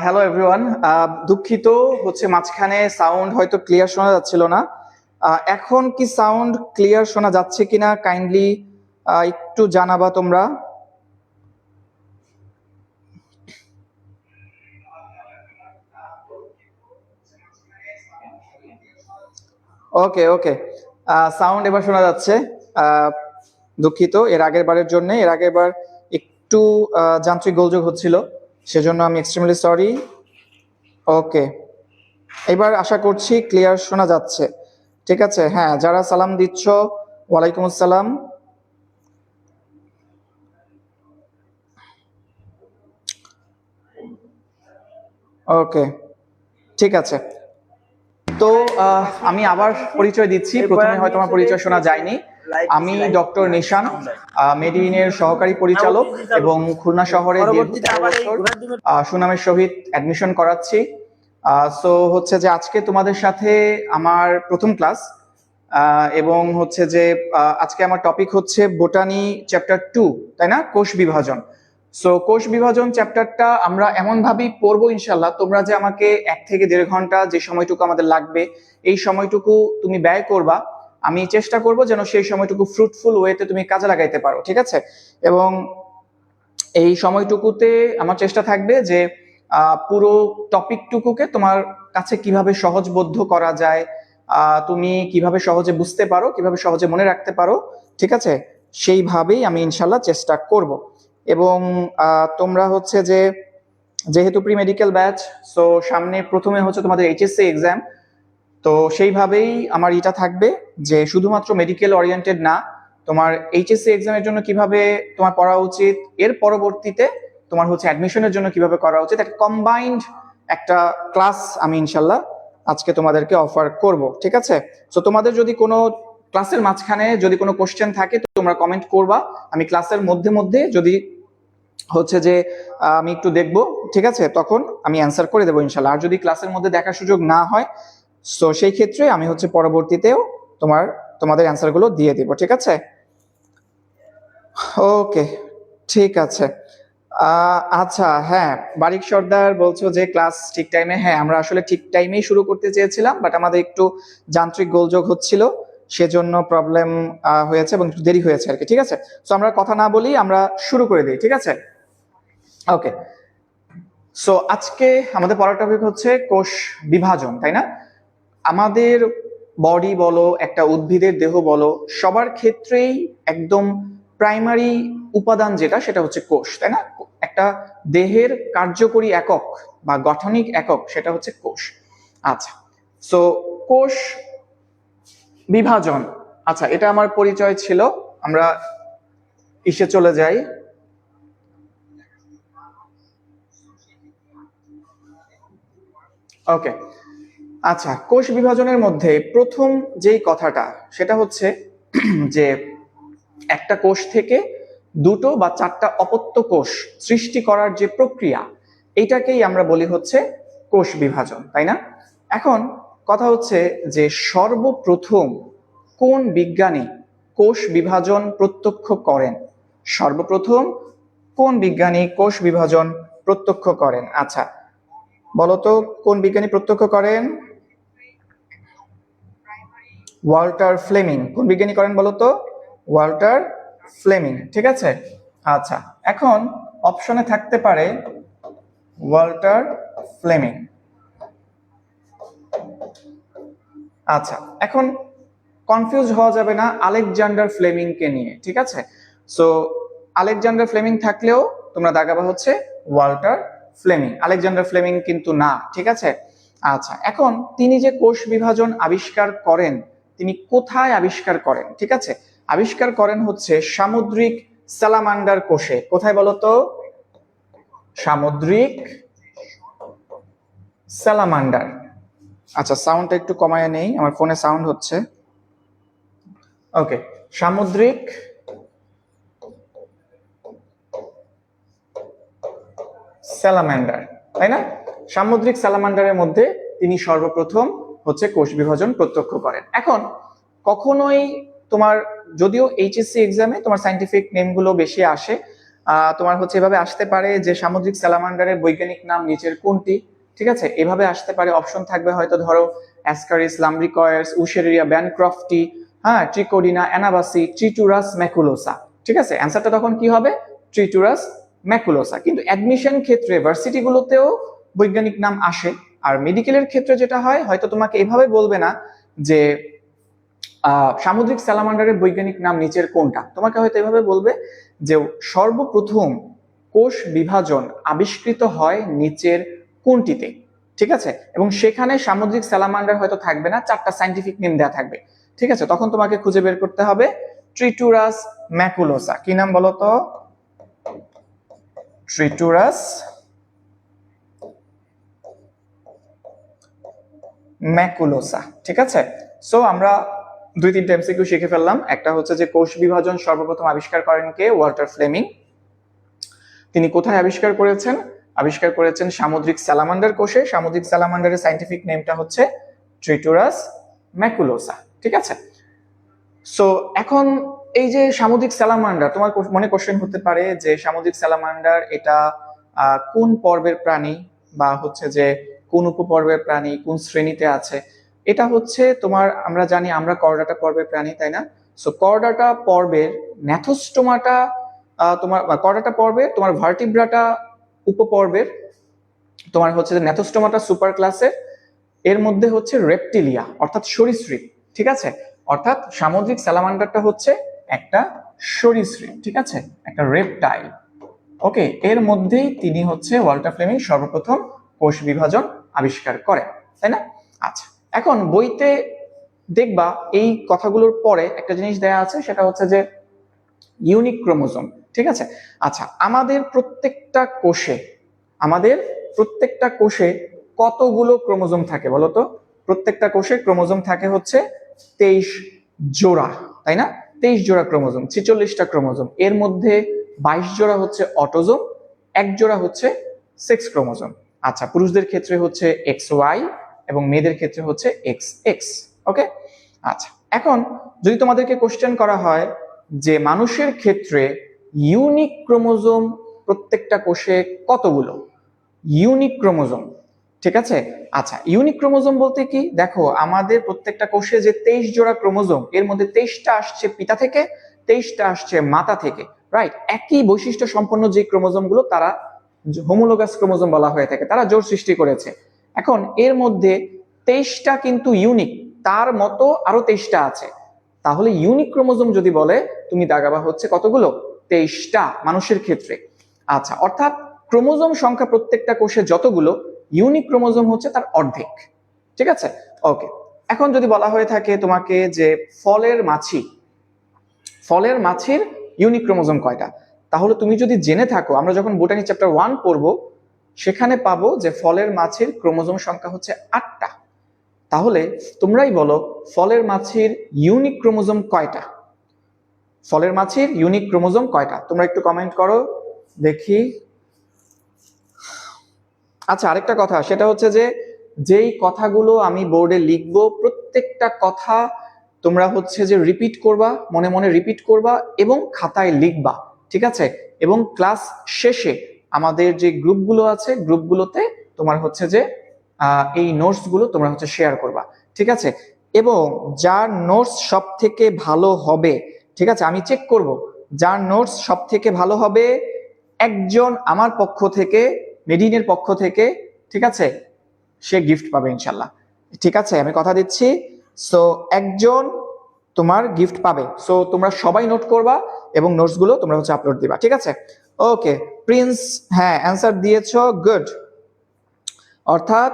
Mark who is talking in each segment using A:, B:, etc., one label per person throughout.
A: Hello everyone, দুঃখিত হচ্ছে মাঝখানে সাউন্ড হয়তো ক্লিয়ার শোনা যাচ্ছিল না। এখন কি সাউন্ড ক্লিয়ার শোনা যাচ্ছে কিনা কাইন্ডলি একটু জানাবা তোমরা। ওকে ওকে, সাউন্ড এবার শোনা যাচ্ছে। দুঃখিত এর আগের বারের জন্য, এর আগের বার একটু যান্ত্রিক গোলযোগ হচ্ছিল, সেজন্য আমি এক্সট্রিমলি সরি। ওকে, এবার আশা করছি ক্লিয়ার শোনা যাচ্ছে। ঠিক আছে, হ্যাঁ, যারা সালাম দিচ্ছ ওয়ালাইকুম আসসালাম। ওকে, ঠিক আছে। তো আমি আবার পরিচয় দিচ্ছি, প্রথমে হয়তো আমার পরিচয় শোনা যায়নি। আমি ডক্টর নিশান, মেডিইনের সহকারী পরিচালক এবং খুলনা শহরে সুনামের সহিত অ্যাডমিশন করাচ্ছি। সো হচ্ছে যে আজকে তোমাদের সাথে আমার প্রথম ক্লাস, এবং হচ্ছে যে আজকে আমার টপিক হচ্ছে বোটানি চ্যাপ্টার 2, তাই না, কোষ বিভাজন। সো কোষ বিভাজন চ্যাপ্টারটা আমরা এমন ভাবেই পড়বো ইনশাল্লাহ, তোমরা যে আমাকে 1 থেকে 1.5 ঘন্টা যে সময়টুকু আমাদের লাগবে এই সময়টুকু তুমি ব্যয় করবা, আমি চেষ্টা করব যেন সেই সময়টুকু ফ্রুটফুল ওয়েতে তুমি কাজে লাগাইতে পারো। ঠিক আছে, এবং এই সময়টুকুতে আমার চেষ্টা থাকবে যে পুরো টপিকটুকুকে তোমার কাছে কিভাবে সহজবোধ্য করা যায়, তুমি কিভাবে সহজে বুঝতে পারো, কিভাবে সহজে মনে রাখতে পারো, ঠিক আছে, সেইভাবেই আমি ইনশাল্লাহ চেষ্টা করব। এবং তোমরা হচ্ছে যে যেহেতু প্রি মেডিকেল ব্যাচ, সো সামনে প্রথমে হচ্ছে তোমাদের এইচএসসি এক্সাম, তো সেইভাবেই আমার এটা থাকবে যে শুধুমাত্র মেডিকেল ওরিয়েন্টেড না, তোমার এইচএসসি এক্সামের জন্য কিভাবে তোমার পড়া উচিত, এর পরবর্তীতে তোমার হচ্ছে অ্যাডমিশনের জন্য কিভাবে করা উচিত, একটা কম্বাইন্ড একটা ক্লাস আমি ইনশাল্লাহ আজকে তোমাদেরকে অফার করব। ঠিক আছে, তো তোমাদের যদি কোনো ক্লাসের মাঝখানে যদি কোনো কোশ্চেন থাকে তো তোমরা কমেন্ট করবা, আমি ক্লাসের মধ্যে মধ্যে যদি হচ্ছে যে আমি একটু দেখবো, ঠিক আছে, তখন আমি অ্যান্সার করে দেবো ইনশাল্লাহ। আর যদি ক্লাসের মধ্যে দেখার সুযোগ না হয়, সো সেই ক্ষেত্রে আমি হচ্ছে পরবর্তীতেও তোমাদের অ্যান্সার গুলো দিয়ে দিব। ঠিক আছে, ওকে, ঠিক আছে। আচ্ছা, হ্যাঁ, বারিক সর্দার বলছো যে ক্লাস ঠিক টাইমে। হ্যাঁ, আমরা আসলে ঠিক টাইমেই শুরু করতে চেয়েছিলাম, বাট আমাদের একটু যান্ত্রিক গোলযোগ হচ্ছিল, সেজন্য প্রবলেম হয়েছে এবং একটু দেরি হয়েছে আর কি। ঠিক আছে, তো আমরা কথা না বলি, আমরা শুরু করে দিই। ঠিক আছে, ওকে। সো আজকে আমাদের পড়ার টপিক হচ্ছে কোষ বিভাজন, তাই না? আমাদের বডি বলো, একটা উদ্ভিদের দেহ বলো, সবার ক্ষেত্রেই একদম প্রাইমারি উপাদান যেটা, সেটা হচ্ছে কোষ, তাই না? একটা দেহের কার্যকরী একক বা গঠনিক একক সেটা হচ্ছে কোষ। আচ্ছা, সো কোষ বিভাজন, আচ্ছা, এটা আমার পরিচয় ছিল। আমরা ইসে চলে যাই। ওকে, আচ্ছা, কোষ বিভাজনের মধ্যে প্রথম যেই কথাটা সেটা হচ্ছে যে একটা কোষ থেকে 2টো বা 4টা অপত্য কোষ সৃষ্টি করার যে প্রক্রিয়া, এটাকেই আমরা বলি হচ্ছে কোষ বিভাজন, তাই না? এখন কথা হচ্ছে যে সর্বপ্রথম কোন বিজ্ঞানী কোষ বিভাজন প্রত্যক্ষ করেন? সর্বপ্রথম কোন বিজ্ঞানী কোষ বিভাজন প্রত্যক্ষ করেন? আচ্ছা, বলতো কোন বিজ্ঞানী প্রত্যক্ষ করেন? Walter Fleming. কোন বিজ্ঞানী করেন বলতো? Walter Fleming. ঠিক আছে, আচ্ছা, এখন অপশনে থাকতে পারে ওয়াল্টার ফ্লেমিং। আচ্ছা, এখন কনফিউজ হওয়া যাবে না আলেকজান্ডার ফ্লেমিং কে নিয়ে। ঠিক আছে, সো আলেকজান্ডার ফ্লেমিং থাকলেও তোমরা দাগাবা হচ্ছে ওয়াল্টার ফ্লেমিং, আলেকজান্ডার ফ্লেমিং কিন্তু না। ঠিক আছে, আচ্ছা, এখন তিনি যে কোষ বিভাজন আবিষ্কার করেন, তিনি কোথায় আবিষ্কার করেন? ঠিক আছে, আবিষ্কার করেন হচ্ছে সামুদ্রিক স্যালামান্ডার কোষে। কোথায় বলতো? সামুদ্রিক স্যালামান্ডার। আচ্ছা, সাউন্ডটা একটু কমায় নেই, আমার ফোনে সাউন্ড হচ্ছে। ওকে, সামুদ্রিক স্যালামান্ডার, তাই না? সামুদ্রিক স্যালামান্ডারের মধ্যে তিনি সর্বপ্রথম হচ্ছে কোষ বিভাজন প্রত্যক্ষ করেন। এখন কখনোই তোমার, যদিও এইচএসসি এক্সামে তোমার সায়েন্টিফিক নেমগুলো বেশি আসে, তোমার হচ্ছে এভাবে আসতে পারে যে সামুদ্রিক স্যালামান্ডারের বৈজ্ঞানিক নাম নিচের কোনটি, ঠিক আছে? এভাবে আসতে পারে, অপশন থাকবে হয়তো ধরো অ্যাসকারিস লাম্ব্রিকয়েডস, উশেরিয়া ব্যানক্রফটি, হ্যাঁ, ট্রিকোডিনা অ্যানাবাসি, ট্রিটুরাস ম্যাকুলোসা, ঠিক আছে? অ্যান্সারটা তখন কি হবে? ট্রিটুরাস ম্যাকুলোসা। কিন্তু অ্যাডমিশন ক্ষেত্রে ভার্সিটি গুলোতেও বৈজ্ঞানিক নাম আসে। আর মেডিকেলের ক্ষেত্রে যেটা হয়, হয়তো তোমাকে এভাবে বলবে না যে সামুদ্রিক স্যালামান্ডারের বৈজ্ঞানিক নাম নিচের কোনটা, তোমাকে হয়তো এভাবে বলবে যে সর্বপ্রথম কোষ বিভাজন আবিষ্কৃত হয় নিচের কোনটিতে, ঠিক আছে? এবং সেখানে সামুদ্রিক স্যালামান্ডার হয়তো থাকবে না, 4টা সায়েন্টিফিক নেম দেওয়া থাকবে, ঠিক আছে? তখন তোমাকে খুঁজে বের করতে হবে ট্রিটুরাস ম্যাকুলোসা। কি নাম বলো তো? ট্রিটুরাস ম্যাকুলোসা, ঠিক আছে? সো আমরা 2-3টা এমসিকিউ শিখে ফেললাম। একটা হচ্ছে যে কোষ বিভাজন সর্বপ্রথম আবিষ্কার করেন কে? Walter Fleming. তিনি কোথায় আবিষ্কার করেছেন? আবিষ্কার করেছেন সামুদ্রিক স্যালামান্ডার কোষে। সামুদ্রিক স্যালামান্ডারের সায়েন্টিফিক নেমটা হচ্ছে ট্রিটুরাস ম্যাকুলোসা, ঠিক আছে? সো এখন এই যে সামুদ্রিক স্যালামান্ডার, তোমার মনে কোশ্চেন হতে পারে যে সামুদ্রিক স্যালামান্ডার এটা কোন পর্বের প্রাণী, বা হচ্ছে যে কোন উপপর্বের প্রাণী, কোন শ্রেণীতে আছে? এটা হচ্ছে তোমার, আমরা জানি আমরা করডাটা পর্বের প্রাণী, তাই না? সো করডাটা পর্বের ন্যাথোস্টোমাটা, তোমার করডাটা পর্বের তোমার ভার্টিব্রাটা উপপর্বের, তোমার হচ্ছে যে ন্যাথোস্টোমাটা সুপার ক্লাসের, এর মধ্যে হচ্ছে রেপটিলিয়া অর্থাৎ সরীসৃপ, ঠিক আছে? অর্থাৎ সামুদ্রিক স্যালামান্ডারটা হচ্ছে একটা সরীসৃপ, ঠিক আছে? একটা রেপটাইল। ওকে, এর মধ্যেই তিনি হচ্ছে ওয়াল্টার ফ্লেমিং সর্বপ্রথম কোষ বিভাজন আবিষ্কার করেন, তাই না? আচ্ছা, এখন বইতে দেখবা এই কথাগুলোর পরে একটা জিনিস দেয়া আছে, সেটা হচ্ছে যে ইউনিক ক্রোমোজোম, ঠিক আছে? আচ্ছা, আমাদের প্রত্যেকটা কোষে কতগুলো ক্রোমোজোম থাকে বলো তো? প্রত্যেকটা কোষে ক্রোমোজোম থাকে হচ্ছে 23 জোড়া, তাই না? 23 জোড়া ক্রোমোজোম, 46টা ক্রোমোজোম। এর মধ্যে 22 জোড়া হচ্ছে অটোজোম, 1 জোড়া হচ্ছে সেক্স ক্রোমোজোম। আচ্ছা, পুরুষদের ক্ষেত্রে হচ্ছে XY এবং মেয়েদের ক্ষেত্রে হচ্ছে XX। ওকে, আচ্ছা, এখন যদি তোমাদেরকে কোশ্চেন করা হয় যে মানুষের ক্ষেত্রে ইউনিক ক্রোমোজোম প্রত্যেকটা কোষে কতগুলো? ইউনিক ক্রোমোজোম, ঠিক আছে? আচ্ছা, ইউনিক ক্রোমোজোম বলতে কি? দেখো, আমাদের প্রত্যেকটা কোষে যে 23 জোড়া ক্রোমোজোম, এর মধ্যে 23টা আসছে পিতা থেকে, 23টা আসছে মাতা থেকে, রাইট? একই বৈশিষ্ট্য সম্পন্ন যে ক্রোমোজোম গুলো, তারা হোমোলোগাস ক্রোমোজোম বলা হয়ে থাকে, তারা জোড় সৃষ্টি করেছে। এখন এর মধ্যে 23টা কিন্তু ইউনিক, তার মতো আরো 23টা আছে। তাহলে ইউনিক ক্রোমোজোম যদি বলে, তুমি দাগাবা হচ্ছে কতগুলো? 23টা মানুষের ক্ষেত্রে। আচ্ছা, অর্থাৎ ক্রোমোজোম সংখ্যা প্রত্যেকটা কোষে যতগুলো, ইউনিক ক্রোমোজোম হচ্ছে তার অর্ধেক, ঠিক আছে? ওকে, এখন যদি বলা হয়ে থাকে তোমাকে যে ফলের মাছির ইউনিক ক্রোমোজোম কয়টা, তাহলে তুমি যদি জেনে থাকো, আমরা যখন বোটানি চ্যাপ্টার 1 পড়বো, সেখানে পাবো যে ফলের মাছির ক্রোমোজোম সংখ্যা হচ্ছে 8টা। তাহলে তোমরাই বলো, ফলের মাছির ইউনিক ক্রোমোজোম কয়টা? ফলের মাছির ইউনিক ক্রোমোজোম কয়টা? তোমরা একটু কমেন্ট করো দেখি। আচ্ছা, আরেকটা কথা, সেটা হচ্ছে যে যেই কথাগুলো আমি বোর্ডে লিখবো, প্রত্যেকটা কথা তোমরা হচ্ছে যে রিপিট করবা, মনে মনে রিপিট করবা এবং খাতায় লিখবা, ঠিক আছে? এবং ক্লাস শেষে আমাদের যে গ্রুপগুলো আছে, গ্রুপগুলোতে তোমার হচ্ছে যে এই নোটস গুলো তোমরা হচ্ছে শেয়ার করবা, ঠিক আছে? এবং যার নোটস সব থেকে ভালো হবে, ঠিক আছে, আমি চেক করব, যার নোটস সব থেকে ভালো হবে একজন আমার পক্ষ থেকে, মেডিনের পক্ষ থেকে, ঠিক আছে, সে গিফট পাবে ইনশাল্লাহ, ঠিক আছে? আমি কথা দিচ্ছি। সো একজন তোমার গিফট পাবে। সো তোমরা সবাই নোট করবা এবং নোটস গুলো তোমরা হচ্ছে আপলোড দিবা, ঠিক আছে? ওকে, প্রিন্স, হ্যাঁ অ্যান্সার দিয়েছো, গুড। অর্থাৎ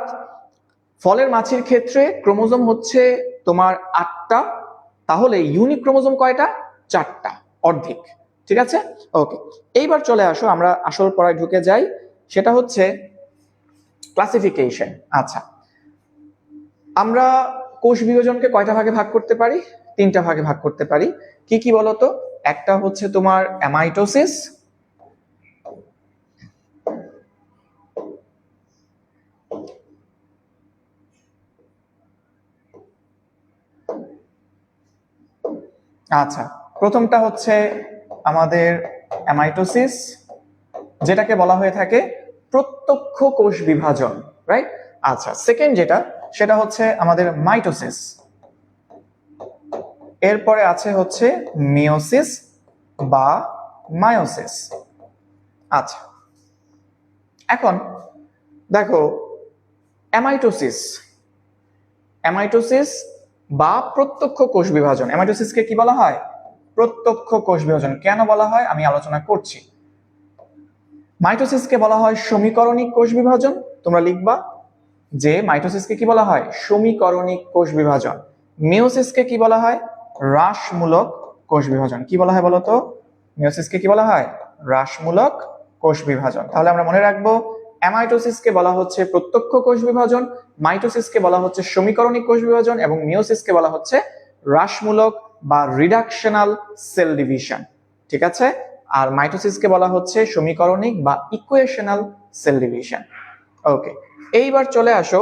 A: ফলের মাছির ক্ষেত্রে ক্রোমোজোম হচ্ছে তোমার 8টা, তাহলে ইউনিক ক্রোমোজোম কয়টা? 4টা, অর্ধেক, ঠিক আছে? ওকে, এইবার চলে আসো, আমরা আসল পড়ায় ঢুকে যাই, সেটা হচ্ছে ক্লাসিফিকেশন। আচ্ছা, আমরা কোষ বিভাজনকে কয়টা ভাগে ভাগ করতে পারি? 3টা ভাগে ভাগ করতে পারি। কি কি বলতো? একটা হচ্ছে তোমার অ্যামাইটোসিস, আচ্ছা, প্রথমটা হচ্ছে আমাদের অ্যামাইটোসিস, যেটাকে বলা হয়ে থাকে প্রত্যক্ষ কোষ বিভাজন, রাইট? আচ্ছা, সেকেন্ড যেটা, সেটা হচ্ছে আমাদের মাইটোসিস। এরপরে আছে হচ্ছে মিওসিস বা মায়োসিস। আচ্ছা, এখন দেখো অ্যামাইটোসিস, অ্যামাইটোসিস বা প্রত্যক্ষ কোষ বিভাজন, অ্যামাইটোসিসকে কি বলা হয়? প্রত্যক্ষ কোষ বিভাজন। কেন বলা হয় আমি আলোচনা করছি। মাইটোসিসকে বলা হয় সমীকরণিক কোষ বিভাজন। তোমরা লিখবা যে মাইটোসিসকে কি বলা হয়? সমীকরণিক কোষ বিভাজন। মিওসিসকে কি বলা হয়? হ্রাসমূলক কোষ বিভাজন। কি বলা হয় বলতো? মিওসিসকে কি বলা হয়? হ্রাসমূলক কোষ বিভাজন। তাহলে আমরা মনে রাখবো অ্যামাইটোসিসকে বলা হচ্ছে প্রত্যক্ষ কোষ বিভাজন, মাইটোসিসকে বলা হচ্ছে সমীকরণিক কোষ বিভাজন এবং মিওসিসকে বলা হচ্ছে হ্রাসমূলক বা রিডাকশনাল সেল ডিভিশন। ঠিক আছে? আর মাইটোসিসকে বলা হচ্ছে সমীকরণিক বা ইকুয়েশনাল সেল ডিভিশন। ওকে, এইবার চলে আসো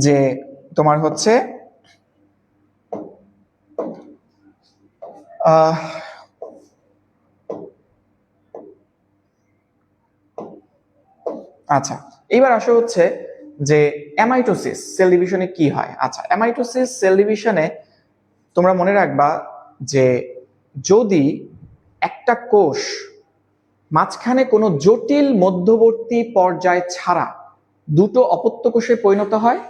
A: যে তোমার হচ্ছে আচ্ছা, এইবার আসো হচ্ছে যে অ্যামাইটোসিস সেল ডিভিশনে কি হয়। আচ্ছা, অ্যামাইটোসিস সেল ডিভিশনে তোমরা মনে রাখবা যে যদি একটা কোষ মাঝখানে কোনো জটিল মধ্যবর্তী পর্যায় ছাড়া দুটো অপত্য কোষে পরিণত হয়,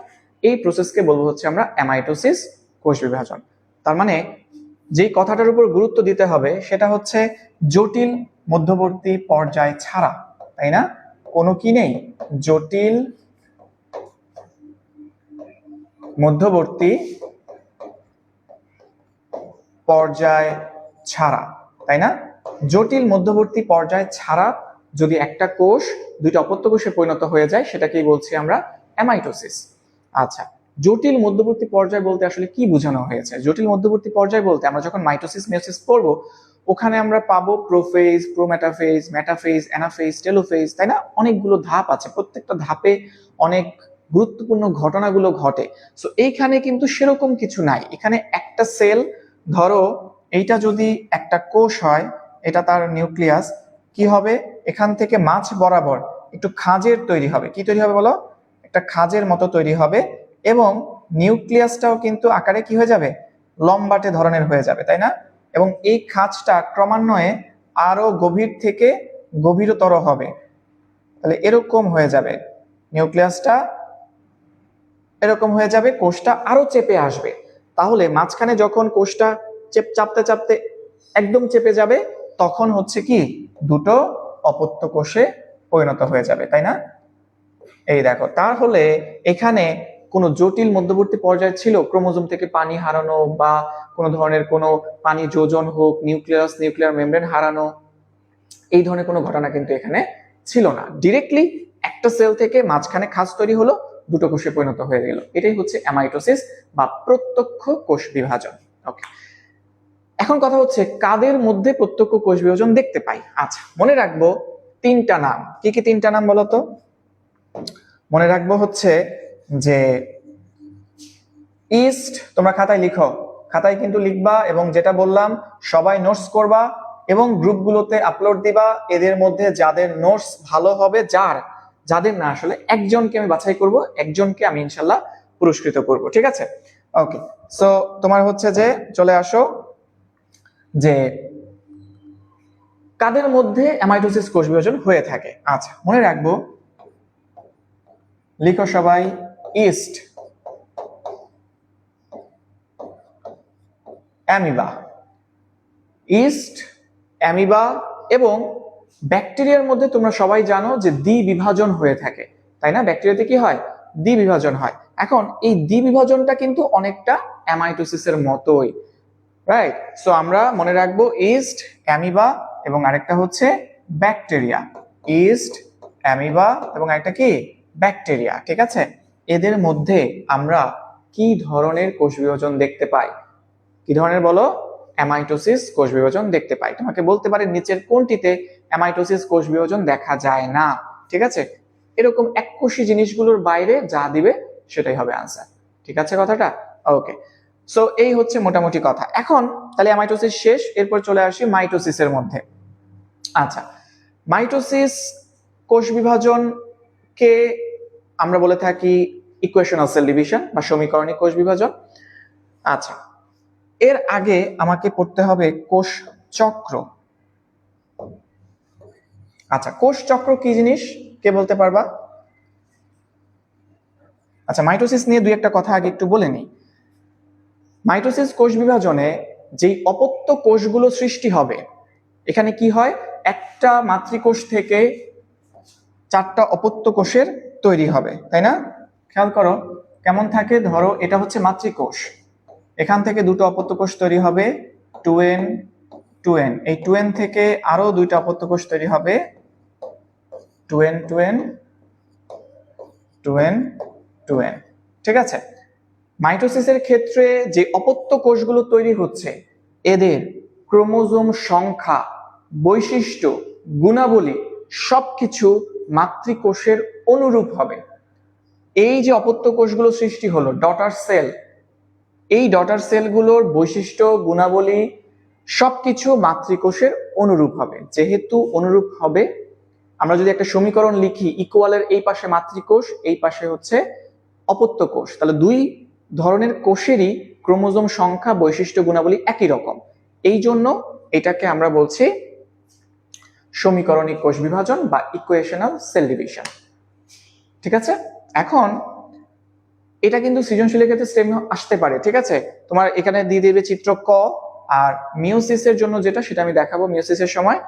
A: এই প্রসেসকে বলবো হচ্ছে আমরা অ্যামাইটোসিস কোষ বিভাজন। তার মানে যেই কথাটার উপর গুরুত্ব দিতে হবে সেটা হচ্ছে জটিল মধ্যবর্তী পর্যায় ছাড়া, তাই না? কোনো কি নেই? জটিল মধ্যবর্তী পর্যায় ছাড়া, তাই না? জটিল মধ্যবর্তী পর্যায় ছাড়া যদি একটা কোষ দুইটা অপত্য কোষে পরিণত হয়ে যায় সেটাকেই বলছি আমরা অ্যামাইটোসিস। আচ্ছা, জটিল মধ্যবর্তী পর্যায় বলতে আসলে কি বোঝানো হয়েছে? জটিল মধ্যবর্তী পর্যায় বলতে আমরা যখন মাইটোসিস মিওসিস পড়বো ওখানে আমরা পাবো prophase, prometaphase, metaphase, anaphase, telophase, তাই না? অনেকগুলো ধাপ আছে, প্রত্যেকটা ধাপে অনেক গুরুত্বপূর্ণ ঘটনাগুলো ঘটে। সো এইখানে কিন্তু সেরকম কিছু নাই। এখানে একটা সেল, ধরো এইটা যদি একটা কোষ হয়, এটা তার নিউক্লিয়াস, কি হবে? এখান থেকে মাঝ বরাবর একটু খাঁজের তৈরি হবে। কি তৈরি হবে বলো? একটা খাঁজের মতো তৈরি হবে এবং নিউক্লিয়াসটাও কিন্তু আকারে কি হয়ে যাবে? লম্বাটে ধরনের হয়ে যাবে, তাই না? এবং এই খাঁজটা ক্রমান্বয়ে আরো গভীর থেকে গভীরতর হবে। তাহলে এরকম হয়ে যাবে নিউক্লিয়াসটা, এরকম হয়ে যাবে, কোষটা আরো চেপে আসবে। তাহলে মাঝখানে যখন কোষটা চাপতে চাপতে একদম চেপে যাবে তখন হচ্ছে কি দুটো অপত্য কোষে পরিণত হয়ে যাবে, তাই না? এই দেখো, তাহলে এখানে কোনো জটিল মধ্যবর্তী পর্যায় ছিল, ক্রোমোজোম থেকে পানি হারানো বা কোনো ধরনের কোনো পানি যোজন হোক, নিউক্লিয়ার মেমব্রেন হারানো, এই ধরনের কোনো ঘটনা কিন্তু এখানে ছিল না। ডিরেক্টলি একটা সেল থেকে মাঝখানে খাঁজ তৈরি হলো, দুটো কোষে পরিণত হয়ে গেল। এটাই হচ্ছে অ্যামাইটোসিস বা প্রত্যক্ষ কোষ বিভাজন। ওকে, এখন কথা হচ্ছে কাদের মধ্যে প্রত্যক্ষ কোষ বিভাজন দেখতে পাই? আচ্ছা, মনে রাখবো 3টা নাম। কি কি 3টা নাম বলতো? মনে রাখবো হচ্ছে যে ইস্ট, তোমরা খাতায় লিখো, খাতায় কিন্তু লিখবা এবং যেটা বললাম সবাই নোটস করবা এবং গ্রুপগুলোতে আপলোড দিবা। এদের মধ্যে যাদের নোটস ভালো হবে, যাদের না, আসলে একজনকে আমি বাছাই করব, একজনকে আমি ইনশাল্লাহ পুরস্কৃত করব, ঠিক আছে? ওকে, সো তোমার হচ্ছে যে চলে আসো যে কাদের মধ্যে অ্যামাইটোসিস কোষ বিভাজন হয়ে থাকে। আচ্ছা, মনে রাখবো, লিখো সবাই ইস্ট, অ্যামিবা, ইস্ট, অ্যামিবা এবং ব্যাকটেরিয়ার মধ্যে তোমরা সবাই জানো যে দ্বিবিভাজন হয়ে থাকে, তাই না? ব্যাকটেরিয়াতে কি হয়? দ্বিবিভাজন হয়। এখন এই দ্বিবিভাজনটা কিন্তু অনেকটা অ্যামাইটোসিসের মতোই, রাইট? সো আমরা মনে রাখবো ইস্ট, অ্যামিবা এবং আরেকটা হচ্ছে ব্যাকটেরিয়া। ইস্ট, অ্যামিবা এবং আরেকটা কি? ব্যাকটেরিয়া, ঠিক আছে? এদের মধ্যে আমরা কি ধরনের কোষ বিভাজন দেখতে পাই? কি ধরনের বলো? অ্যামাইটোসিস কোষ বিভাজন দেখতে পাই। তোমাকে বলতে পারে নিচের কোনটিতে অ্যামাইটোসিস কোষ বিভাজন দেখা যায় না। ঠিক আছে, এরকম এককোষী জিনিসগুলোর বাইরে যা দিবে সেটাই হবে আনসার। ঠিক আছে কথাটা? ওকে, সো এই হচ্ছে মোটামুটি কথা। এখন তাহলে অ্যামাইটোসিস শেষ, এরপর চলে আসি মাইটোসিসের মধ্যে। আচ্ছা, মাইটোসিস কোষ বিভাজনকে আমরা বলে থাকি ইকুয়েশনাল সেল ডিভিশন বা সমীকরণিক কোষ বিভাজন। আচ্ছা, এর আগে আমাকে পড়তে হবে কোষ চক্র। আচ্ছা, কোষ চক্র কি জিনিস কে বলতে পারবা? আচ্ছা, মাইটোসিস নিয়ে দুই একটা কথা আগে একটু বলে নিই। মাইটোসিস কোষ বিভাজনে যেই অপত্য কোষগুলো সৃষ্টি হবে, এখানে কি হয়, একটা মাতৃকোষ থেকে 4টা অপত্য কোষের তৈরি হবে, তাই না? খেয়াল করো কেমন থাকে। ধরো এটা হচ্ছে মাতৃকোষ, এখান থেকে 2টো অপত্য কোষ তৈরি হবে 2n 2n, এই 2n থেকে আরো 2টা অপত্য কোষ তৈরি হবে 2n 2n 2n 2n। ঠিক আছে, মাইটোসিসের ক্ষেত্রে যে অপত্য কোষগুলো তৈরি হচ্ছে এদের ক্রোমোজোম সংখ্যা, বৈশিষ্ট্য, গুণাবলী সবকিছু মাতৃকোষের অনুরূপ হবে। এই যে অপত্য কোষগুলো সৃষ্টি হলো ডটার সেল, এই ডটার সেলগুলোর বৈশিষ্ট্য, গুণাবলী সবকিছু মাতৃকোষের অনুরূপ হবে। যেহেতু অনুরূপ হবে, আমরা যদি একটা সমীকরণ লিখি, ইকুয়ালের এই পাশে মাতৃকোষ, এই পাশে হচ্ছে অপত্য কোষ, তাহলে দুই ধরনের কোষেরই ক্রোমোজোম সংখ্যা, বৈশিষ্ট্য, গুণাবলী একই রকম। এই জন্য এটাকে আমরা বলছি সমীকরণিক কোষ বিভাজন বা ইকুয়েশনাল সেল ডিভিশন। ঠিক আছে, এখন এটা কিন্তু সৃজনশীলের ক্ষেত্রে সেম আসতে পারে। ঠিক আছে, তোমার এখানে দিয়ে দেবে চিত্র ক, আর মিওসিসের জন্য যেটা সেটা আমি দেখাবো মিওসিসের সময়।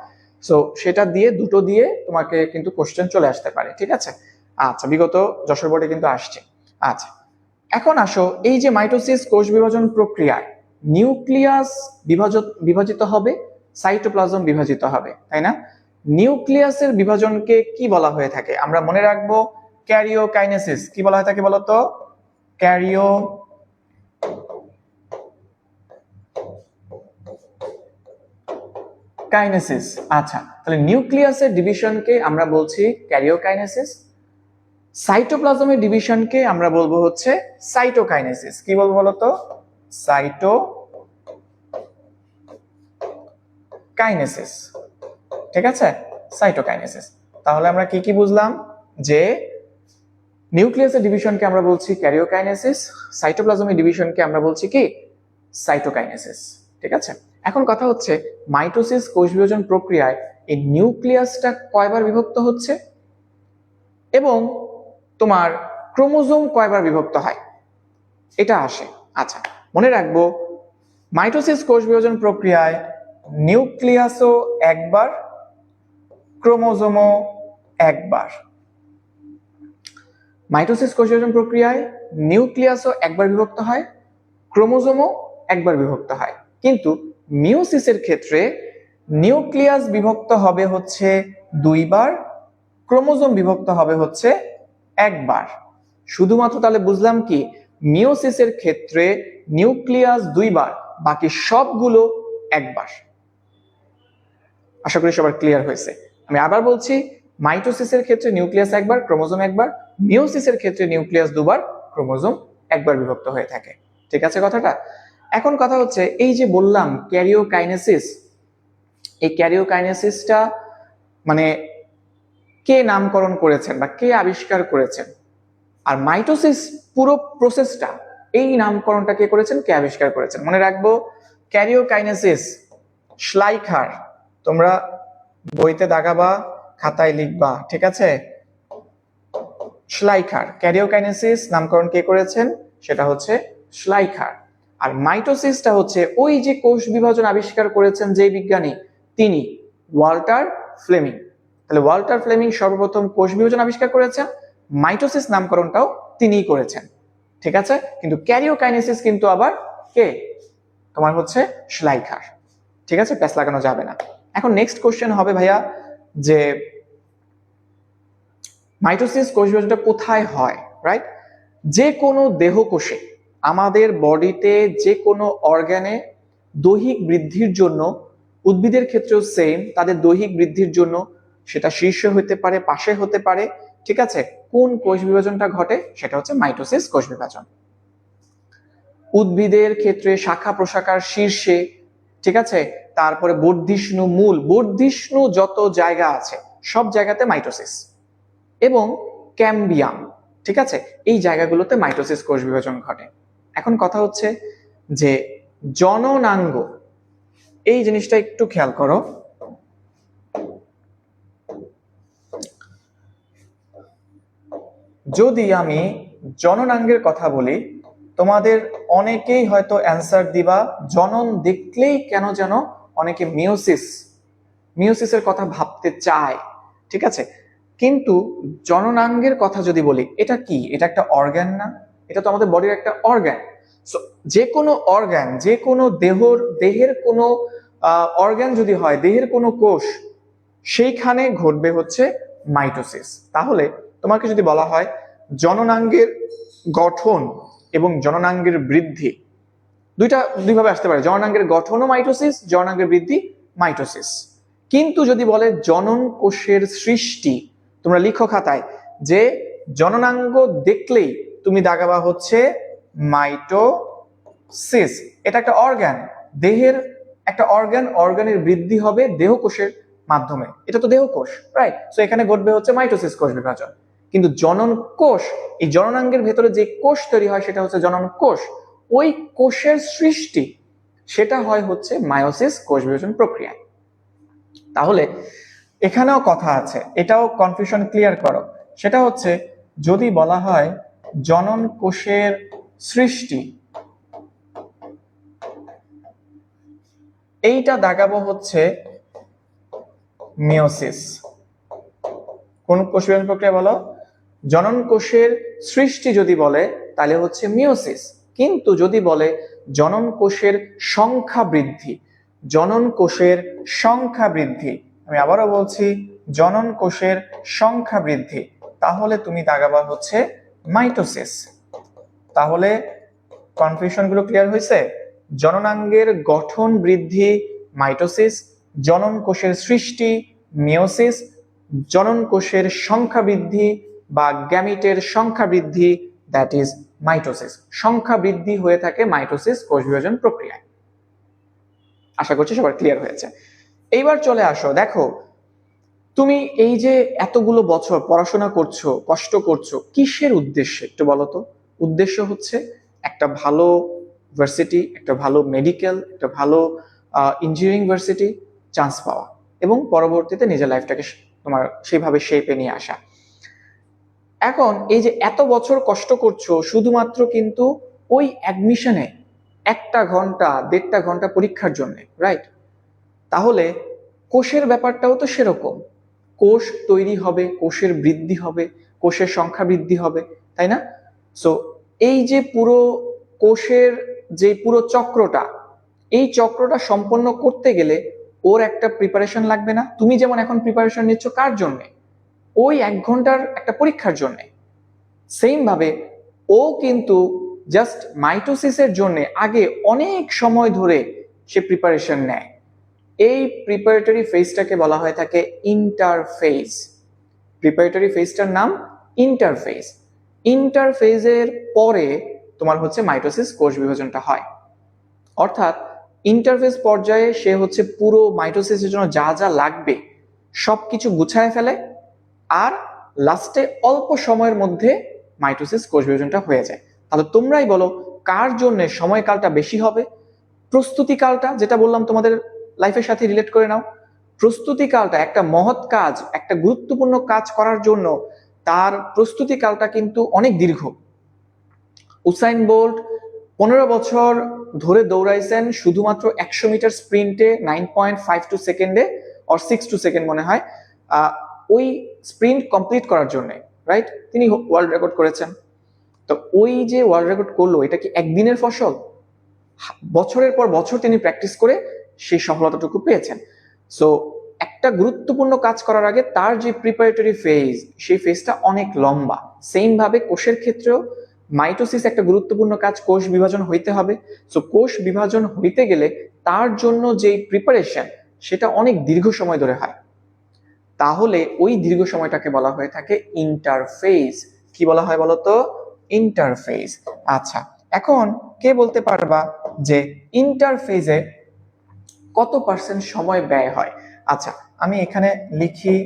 A: সো সেটা দিয়ে দুটো দিয়ে তোমাকে কিন্তু কোশ্চেন চলে আসতে পারে। ঠিক আছে, আচ্ছা, বিগত যশোর বোর্ডে কিন্তু আসছে। আচ্ছা, এখন আসো, এই যে মাইটোসিস কোষ বিভাজন প্রক্রিয়ায় নিউক্লিয়াস বিভাজিত হবে, সাইটোপ্লাজম বিভাজিত হবে, তাই না? নিউক্লিয়াসের বিভাজনকে কি বলা হয়ে থাকে? আমরা মনে রাখবো ক্যারিওকাইনেসিস। কি বলা হয়ে থাকে বলতো? ক্যারিওকাইনেসিস। আচ্ছা, তাহলে নিউক্লিয়াসের ডিভিশনকে আমরা বলছি ক্যারিওকাইনেসিস, সাইটোপ্লাজমের ডিভিশনকে আমরা বলবো হচ্ছে সাইটোকাইনেসিস। কি বলবো বলতো? সাইটোকাইনেসিস। ঠিক আছে, সাইটোকাইনেসিস। তাহলে আমরা কি কি বুঝলাম? যে নিউক্লিয়াসের ডিভিশনকে আমরা বলছি ক্যারিওকাইনেসিস, সাইটোপ্লাজমের ডিভিশনকে আমরা বলছি কি? সাইটোকাইনেসিস। ঠিক আছে, এখন কথা হচ্ছে মাইটোসিস কোষ বিভাজন প্রক্রিয়ায় এই নিউক্লিয়াসটা কয়বার বিভক্ত হচ্ছে এবং তোমার ক্রোমোজোম কয়বার বিভক্ত হয়, এটা আসে। আচ্ছা, মনে রাখবো মাইটোসিস কোষ বিভাজন প্রক্রিয়ায় নিউক্লিয়াসও একবার, ক্রোমোজোমও একবার। মাইটোসিস কোষ বিভাজন প্রক্রিয়ায় নিউক্লিয়াসও একবার বিভক্ত হয়, ক্রোমোজোমও একবার বিভক্ত হয়। কিন্তু মিওসিসের ক্ষেত্রে নিউক্লিয়াস বিভক্ত হবে হচ্ছে 2বার, ক্রোমোজোম বিভক্ত হবে হচ্ছে একবার। শুধুমাত্র তাহলে বুঝলাম কি, মিওসিসের ক্ষেত্রে নিউক্লিয়াস 2বার, বাকি সবগুলো একবার। আশা করি সবার ক্লিয়ার হয়েছে। আমি আবার বলছি, মাইটোসিসের ক্ষেত্রে নিউক্লিয়াস একবার, ক্রোমোজোম একবার, মিওসিসের ক্ষেত্রে নিউক্লিয়াস 2বার, ক্রোমোজোম একবার বিভক্ত হয়ে থাকে। ঠিক আছে কথাটা? এখন কথা হচ্ছে, এই যে বললাম ক্যারিওকাইনেসিস, এই ক্যারিওকাইনেসিসটা মানে কে নামকরণ করেছেন বা কে আবিষ্কার করেছেন? আর মাইটোসিস পুরো প্রসেসটা, এই নামকরণটা কে করেছেন, কে আবিষ্কার করেছেন? মনে রাখবো ক্যারিওকাইনেসিস শ্লাইখার। তোমরা বইতে দাগাবা, খাতায় লিখবা। ঠিক আছে, শ্লাইখার। ক্যারিওকাইনেসিস নামকরণ কে করেছেন? সেটা হচ্ছে শ্লাইখার। আর মাইটোসিসটা হচ্ছে ওই যে কোষ বিভাজন আবিষ্কার করেছেন যে বিজ্ঞানী, তিনি ওয়াল্টার ফ্লেমিং। তাহলে ওয়াল্টার ফ্লেমিং সর্বপ্রথম কোষ বিভাজন আবিষ্কার করেছেন, মাইটোসিস নামকরণটাও তিনিই করেছেন। ঠিক আছে, কিন্তু ক্যারিওকাইনেসিস কিন্তু আবার কে? তোমার হচ্ছে শ্লাইখার। ঠিক আছে, প্যাচ লাগানো যাবে না। এখন নেক্সট কোশ্চেন হবে ভাইয়া যে মাইটোসিস কোষ বিভাজনটা কোথায় হয়, রাইট? যে কোনো দেহকোষে, আমাদের বডিতে যে কোনো অর্গানে দৈহিক বৃদ্ধির জন্য, উদ্ভিদের ক্ষেত্রেও সেম, তাদের দৈহিক বৃদ্ধির জন্য সেটা শীর্ষে হতে পারে, পাশে হতে পারে, ঠিক আছে, কোন কোষ বিভাজনটা ঘটে? সেটা হচ্ছে মাইটোসিস কোষ বিভাজন। উদ্ভিদের ক্ষেত্রে শাখা প্রশাখার শীর্ষে, ঠিক আছে, তারপরে বর্ধিষ্ণু, মূল, বর্ধিষ্ণু যত জায়গা আছে সব জায়গাতে মাইটোসিস, এবং ক্যাম্বিয়াম, ঠিক আছে, এই জায়গাগুলোতে মাইটোসিস কোষ বিভাজন ঘটে। এখন কথা হচ্ছে যে জননাঙ্গ, এই জিনিসটা একটু খেয়াল করো। যদি আমি জননাঙ্গের কথা বলি, তোমাদের অনেকেই হয়তো অ্যান্সার দিবা জনন দেখলেই কেন যেন অনেকে মিওসিসের কথা ভাবতে চায়, ঠিক আছে, কিন্তু জননাঙ্গের কথা যদি বলি, এটা কি? এটা একটা অর্গান না? এটা তো আমাদের বডির একটা অর্গান। সো যে কোনো অর্গান, যে কোনো দেহের কোনো অর্গান যদি হয়, দেহের কোনো কোষ, সেইখানে ঘটবে হচ্ছে মাইটোসিস। তাহলে তোমাকে যদি বলা হয় জননাঙ্গের গঠন এবং জননাঙ্গের বৃদ্ধি, দুইভাবে আসতে পারে, জননাঙ্গের গঠনও মাইটোসিস, জননাঙ্গের বৃদ্ধি মাইটোসিস। কিন্তু যদি বলে জনন কোষের সৃষ্টি, তোমরা লিখো খাতায় যে জননাঙ্গ দেখলেই তুমি দাগাবা হচ্ছে মাইটোসিস। এটা একটা অর্গান, দেহের একটা অর্গানের বৃদ্ধি হবে দেহকোষের মাধ্যমে, এটা তো দেহকোষ, রাইট? সো এখানে ঘটবে হচ্ছে মাইটোসিস কোষ বিভাজন। কিন্তু জনন কোষ, এই জননাঙ্গের ভেতরে যে কোষ তৈরি হয় সেটা হচ্ছে জনন কোষ, ওই কোষের সৃষ্টি সেটা হয় হচ্ছে মায়োসিস কোষ বিভাজন প্রক্রিয়া। তাহলে এখানেও কথা আছে, এটাও কনফিউশন ক্লিয়ার করো। সেটা হচ্ছে যদি বলা হয় জনন কোষের সৃষ্টি, এইটা দাগাবো হচ্ছে মিওসিস। কোন কোষ বিভাজন প্রক্রিয়া বলো? জনন কোষের সৃষ্টি যদি বলে তাহলে হচ্ছে মিওসিস। কিন্তু যদি বলে জনন কোষের সংখ্যা বৃদ্ধি, জনন কোষের সংখ্যা বৃদ্ধি, আমি আবারও বলছি জনন কোষের সংখ্যা বৃদ্ধি, তাহলে তুমি দাগাবা হচ্ছে মাইটোসিস। তাহলে কনফিউশন গুলো ক্লিয়ার হয়েছে? জননাঙ্গের গঠন বৃদ্ধি মাইটোসিস, জনন কোষের সৃষ্টি মিওসিস, জনন কোষের সংখ্যা বৃদ্ধি বা গ্যামিটের সংখ্যা বৃদ্ধি, দ্যাট ইজ মাইটোসিস। সংখ্যা বৃদ্ধি হয়ে থাকে মাইটোসিস কোষ বিভাজন প্রক্রিয়ায়। আশা করছি সবার ক্লিয়ার হয়েছে। এইবার চলে আসো, দেখো তুমি এই যে এতগুলো বছর পড়াশোনা করছো, কষ্ট করছো, কিসের উদ্দেশ্যে একটু বলো তো? উদ্দেশ্য হচ্ছে একটা ভালো ভার্সিটি, একটা ভালো মেডিকেল, একটা ভালো ইঞ্জিনিয়ারিং ভার্সিটি চান্স পাওয়া, এবং পরবর্তীতে নিজের লাইফটাকে তোমার সেইভাবে শেপে নিয়ে আসা। এখন এই যে এত বছর কষ্ট করছো শুধুমাত্র কিন্তু ওই অ্যাডমিশনে 1 ঘন্টা 1.5 ঘন্টা পরীক্ষার জন্য, রাইট? তাহলে কোষের ব্যাপারটাও তো সেরকম, কোষ তৈরি হবে, কোষের বৃদ্ধি হবে, কোষের সংখ্যা বৃদ্ধি হবে, তাই না? সো এই যে পুরো কোষের যে পুরো চক্রটা, এই চক্রটা সম্পন্ন করতে গেলে ওর একটা প্রিপারেশন লাগবে না? তুমি যেমন এখন প্রিপারেশন নিচ্ছ কার জন্য? ওই 1 ঘন্টার একটা পরীক্ষার জন্য। সেম ভাবে ও কিন্তু জাস্ট মাইটোসিসের জন্য আগে অনেক সময় ধরে সে প্রিপারেশন নেয়। এই প্রিপারেটরি ফেজটাকে বলা হয় থাকে ইন্টারফেজ। প্রিপারেটরি ফেজটার নাম ইন্টারফেজ। ইন্টারফেজের পরে তোমার হচ্ছে মাইটোসিস কোষ বিভাজনটা হয়। অর্থাৎ ইন্টারফেজ পর্যায়ে সে হচ্ছে পুরো মাইটোসিসের জন্য যা যা লাগবে সবকিছু গুছায় ফেলে, আর লাস্টে অল্প সময়ের মধ্যে মাইটোসিস কোষ বিভাজনটা হয়ে যায়। তাহলে তোমরাই বলো কার জন্য সময়কালটা বেশি হবে? প্রস্তুতিকালটা, যেটা বললাম তোমাদের লাইফের সাথে রিলেট করে নাও। প্রস্তুতিকালটা, একটা মহৎ কাজ, একটা গুরুত্বপূর্ণ কাজ করার জন্য তার প্রস্তুতিকালটা কিন্তু অনেক দীর্ঘ। উসাইন বোল্ট 15 বছর ধরে দৌড়াইছেন শুধুমাত্র 100 মিটার স্প্রিন্টে 9.52 সেকেন্ডে, অর 62 সেকেন্ড মনে হয়, ওই স্প্রিন্ট কমপ্লিট করার জন্য, রাইট? তিনি ওয়ার্ল্ড রেকর্ড করেছেন। তো ওই যে ওয়ার্ল্ড রেকর্ড করলো, এটা কি একদিনের ফসল? বছরের পর বছর তিনি প্র্যাকটিস করে সেই সফলতাটুকু পেয়েছেন। সো একটা গুরুত্বপূর্ণ কাজ করার আগে তার যে প্রিপারেটরি ফেজ, সেই ফেজটা অনেক লম্বা। সেম ভাবে কোষের ক্ষেত্রেও মাইটোসিস একটা গুরুত্বপূর্ণ কাজ, কোষ বিভাজন হইতে হবে। সো কোষ বিভাজন হইতে গেলে তার জন্য যে প্রিপারেশন সেটা অনেক দীর্ঘ সময় ধরে হয়। তাহলে ওই দীর্ঘ সময়টাকে বলা হয়ে থাকে ইন্টারফেজ। কি বলা হয় বলতো? ইন্টারফেজ। আচ্ছা, এখন কে বলতে পারবা যে ইন্টারফেজে কত পার্সেন্ট সময় ব্যয় হয়? আচ্ছা, আমি এখানে লিখি,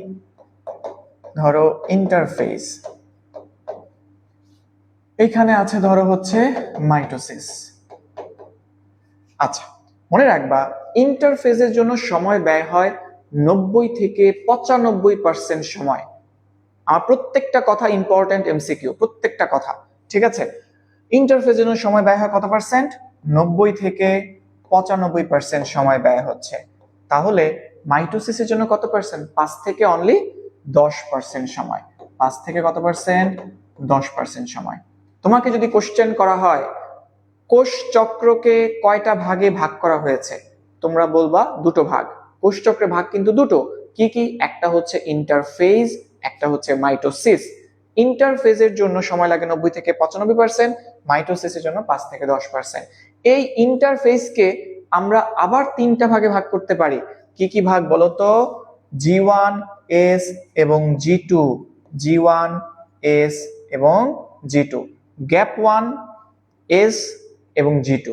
A: ধরো ইন্টারফেজ, এখানে আছে ধরো হচ্ছে মাইটোসিস। আচ্ছা, মনে রাখবা ইন্টারফেজের জন্য সময় ব্যয় হয় 90 থেকে 95% সময়। আমার প্রত্যেকটা কথা ইম্পর্টেন্ট এমসিকিউ, প্রত্যেকটা কথা, ঠিক আছে? ইন্টারফেজের জন্য সময় ব্যয় হয় কত পার্সেন্ট? 90 থেকে 95% সময় ব্যয় হচ্ছে। তাহলে মাইটোসিসের জন্য কত পার্সেন্ট? 5 থেকে অনলি 10% সময়। 5 থেকে কত পার্সেন্ট? 10% সময়। তোমাকে যদি কোশ্চেন করা হয় কোষ চক্রকে কয়টা ভাগে ভাগ করা হয়েছে, তোমরা বলবা দুটো ভাগ। কোষ চক্রের ভাগ কিন্তু দুটো, কি কি? একটা হচ্ছে ইন্টারফেজ, একটা হচ্ছে মাইটোসিস। ইন্টারফেজের জন্য সময় লাগে 90 থেকে 95%, মাইটোসিসের জন্য 5 থেকে 10%। এই ইন্টারফেজকে আমরা আবার তিনটা ভাগে ভাগ করতে পারি। কি কি ভাগ বলতো? G1, S এবং G2, G1, S এবং G2, গ্যাপ 1, S এবং G2।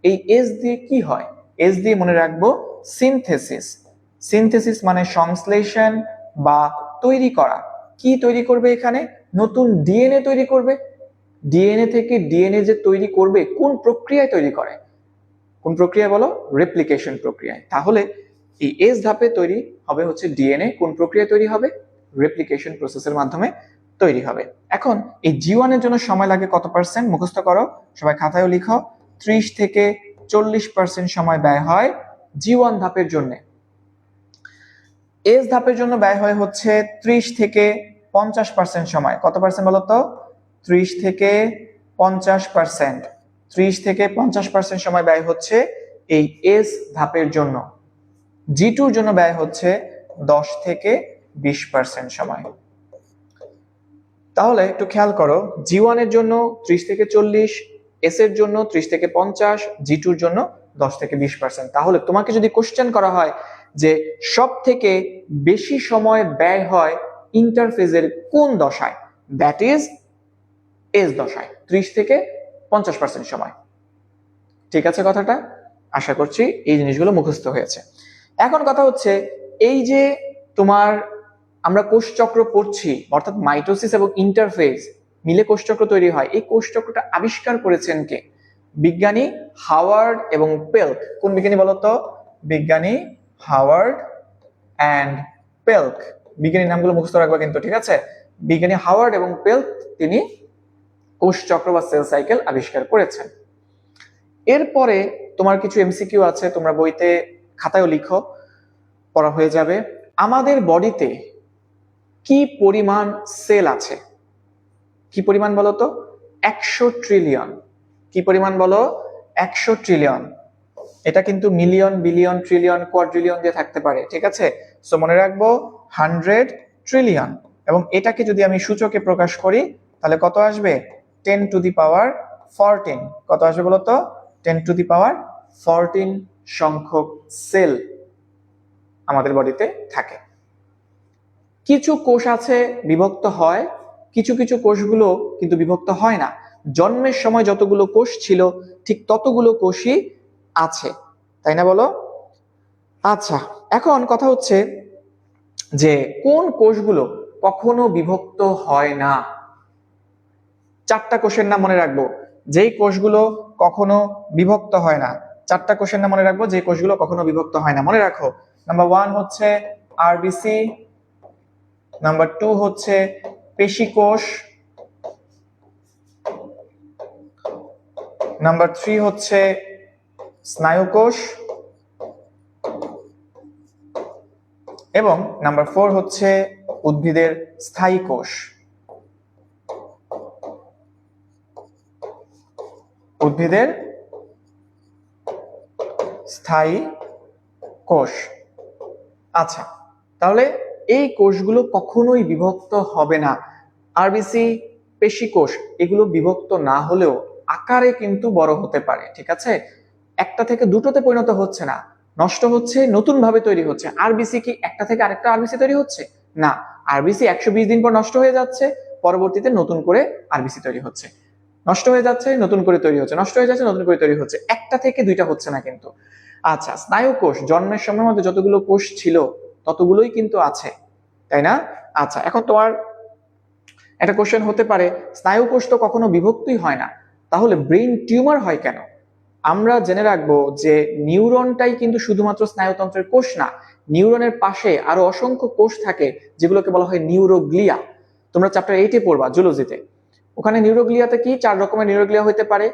A: এই S দিয়ে কি হয়? S দিয়ে মনে রাখবো সিনথেসিস। সিনথেসিস মানে সংশ্লেষণ বা তৈরি করা। কি তৈরি করবে এখানে? নতুন ডিএনএ তৈরি করবে। ডিএনএ থেকে ডিএনএ যে তৈরি করবে কোন প্রক্রিয়ায় তৈরি করে? কোন প্রক্রিয়া বলো? রেপ্লিকেশন প্রক্রিয়ায়। তাহলে এই এস ধাপে তৈরি হবে হচ্ছে ডিএনএ, কোন প্রক্রিয়ায় তৈরি হবে? রেপ্লিকেশন প্রসেসের মাধ্যমে তৈরি হবে। এখন এই জি1 এর জন্য সময় লাগে কত পার্সেন্ট? মুখস্থ করো, সবাই খাতায় লিখো। 30 থেকে 40% সময় ব্যয় হয় জি1 ধাপের জন্য। এস ধাপের জন্য ব্যয় হয় হচ্ছে 30 থেকে 50% সময়। কত পার্সেন্ট বলো তো? 30 থেকে 50%। 30 থেকে 50% সময় ব্যয় হচ্ছে এই এস ধাপের জন্য। জি2 এর জন্য ব্যয় হচ্ছে 10 থেকে 20% সময়। তাহলে একটু খেয়াল করো, জি1 এর জন্য 30 থেকে 40, এস এর জন্য 30 থেকে 50, জি2 এর জন্য 10 থেকে 20%। তাহলে তোমাকে যদি কোশ্চেন করা হয় যে সব থেকে বেশি সময় ব্যয় হয় ইন্টারফেজের কোন দশায়, দ্যাট ইজ এস দশায়, 30 থেকে 50% সময়। ঠিক আছে কথাটা? আশা করছি এই জিনিসগুলো মুখস্থ হয়েছে। এখন কথা হচ্ছে এই যে তোমার আমরা কোষচক্র পড়ছি, অর্থাৎ মাইটোসিস এবং ইন্টারফেজ মিলে কোষচক্র তৈরি হয়। এই কোষচক্রটা আবিষ্কার করেছেন কে? বিজ্ঞানী হাওয়ার্ড এবং পেল্ক। কোন বিজ্ঞানী বলতো? বিজ্ঞানী হাওয়ার্ড অ্যান্ড পেল্ক। বিজ্ঞানীর নামগুলো মুখস্থ রাখবা কিন্তু, ঠিক আছে? বিজ্ঞানী হাওয়ার্ড এবং পেল্ক তিনি কোষচক্র বা সেল সাইকেল আবিষ্কার করেছেন। এরপরে তোমার কিছু এমসিকিউ আছে, তোমরা বইতে খাতায়ও লিখো, পড়া হয়ে যাবে। আমাদের বডিতে কি পরিমাণ সেল আছে? কি পরিমাণ বলো তো? 100 ট্রিলিয়ন। কি পরিমাণ বলো? 100 ট্রিলিয়ন। এটা কিন্তু মিলিয়ন, বিলিয়ন, ট্রিলিয়ন, কোয়াড্রিলিয়ন দিয়ে থাকতে পারে, ঠিক আছে? সো মনে রাখবো 100 ট্রিলিয়ন। এবং এটাকে যদি আমি সূচকে প্রকাশ করি তাহলে কত আসবে? 10 টু দি পাওয়ার 14। কত আসবে বলো তো? 10 টু দি পাওয়ার 14 সংখ্যক সেল আমাদের বডিতে থাকে। কিছু কোষ আছে বিভক্ত হয়, কিছু কিছু কোষগুলো কিন্তু বিভক্ত হয় না। জন্মের সময় যতগুলো কোষ ছিল ঠিক ততগুলো কোষই আছে, তাই না বলো? আচ্ছা, এখন কথা হচ্ছে যে কোন কোষগুলো কখনো বিভক্ত হয় না। 4টা কোষের নাম মনে রাখবো যেই কোষগুলো কখনো বিভক্ত হয় না। 4টা কোষের নাম মনে রাখবো যে কোষগুলো কখনো বিভক্ত হয় না। মনে রাখো, নাম্বার 1 হচ্ছে আরবিসি, নাম্বার 2 হচ্ছে পেশি কোষ, নাম্বার 3 হচ্ছে স্নায়ু কোষ, এবং নাম্বার 4 হচ্ছে উদ্ভিদের স্থায়ী কোষ। উদ্ভিদের স্থায়ী কোষ। আচ্ছা, তাহলে এই কোষগুলো কখনোই বিভক্ত হবে না। আরবিসি, পেশি কোষ, এগুলো বিভক্ত না হলেও আকারে কিন্তু বড় হতে পারে, ঠিক আছে? একটা থেকে দুটোতে পরিণত হচ্ছে না, নষ্ট হচ্ছে, নতুন ভাবে তৈরি হচ্ছে। আরবিসি কি একটা থেকে আরেকটা আরবিসি তৈরি হচ্ছে? না, আরবিসি 120 দিন পর নষ্ট হয়ে যাচ্ছে, পরবর্তীতে নতুন করে আরবিসি তৈরি হচ্ছে, নষ্ট হয়ে যাচ্ছে, নতুন করে তৈরি হচ্ছে, নষ্ট হয়ে যাচ্ছে, নতুন করে তৈরি হচ্ছে, একটা থেকে দুইটা হচ্ছে না কিন্তু। আচ্ছা, স্নায়ু কোষ জন্মের সময়ের মধ্যে যতগুলো কোষ ছিল ততগুলোই কিন্তু আছে, তাই না? আচ্ছা, এখন তোমার একটা কোশ্চেন হতে পারে, স্নায়ু কোষ তো কখনো বিভক্তই হয় না, তাহলে ব্রেইন টিউমার হয় কেন? আমরা জেনে রাখবো যে নিউরনটাই কিন্তু শুধুমাত্র স্নায়ুতন্ত্রের কোষ না, নিউরনের পাশে আরো অসংখ্য কোষ থাকে যেগুলোকে বলা হয় নিউরোগ্লিয়া। তোমরা চ্যাপ্টার 8-এ পড়বা জুলজিতে। ওখানে নিউরোগ্লিয়াতে কি 4 রকমের নিউরোগ্লিয়া হতে পারে,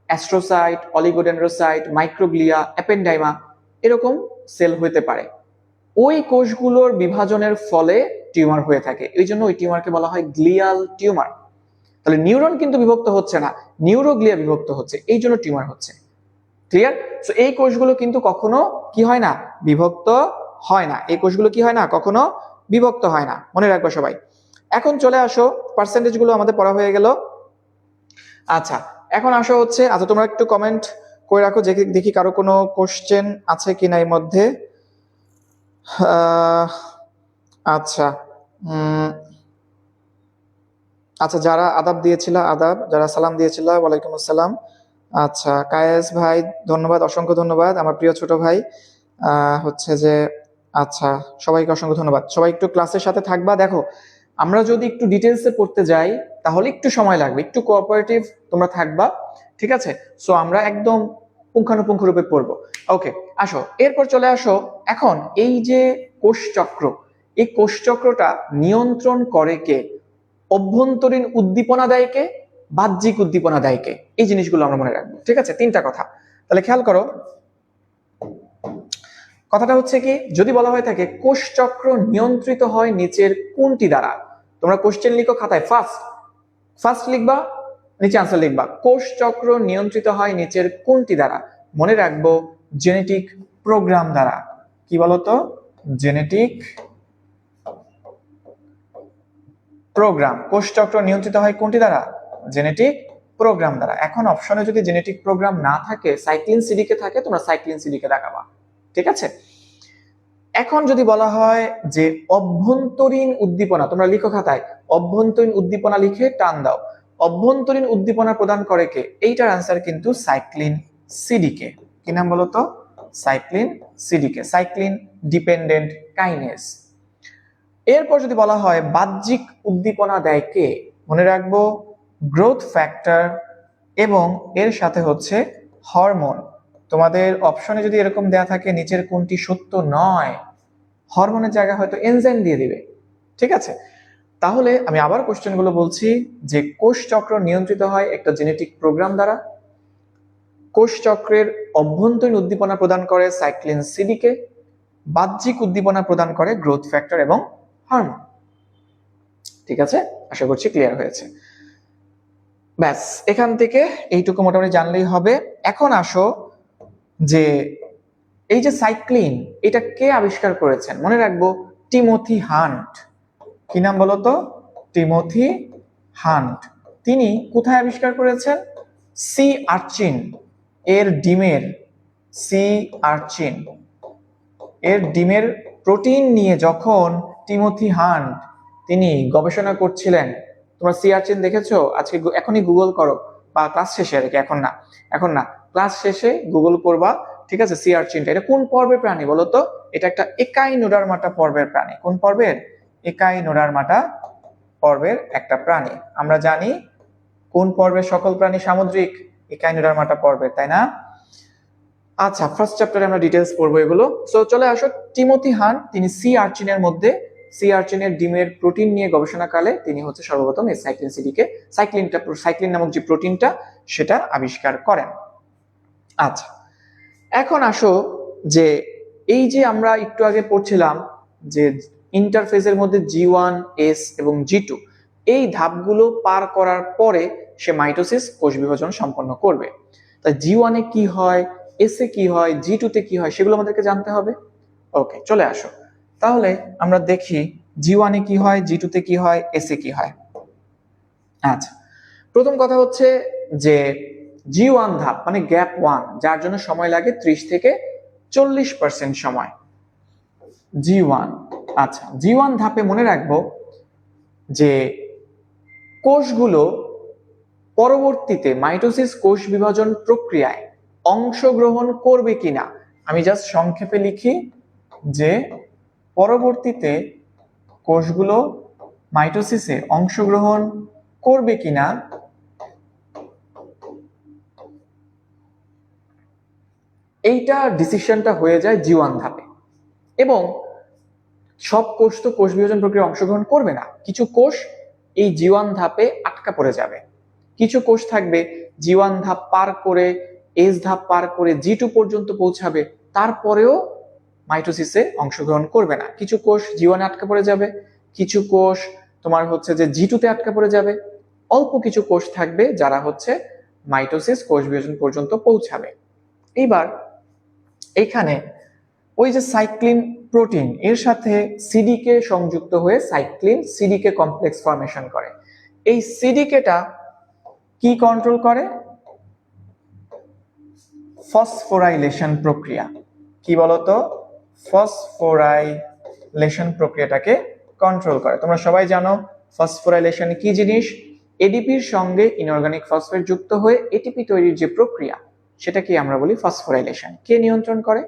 A: অ্যাস্ট্রোসাইট, অলিগোডেন্ড্রোসাইট, মাইক্রোগ্লিয়া, অ্যাপেন্ডাইমা, এরকম সেল হতে পারে। ওই কোষগুলোর বিভাজনের ফলে টিউমার হয়ে থাকে, এই জন্য ওই টিউমারকে বলা হয় গ্লিয়াল টিউমার। তাহলে নিউরন কিন্তু বিভক্ত হচ্ছে না, নিউরোগ্লিয়া বিভক্ত হচ্ছে, এই জন্য টিউমার হচ্ছে। ক্লিয়ার? সো এই কোষগুলো কিন্তু কখনো কি হয় না, বিভক্ত হয় না। এই কোষগুলো কি হয় না, কখনো বিভক্ত হয় না, মনে রাখবে সবাই। এখন চলে আসো, পার্সেন্টেজ গুলো আমাদের পড়া হয়ে গেল। আচ্ছা, এখন আসো হচ্ছে, আচ্ছা তোমরা একটু কমেন্ট করে রাখো যে দেখি কারো কোনো কোশ্চেন আছে কিনা এর মধ্যে। আচ্ছা, আচ্ছা, যারা আদাব দিয়েছিল আদাব, যারা সালাম দিয়েছিল ওয়ালাইকুম আসসালাম। আচ্ছা, কায়েস ভাই ধন্যবাদ, অসংখ্য ধন্যবাদ আমার প্রিয় ছোট ভাই। হচ্ছে যে আচ্ছা, সবাইকে অসংখ্য ধন্যবাদ। সবাই একটু ক্লাসের সাথে থাকবা। দেখো, আমরা যদি একটু ডিটেলসে পড়তে যাই তাহলে একটু সময় লাগবে, একটু কোঅপারেটিভ তোমরা থাকবা, ঠিক আছে? সো আমরা একদম পুঙ্খানুপুঙ্খ রূপে পড়বো। ওকে, আসো, এরপর চলে আসো। এখন এই যে কোষচক্র, এই কোষচক্রটা নিয়ন্ত্রণ করে কে? অভ্যন্তরীণ উদ্দীপনা দেয় কে, বাহ্যিক উদ্দীপনা দেয় কে? এই জিনিসগুলো আমরা মনে রাখবো, ঠিক আছে? 3টা কথা। তাহলে খেয়াল করো, কথাটা হচ্ছে কি, যদি বলা হয়ে থাকে কোষচক্র নিয়ন্ত্রিত হয় নিচের কোনটি দ্বারা, তোমরা কোশ্চেন লিখো খাতায়, ফার্স্ট লিখবা, নিচে আনসার লিখবা। কোষচক্র নিয়ন্ত্রিত হয় নিচের কোনটি দ্বারা? মনে রাখবো জেনেটিক প্রোগ্রাম দ্বারা। কি বলতো? Genetic programme. কোষচক্র নিয়ন্ত্রিত হয় কোনটি দ্বারা? জেনেটিক প্রোগ্রাম দ্বারা। এখন অপশনে যদি জেনেটিক প্রোগ্রাম না থাকে, সাইক্লিন সিডিকে থাকে, তোমরা সাইক্লিন সিডিকে দেখাবা, ঠিক আছে? এখন যদি বলা হয় যে অভ্যন্তরীণ উদ্দীপনা, তোমরা লিখো খাতায়, অভ্যন্তরীণ উদ্দীপনা লিখে টান দাও। অভ্যন্তরীণ উদ্দীপনা প্রদান করে কে? এইটার আনসার কিন্তু সাইক্লিন সিডিকে। কি নাম বলতো? Cyclin সিডিকে, cyclin dependent kinase. এরপর যদি বলা হয় বাহ্যিক উদ্দীপনা দেয় কে, মনে রাখবো গ্রোথ ফ্যাক্টর এবং এর সাথে হচ্ছে হরমোন। তোমাদের অপশনে যদি এরকম দেয়া থাকে নিচের কোনটি সত্য নয়, হরমোনের জায়গায় হয়তো এনজাইম দিয়ে দিবে, ঠিক আছে? তাহলে আমি আবার কোশ্চেন গুলো বলছি যে কোষ চক্র নিয়ন্ত্রিত হয় একটা জেনেটিক প্রোগ্রাম দ্বারা, কোষ চক্রের অভ্যন্তরীণ উদ্দীপনা প্রদান করে সাইক্লিন সিডিকে, বাহ্যিক উদ্দীপনা প্রদান করে গ্রোথ ফ্যাক্টর এবং হরমোন। ঠিক আছে, আশা করছি ক্লিয়ার হয়েছে। ব্যাস, এখান থেকে এইটুকু মোটামুটি জানলেই হবে। এখন আসো যে এই যে সাইক্লিন, এটা কে আবিষ্কার করেছেন? মনে রাখবো টিমোথি হান্ট। কি নাম বলতো? Timothy hunt. তিনি কোথায় আবিষ্কার করেছেন? সি আর্চিন এর ডিমের, সি আর্চিন এর ডিমের প্রোটিন নিয়ে যখন টিমোথি হান্ট তিনি গবেষণা করছিলেন, তোমরা সি আর্চিন দেখেছো? আজকে এখনই গুগল করো, বা ক্লাস শেষে আর কি, এখন না, ক্লাস শেষে গুগল করবা, ঠিক আছে? সি আর্চিনটা এটা কোন পর্বের প্রাণী বলতো? এটা একটা একাইনোডারমাটা পর্বের প্রাণী। কোন পর্বের? একাইনোডারমাটা পর্বের একটা প্রাণী। আমরা জানি কোন পর্বের সকল প্রাণী সামুদ্রিক? একাইনোডারমাটা পর্বের, তাই না? আচ্ছা, ফার্স্ট চ্যাপ্টারে আমরা ডিটেইলস পড়বো এগুলো। সো চলে আসো, টিমোথি হান্ট তিনি সি আর্চিনের মধ্যে, সি আর্চিনের ডিমের প্রোটিন নিয়ে গবেষণাকালে তিনি হচ্ছে সর্বপ্রথম এই সাইক্লিন সিডিকে, সাইক্লিন নামক যে প্রোটিনটা সেটা আবিষ্কার করেন। আচ্ছা, এখন আসো যে এই যে আমরা একটু আগে পড়ছিলাম যে ইন্টারফেজের মধ্যে G1, S এবং G2, এই ধাপগুলো পার করার পরে সে মাইটোসিস, কোষ বিভাজন সম্পন্ন করবে। তাই G1 এ কি হয়, S এ কি হয়, G2 তে কি হয়, সেগুলো আমাদেরকে জানতে হবে। ওকে, চলে আসো তাহলে আমরা দেখি G1 এ কি হয়, G2 তে কি হয়, S এ কি হয়। আচ্ছা, প্রথম কথা হচ্ছে যে G1 ধাপ মানে গ্যাপ 1, যার জন্য সময় লাগে 30 থেকে 40% সময়। G1, আচ্ছা G1 ধাপে মনে রাখবো যে কোষগুলো পরবর্তীতে মাইটোসিস কোষ বিভাজন প্রক্রিয়ায় অংশগ্রহণ করবে কিনা, আমি জাস্ট সংক্ষেপে লিখি যে পরবর্তীতে কোষগুলো মাইটোসিসে অংশগ্রহণ করবে কিনা এইটা ডিসিশনটা হয়ে যায় G1 ধাপে। এবং সব কোষ তো কোষ বিভাজন প্রক্রিয়ায় অংশগ্রহণ করবে না, কিছু কোষ এই G1 ধাপে আটকা পড়ে যাবে, কিছু কোষ থাকবে G1 ধাপ পার করে এস ধাপ পার করে G2 পর্যন্ত পৌঁছাবে, তারপরেও মাইটোসিসে অংশগ্রহণ করবে না। কিছু কোষ G1 আটকা পড়ে যাবে, কিছু কোষ তোমার হচ্ছে যে G2 তে আটকা পড়ে যাবে, অল্প কিছু কোষ থাকবে যারা হচ্ছে মাইটোসিস কোষ বিভাজন পর্যন্ত পৌঁছাবে। এইবার এইখানে ওই যে সাইক্লিন প্রোটিন এর সাথে সিডিকে সংযুক্ত হয়ে সাইক্লিন সিডিকে কমপ্লেক্স ফর্মেশন করে। এই সিডিকেটা কি কন্ট্রোল করে? ফসফোরাইলেশন প্রক্রিয়া। কি বলতো? ফসফোরাইলেশন প্রক্রিয়াটাকে কন্ট্রোল করে। তোমরা সবাই জানো ফসফোরাইলেশন কি জিনিস। এডিপির সঙ্গে ইনঅর্গানিক ফসফেট যুক্ত হয়ে এটিপি তৈরির যে প্রক্রিয়া সেটাকে আমরা বলি ফসফোরাইলেশন। কে নিয়ন্ত্রণ করে?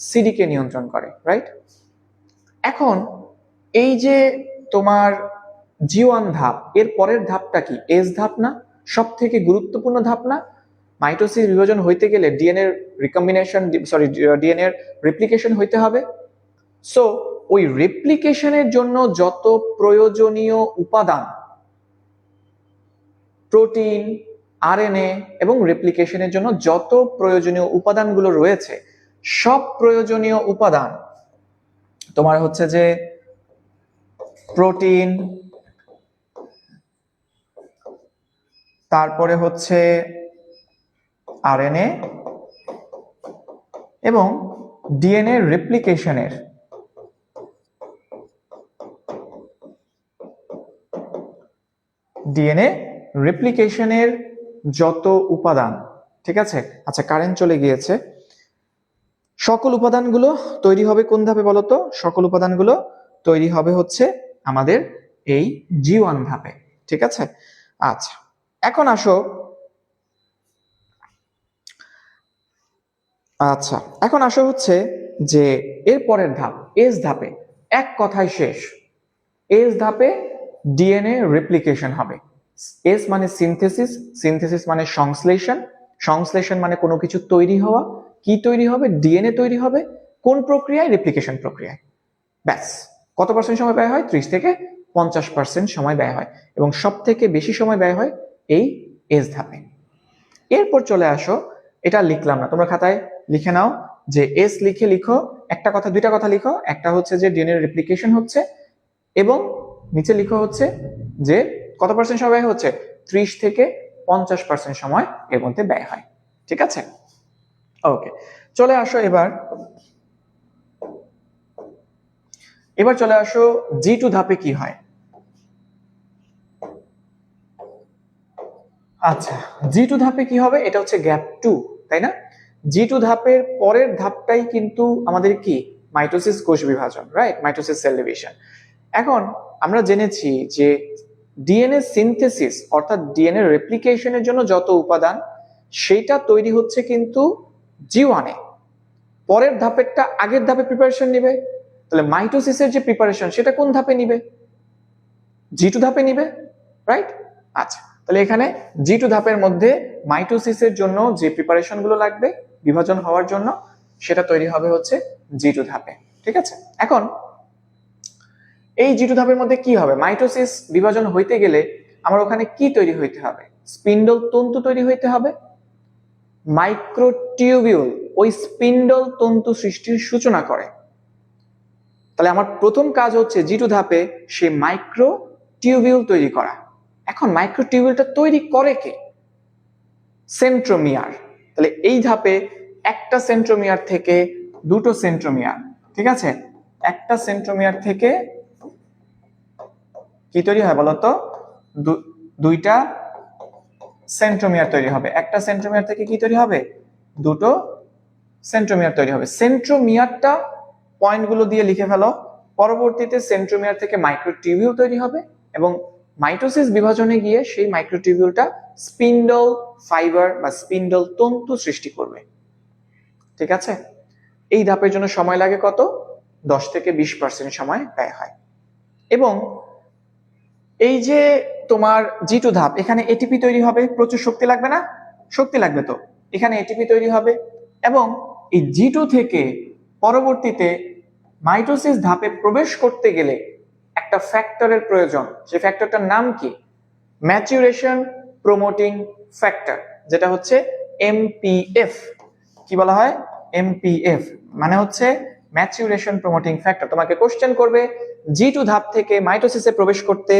A: সিডিকে নিয়ন্ত্রণ করে, রাইট? এখন এই যে তোমার G1 ধাপ, এর পরের ধাপটা কি? এস ধাপ না? সব থেকে গুরুত্বপূর্ণ ধাপ না? মাইটোসিস বিভাজন হইতে গেলে ডিএনএ রিকম্বিনেশন ডিএনএ রেপ্লিকেশন হইতে হবে। সো ওই রেপ্লিকেশনের জন্য যত প্রয়োজনীয় উপাদান, প্রোটিন, আরএনএ এবং রেপ্লিকেশনের জন্য যত প্রয়োজনীয় উপাদানগুলো রয়েছে, সব প্রয়োজনীয় উপাদান তোমার হচ্ছে যে প্রোটিন, তারপরে হচ্ছে আরএনএ এবং ডিএনএ রেপ্লিকেশনের যত উপাদান, ঠিক আছে? আচ্ছা, কারেন্ট চলে গিয়েছে। সকল উপাদানগুলো তৈরি হবে কোন ধাপে বলতো? সকল উপাদানগুলো তৈরি হবে হচ্ছে আমাদের এই G1 ধাপে, ঠিক আছে? আচ্ছা, এখন আসো হচ্ছে যে এর পরের ধাপ এস ধাপে। এক কথায় শেষ, এস ধাপে ডিএনএ রেপ্লিকেশন হবে। এস মানে সিনথেসিস, সিনথেসিস মানে সংশ্লেষণ, সংশ্লেষণ মানে কোনো কিছু তৈরি হওয়া। কি তৈরি হবে? ডিএনএ তৈরি হবে। কোন প্রক্রিয়ায়? রেপ্লিকেশন প্রক্রিয়ায়। ব্যাস। কত পার্সেন্ট সময় ব্যয় হয়? 30 থেকে 50% সময় ব্যয় হয়, এবং সব থেকে বেশি সময় ব্যয় হয় এই এস ধাপে। এরপর চলে আসো, এটা লিখলাম না, তোমরা খাতায় লিখে নাও যে এস লিখো একটা কথা, দুইটা কথা লিখো। একটা হচ্ছে যে ডিএনএ রেপ্লিকেশন হচ্ছে, এবং নিচে লিখো হচ্ছে যে কত পার্সেন্ট সময় ব্যয় হচ্ছে? 30 থেকে 50% সময় এর মধ্যে ব্যয় হয়, ঠিক আছে? ওকে, চলে আসো এবার চলে আসো G2 ধাপে কি হয়। আচ্ছা, G2 ধাপে কি হবে? এটা হচ্ছে গ্যাপ 2, তাই না? G2 ধাপের পরের ধাপটাই কিন্তু আমাদের কি? মাইটোসিস কোষ বিভাজন, রাইট? Mitosis cell division. এখন আমরা জেনেছি যে ডিএনএ সিনথেসিস অর্থাৎ ডিএনএ রেপ্লিকেশনের জন্য যত উপাদান, সেটা তৈরি হচ্ছে কিন্তু G1 এ। পরের ধাপেরটা আগের ধাপে প্রিপারেশন নিবে। তাহলে মাইটোসিসের যে প্রিপারেশন সেটা কোন ধাপে নিবে? G2 ধাপে নিবে, রাইট? আচ্ছা, তাহলে এখানে G2 ধাপের মধ্যে মাইটোসিসের জন্য যে প্রিপারেশন গুলো লাগবে বিভাজন হওয়ার জন্য, সেটা তৈরি হবে হচ্ছে G2 ধাপে, ঠিক আছে? এখন এই G2 ধাপের মধ্যে কি হবে? মাইটোসিস বিভাজন হইতে গেলে আমার ওখানে কি তৈরি হইতে হবে? স্পিন্ডল তন্তু তৈরি হইতে হবে। মাইক্রোটিউবিউল ওই স্পিন্ডল তন্তু সৃষ্টির সূচনা করে। তাহলে আমার প্রথম কাজ হচ্ছে G2 ধাপে সেই মাইক্রোটিউবিউল তৈরি করা। এখন মাইক্রোটিউবিউলটা তৈরি করে কে? সেন্ট্রোমিয়ার। তাহলে এই ধাপে একটা সেন্ট্রোমিয়ার থেকে দুটো সেন্ট্রোমিয়ার, ঠিক আছে? একটা সেন্ট্রোমিয়ার থেকে কি তৈরি হয় বলতো? দুইটা সেন্ট্রোমিয়ার তৈরি হবে। একটা সেন্ট্রোমিয়ার থেকে কি তৈরি হবে? দুটো সেন্ট্রোমিয়ার তৈরি হবে। সেন্ট্রোমিয়ারটা পয়েন্টগুলো দিয়ে লিখে ফেলো। পরবর্তীতে সেন্ট্রোমিয়ার থেকে মাইক্রোটিউবিউল তৈরি হবে এবং মাইটোসিস বিভাজনে গিয়ে সেই মাইক্রোটিউবিউলটা স্পিন্ডল ফাইবার বা স্পিন্ডল তন্তু সৃষ্টি করবে। ঠিক আছে, এই ধাপের জন্য সময় লাগে কত? 10 থেকে 20% সময় ব্যয় হয়। এবং এই যে তোমার G2 ধাপ, এখানে এটিপি তৈরি হবে, প্রচুর শক্তি লাগবে না? শক্তি লাগবে তো, এখানে এটিপি তৈরি হবে এবং এই G2 থেকে পরবর্তীতে মাইটোসিস ধাপে প্রবেশ করতে গেলে একটা ফ্যাক্টরের প্রয়োজন। সেই ফ্যাক্টরটার নাম কি? ম্যাচুরেশন প্রমোটিং ফ্যাক্টর, যেটা হচ্ছে MPF। কি বলা হয়? MPF মানে হচ্ছে ম্যাচুরেশন প্রমোটিং ফ্যাক্টর। তোমাকে কোশ্চেন করবে G2 ধাপ থেকে মাইটোসিসে প্রবেশ করতে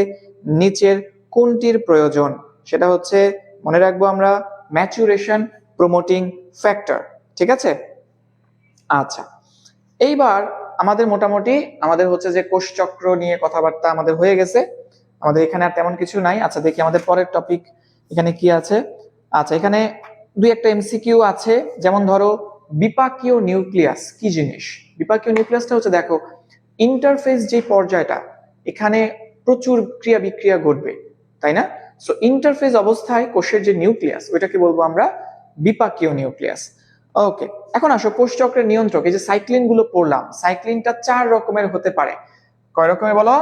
A: নিচের কোনটির প্রয়োজন? সেটা হচ্ছে মনে রাখবো আমরা ম্যাচুরেশন প্রমোটিং ফ্যাক্টর। ঠিক আছে, আচ্ছা এইবার আমাদের মোটামুটি আমাদের হচ্ছে যে কোষচক্র নিয়ে কথাবার্তা আমাদের হয়ে গেছে। আমাদের এখানে আর তেমন কিছু নাই। আচ্ছা দেখি আমাদের পরের টপিক এখানে কি আছে। আচ্ছা এখানে দুই একটা এমসিকিউ আছে, যেমন ধরো বিপাকীয় নিউক্লিয়াস কি জিনিস? বিপাকীয় নিউক্লিয়াসটা হচ্ছে, দেখো ইন্টারফেস যে পর্যায়টা, এখানে প্রচুর ক্রিয়া বিক্রিয়া ঘটবে, তাই না? সো ইন্টারফেস অবস্থায় কোষের যে নিউক্লিয়াস, ওইটাকে বলবো আমরা বিপাকীয় নিউক্লিয়াস। ওকে, এখন আসো কোষচক্রের নিয়ন্ত্রক, এই যে সাইক্লিন গুলো পড়লাম, সাইক্লিনটা 4 রকমের হতে পারে। কয় রকমের বলো?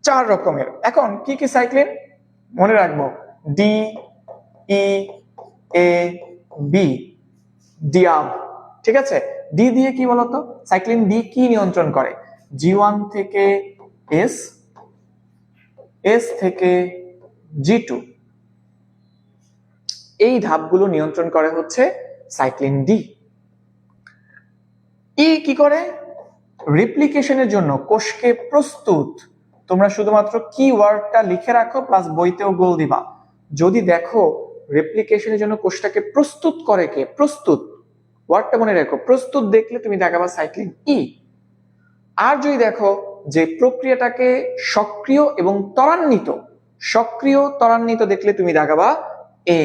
A: 4 রকমের। এখন কি কি সাইক্লিন মনে রাখবো? ডি, ই, এ, বি, ডিআব। ঠিক আছে, ডি দিয়ে কি বলতো? সাইক্লিন ডি কি নিয়ন্ত্রণ করে? G1 থেকে এস, এস থেকে G2, এই ধাপগুলো নিয়ন্ত্রণ করে হচ্ছে সাইক্লিন ডি। ই কি করে? রেপ্লিকেশনের জন্য কোষকে প্রস্তুত। তোমরা শুধুমাত্র কি ওয়ার্ডটা লিখে রাখো, প্লাস বইতেও গোল দিবা। যদি দেখো রেপ্লিকেশনের জন্য কোষটাকে প্রস্তুত করে কে? প্রস্তুত, ওয়ার্ডটা মনে রাখো, প্রস্তুত দেখলে তুমি দেখাবা সাইক্লিন ই। আর যদি দেখো যে প্রক্রিয়াটাকে সক্রিয় এবং ত্বরান্বিত, সক্রিয় ত্বরান্বিত দেখলে তুমি দেখাবা এ।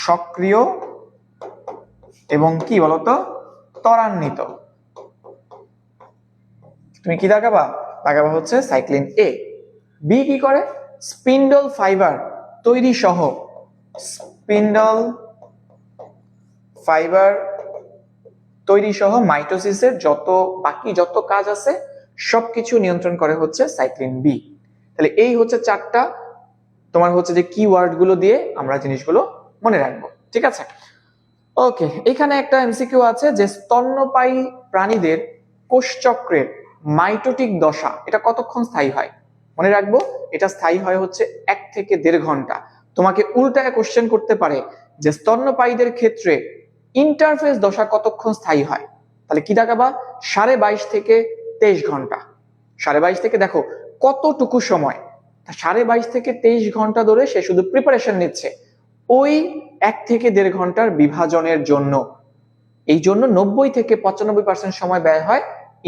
A: সক্রিয় এবং কি বলতো? ত্বরান্বিত। তুমি কি দেখাবা? দেখাবা হচ্ছে সাইক্লিন এ। বি কি করে? স্পিন্ডল ফাইবার তৈরি সহ, স্পিন্ডল ফাইবার তৈরি সহ মাইটোসিসের বাকি যত কাজ আছে সবকিছু নিয়ন্ত্রণ করে হচ্ছে সাইক্লিন বি। তাহলে এই হচ্ছে 4টা তোমার হচ্ছে যে কিওয়ার্ড গুলো দিয়ে আমরা জিনিসগুলো মনে রাখবো। ঠিক আছে, ওকে। এখানে একটা এমসিকিউ আছে যে স্তন্যপায়ী প্রাণীদের কোষচক্রের মাইটোটিক দশা এটা কতক্ষণ স্থায়ী হয়? মনে রাখবো এটা স্থায়ী হয় হচ্ছে 1 থেকে 1.5 ঘন্টা। তোমাকে উল্টায় কোশ্চেন করতে পারে যে স্তন্যপায়ীদের ক্ষেত্রে ইন্টারফেস দশা কতক্ষণ স্থায়ী হয়? তাহলে কি দেখাবা? 22.5 থেকে 23 ঘন্টা। 22.5 থেকে দেখো কতটুকু সময়, 22.5 থেকে 23 ঘন্টা ধরে সে শুধু প্রিপারেশন নিচ্ছে ওই 1 থেকে 1.5 ঘন্টার বিভাজনের জন্য। এই জন্য 90 থেকে 95% সময় ব্যয় হয়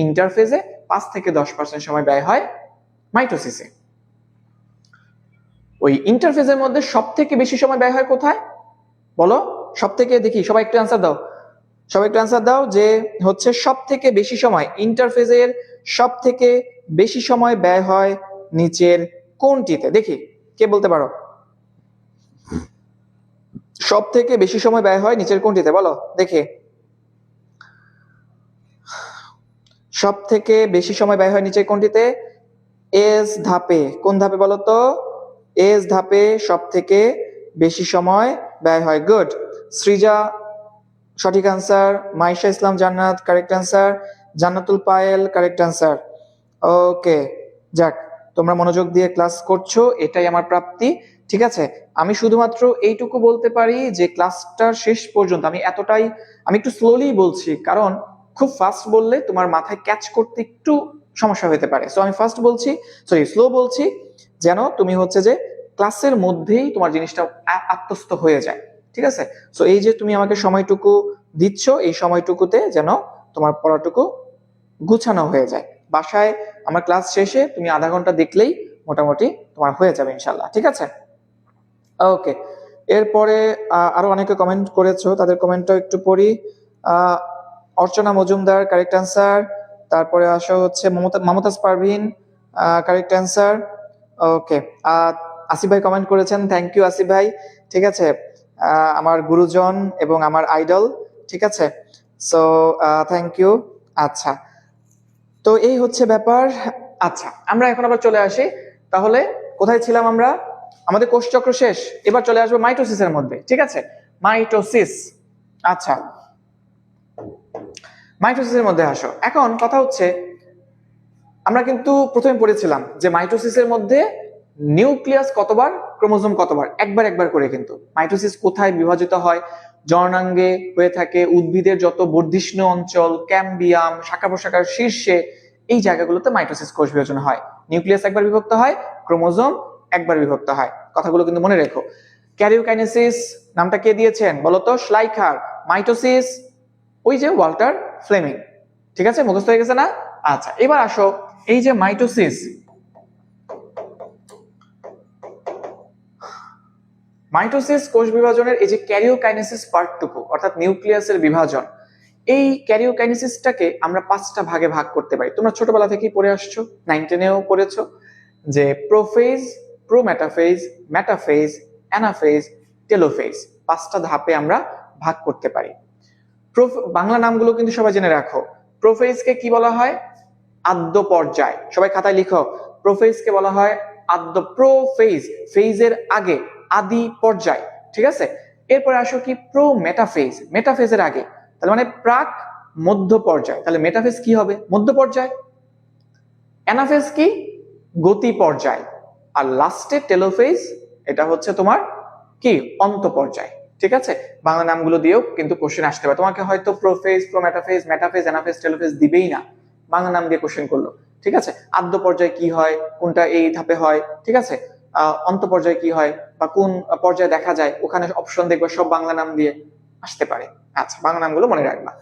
A: ইন্টারফেজে, 5 থেকে 10% সময় ব্যয় হয় মাইটোসিসে। ওই ইন্টারফেজের মধ্যে সব থেকে বেশি সময় ব্যয় হয় কোথায় বলো? সব থেকে, দেখি সবাই একটু অ্যান্সার দাও, সবাই একটু অ্যান্সার দাও যে হচ্ছে সব থেকে বেশি সময় ইন্টারফেজের সব থেকে বেশি সময় ব্যয় হয় নিচের কোনটিতে? দেখি কে বলতে পারো সব থেকে বেশি সময় ব্যয় হয় নিচের কোনটিতে? বলো দেখে। সব থেকে বেশি সময় ব্যয় হয় নিচের কোনটিতে? এস ধাপে। কোন ধাপে বলো তো? এস ধাপে সব থেকে বেশি সময় ব্যয় হয়। গুড, সৃজা সঠিক আনসার, মাইশা ইসলাম জান্নাত কারেক্ট আনসার, জান্নাতুল পায়েল কারেক্ট আনসার। ওকে, যাক তোমরা মনোযোগ দিয়ে ক্লাস করছো, এটাই আমার প্রাপ্তি। ঠিক আছে, আমি শুধুমাত্র এইটুকু বলতে পারি যে ক্লাসটার শেষ পর্যন্ত আমি একটু স্লোলি বলছি, কারণ খুব ফাস্ট বললে তোমার মাথায় ক্যাচ করতে একটু সমস্যা হতে পারে। সো আমি ফাস্ট বলছি, স্লো বলছি, যেন তুমি হচ্ছে যে ক্লাসের মধ্যেই তোমার জিনিসটা আত্মস্থ হয়ে যায়। ঠিক আছে, সো এই যে তুমি আমাকে সময়টুকু দিচ্ছ, এই সময়টুকুতে যেন তোমার পড়াটুকু গুছানো হয়ে যায়। বাসায় আমার ক্লাস শেষে তুমি আধা ঘন্টা দেখলেই মোটামুটি তোমার হয়ে যাবে ইনশাল্লাহ। ঠিক আছে, ওকে। এরপরে আরো অনেকে কমেন্ট করেছো, তাদের কমেন্টটা একটু পড়ি। অর্চনা মজুমদার কারেক্ট অ্যান্সার। তারপরে আসা হচ্ছে মমতাজ পারভিন কারেক্ট অ্যান্সার। ওকে, আসিফ ভাই কমেন্ট করেছেন, থ্যাংক ইউ আসিফ ভাই। ঠিক আছে, আমার গুরুজন এবং আমার আইডল। ঠিক আছে, সো থ্যাংক ইউ। আচ্ছা, তো এই হচ্ছে ব্যাপার। আচ্ছা, আমরা এখন আবার চলে আসি, তাহলে কোথায় ছিলাম আমরা? আমাদের কোষচক্র শেষ, এবার চলে আসবো মাইটোসিসের মধ্যে। ঠিক আছে, মাইটোসিস। আচ্ছা, মাইটোসিসের মধ্যে আসো। এখন কথা হচ্ছে, আমরা কিন্তু প্রথমে পড়েছিলাম যে মাইটোসিসের মধ্যে নিউক্লিয়াস কতবার, ক্রোমোজোম কতবার, একবার করে। কিন্তু মাইটোসিস কোথায় বিভাজিত হয়? জননাঙ্গে হয়ে থাকে, উদ্ভিদের যত বর্ধিষ্ণু অঞ্চল, ক্যাম্বিয়াম, শাখা প্রশাখার শীর্ষে, এই জায়গাগুলোতে মাইটোসিস কোষ বিভাজন হয়। নিউক্লিয়াস একবার বিভক্ত হয়, ক্রোমোজোম একবার বিভক্ত হয়। কথাগুলো কিন্তু মনে রেখো। ক্যারিওকাইনেসিস নামটা কে দিয়েছেন বলতো? শ্লাইখার। মাইটোসিস ওই যে ওয়াল্টার ফ্লেমিং। ঠিক আছে, মুখস্থ হয়ে গেছে না? আচ্ছা, এবার আসো, এই যে মাইটোসিস, মাইটোসিস কোষ বিভাজনের এই যে ক্যারিওকাইনেসিস পার্টটুকু, অর্থাৎ নিউক্লিয়াসের বিভাজন, এই ক্যারিওকাইনেসিসটাকে আমরা 5টা ভাগে ভাগ করতে পারি। তোমরা ছোটবেলা থেকেই পড়ে আসছো, 9, 10-এও পড়েছো যে prophase, prometaphase, metaphase, anaphase, telophase, 5টা ধাপে আমরা ভাগ করতে পারি। বাংলা নামগুলো কিন্তু সবাই জেনে রাখো। প্রোফেজকে কি বলা হয়? আদ্য পর্যায়। সবাই খাতায় লিখো, প্রোফেজকে বলা হয় আদ্য, প্রোফেজ, ফেজের আগে, আদি পর্যায়। ঠিক আছে, এরপরে আসো কি? প্রোমেটাফেজ, মেটাফেজের আগে, তাহলে মানে প্রাক মধ্য পর্যায়। তাহলে মেটাফেজ কি হবে? মধ্য পর্যায়। অ্যানাফেজ কি? গতি পর্যায়। আর লাস্টে টেলোফেজ, এটা হচ্ছে তোমার কি? অন্ত পর্যায়। ঠিক আছে, বাংলা নামগুলো দিয়েও কিন্তু কোশ্চেন আসতে পারে। তোমাকে হয়তো prophase, prometaphase, metaphase, anaphase, telophase দিবেই না, বাংলা নাম দিয়ে কোশ্চেন করলো। ঠিক আছে, আদ্য পর্যায়ে কি হয়, কোনটা এই ধাপে হয়। ঠিক আছে, অন্ত পর্যায়ে কি হয় বা কোন পর্যায়ে দেখা যায়, ওখানে অপশন দেখবে, সব বাংলা নাম দিয়ে আসতে পারে। আচ্ছা, বাংলা নামগুলো মনে রাখবা।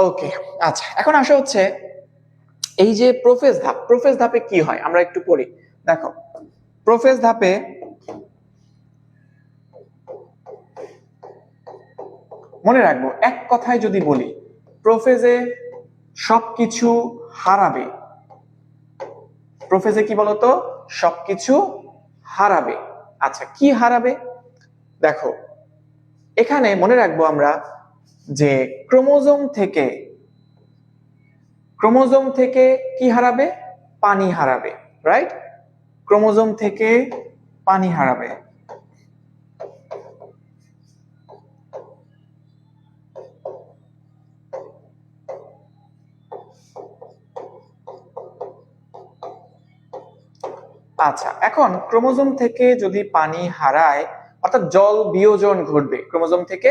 A: ওকে, আচ্ছা, এখন আসা হচ্ছে এই যে প্রোফেজ ধাপ। প্রোফেজ ধাপে কি হয় আমরা একটু পড়ি। দেখো, প্রোফেজ ধাপে মনে রাখবো, এক কথায় যদি বলি, প্রোফেজে সবকিছু হারাবে। প্রোফেজে কি বলতো? সবকিছু হারাবে। আচ্ছা, কি হারাবে? দেখো, এখানে মনে রাখবো আমরা যে ক্রোমোজোম থেকে কি হারাবে? পানি হারাবে। রাইট, ক্রোমোজোম থেকে পানি হারাবে। আচ্ছা, এখন ক্রোমোজোম থেকে যদি পানি হারায়, অর্থাৎ জল বিয়োজন ঘটবে, ক্রোমোজোম থেকে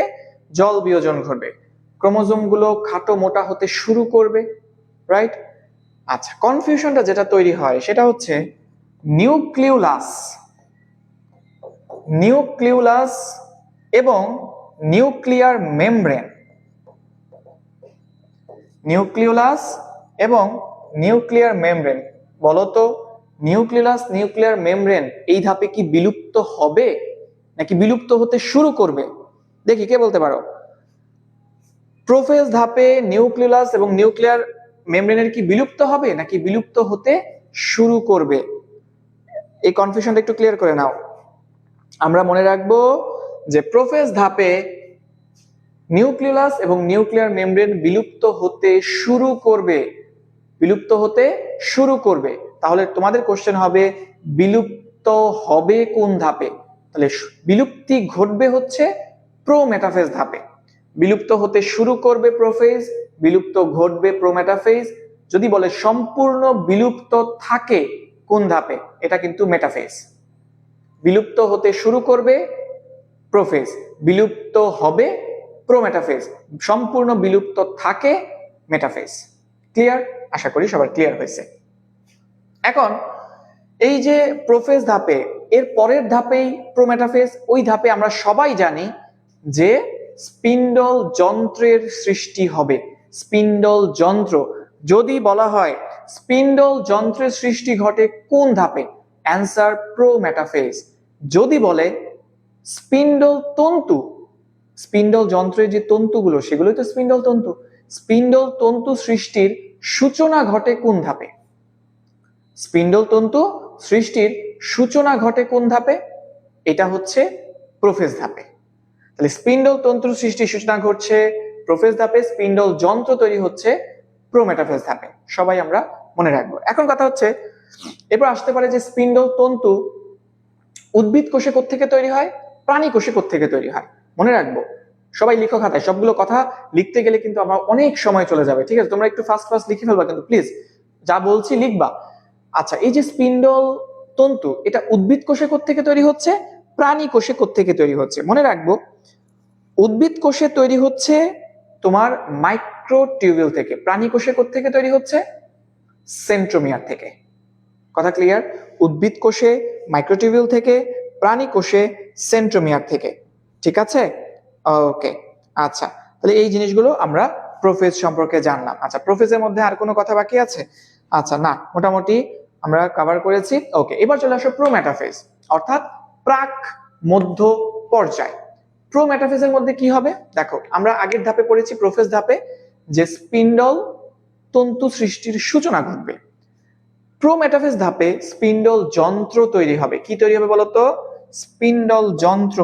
A: জল বিয়োজন ঘটবে, ক্রোমোজোম গুলো খাটো মোটা হতে শুরু করবে। রাইট, আচ্ছা, কনফিউশনটা যেটা তৈরি হয় সেটা হচ্ছে নিউক্লিওলাস, নিউক্লিওলাস এবং নিউক্লিয়ার মেমব্রেন, নিউক্লিওলাস এবং নিউক্লিয়ার মেমব্রেন। বলতো, নিউক্লিওলাস, নিউক্লিয়ার মেমব্রেন এই ধাপে কি বিলুপ্ত হবে নাকি বিলুপ্ত হতে শুরু করবে? দেখি কে বলতে পারো। প্রোফেজ ধাপে নিউক্লিওলাস এবং নিউক্লিয়ার মেমব্রেনের কি বিলুপ্ত হবে নাকি বিলুপ্ত হতে শুরু করবে? এই কনফিউশনটা একটু ক্লিয়ার করে নাও। আমরা মনে রাখবো যে প্রোফেজ ধাপে নিউক্লিওলাস এবং নিউক্লিয়ার মেমব্রেন বিলুপ্ত হতে শুরু করবে, বিলুপ্ত হতে শুরু করবে। তাহলে তোমাদের কোশ্চেন হবে বিলুপ্ত হবে কোন ধাপে? তাহলে বিলুপ্তি ঘটবে হচ্ছে প্রোমেটাফেজ ধাপে। বিলুপ্ত হতে শুরু করবে প্রোফেজ, বিলুপ্ত ঘটবে প্রোমেটাফেজ। যদি বলে সম্পূর্ণ বিলুপ্ত থাকে কোন ধাপে, এটা কিন্তু মেটাফেজ। বিলুপ্ত হতে শুরু করবে প্রোফেজ, বিলুপ্ত হবে প্রোমেটাফেজ, সম্পূর্ণ বিলুপ্ত থাকে মেটাফেজ। ক্লিয়ার? আশা করি সবার ক্লিয়ার হয়েছে। এখন এই যে প্রোফেজ ধাপে, এর পরের ধাপেই প্রোমেটাফেজ, ওই ধাপে আমরা সবাই জানি যে স্পিন্ডল যন্ত্রের সৃষ্টি হবে। স্পিন্ডল যন্ত্র, যদি বলা হয় স্পিন্ডল যন্ত্রের সৃষ্টি ঘটে কোন ধাপে, অ্যান্সার প্রোমেটাফেজ। যদি বলে স্পিন্ডল তন্তু, স্পিন্ডল যন্ত্রের যে তন্তুগুলো সেগুলোই তো স্পিন্ডল তন্তু, স্পিন্ডল তন্তু সৃষ্টির সূচনা ঘটে কোন ধাপে? স্পিন্ডল তন্তু সৃষ্টির সূচনা ঘটে কোন ধাপে? এটা হচ্ছে প্রোফেজ ধাপে। তাহলে স্পিন্ডল তন্তুর সৃষ্টির সূচনা ঘটছে প্রোফেজ ধাপে, স্পিন্ডল যন্ত্র তৈরি হচ্ছে প্রোমেটাফেজ ধাপে। সবাই আমরা মনে রাখবো। এখন কথা হচ্ছে এরপর আসতে পারে যে স্পিন্ডল তন্তু উদ্ভিদ কোষে কোত্থেকে তৈরি হয়, প্রাণী কোষে কোত্থেকে তৈরি হয়। মনে রাখবো, সবাই লিখো খাতায়, সবগুলো কথা লিখতে গেলে কিন্তু আমার অনেক সময় চলে যাবে, ঠিক আছে? তোমরা একটু ফাস্ট ফাস্ট লিখে ফেলবা কিন্তু প্লিজ, যা বলছি লিখবা। আচ্ছা, এই যে স্পিন্ডল তন্তু, এটা উদ্ভিদ কোষে কোত্থেকে তৈরি হচ্ছে, প্রাণী কোষে কোত্থেকে তৈরি হচ্ছে। মনে রাখবো, উদ্ভিদ কোষে তৈরি হচ্ছে তোমার মাইক্রোটিউবিউল থেকে, প্রাণী কোষে কোত্থেকে তৈরি হচ্ছে, সেন্ট্রোমিয়ার থেকে। কথা ক্লিয়ার? উদ্ভিদ কোষে মাইক্রোটিউবিউল থেকে, প্রাণী কোষে সেন্ট্রোমিয়ার থেকে। ঠিক আছে? ওকে, আচ্ছা, তাহলে এই জিনিসগুলো আমরা প্রোফেজ সম্পর্কে জানলাম। আচ্ছা, প্রোফেজের মধ্যে আর কোনো কথা বাকি আছে? আচ্ছা, না, মোটামুটি আমরা কভার করেছি। ওকে, এবার চলে আসো প্রোমেটাফেজ, অর্থাৎ প্রাক মধ্য পর্যায়। প্রোমেটাফেজের মধ্যে কি হবে দেখো, আমরা আগের ধাপে পড়েছি প্রোফেজ ধাপে যে স্পিন্ডল তন্তু সৃষ্টির সূচনা ঘটবে। প্রোমেটাফেজ ধাপে স্পিন্ডল যন্ত্র তৈরি হবে। কি তৈরি হবে বলতো? স্পিন্ডল যন্ত্র।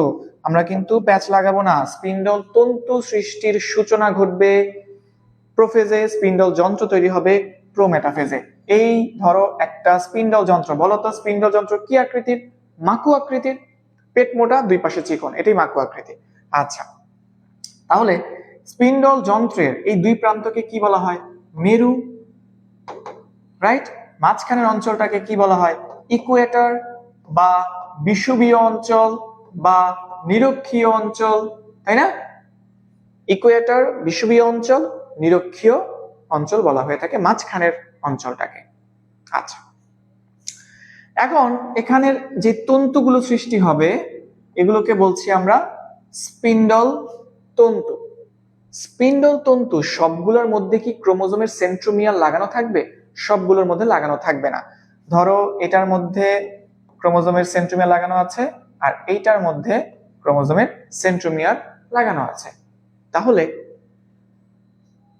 A: আমরা কিন্তু প্যাচ লাগাবো না, স্পিন্ডল তন্তু সৃষ্টির সূচনা ঘটবে প্রোফেজে, স্পিন্ডল যন্ত্র তৈরি হবে প্রোমেটাফেজে। এই ধরো একটা স্পিন্ডল যন্ত্র, বলতো স্পিন্ডল যন্ত্র কি আকৃতির? মাকু আকৃতির, পেট মোটা, দুই পাশে চিকন, এটাই মাকু আকৃতি। আচ্ছা, তাহলে স্পিন্ডল যন্ত্রের এই দুই প্রান্তকে কি বলা হয়? মেরু, রাইট? মাঝখানের অঞ্চলটাকে কি বলা হয়? ইকুয়েটর বা বিষুবীয় অঞ্চল বা নিরক্ষীয় অঞ্চল, তাই না? ইকুয়েটর, বিষুবীয় অঞ্চল, নিরক্ষীয় অঞ্চল বলা হয়ে থাকে মাঝখানের অঞ্চলটাকে। আচ্ছা, এখন এখানের যে তন্তুগুলো সৃষ্টি হবে এগুলোকে বলছি আমরা স্পিন্ডল তন্তু। স্পিন্ডল তন্তু সবগুলোর মধ্যে কি ক্রোমোজোমের সেন্ট্রোমিয়ার লাগানো থাকবে? সবগুলোর মধ্যে লাগানো থাকবে না। ধরো এটার মধ্যে ক্রোমোজোমের সেন্ট্রোমিয়ার লাগানো আছে আর এইটার মধ্যে ক্রোমোজোমের সেন্ট্রোমিয়ার লাগানো আছে, তাহলে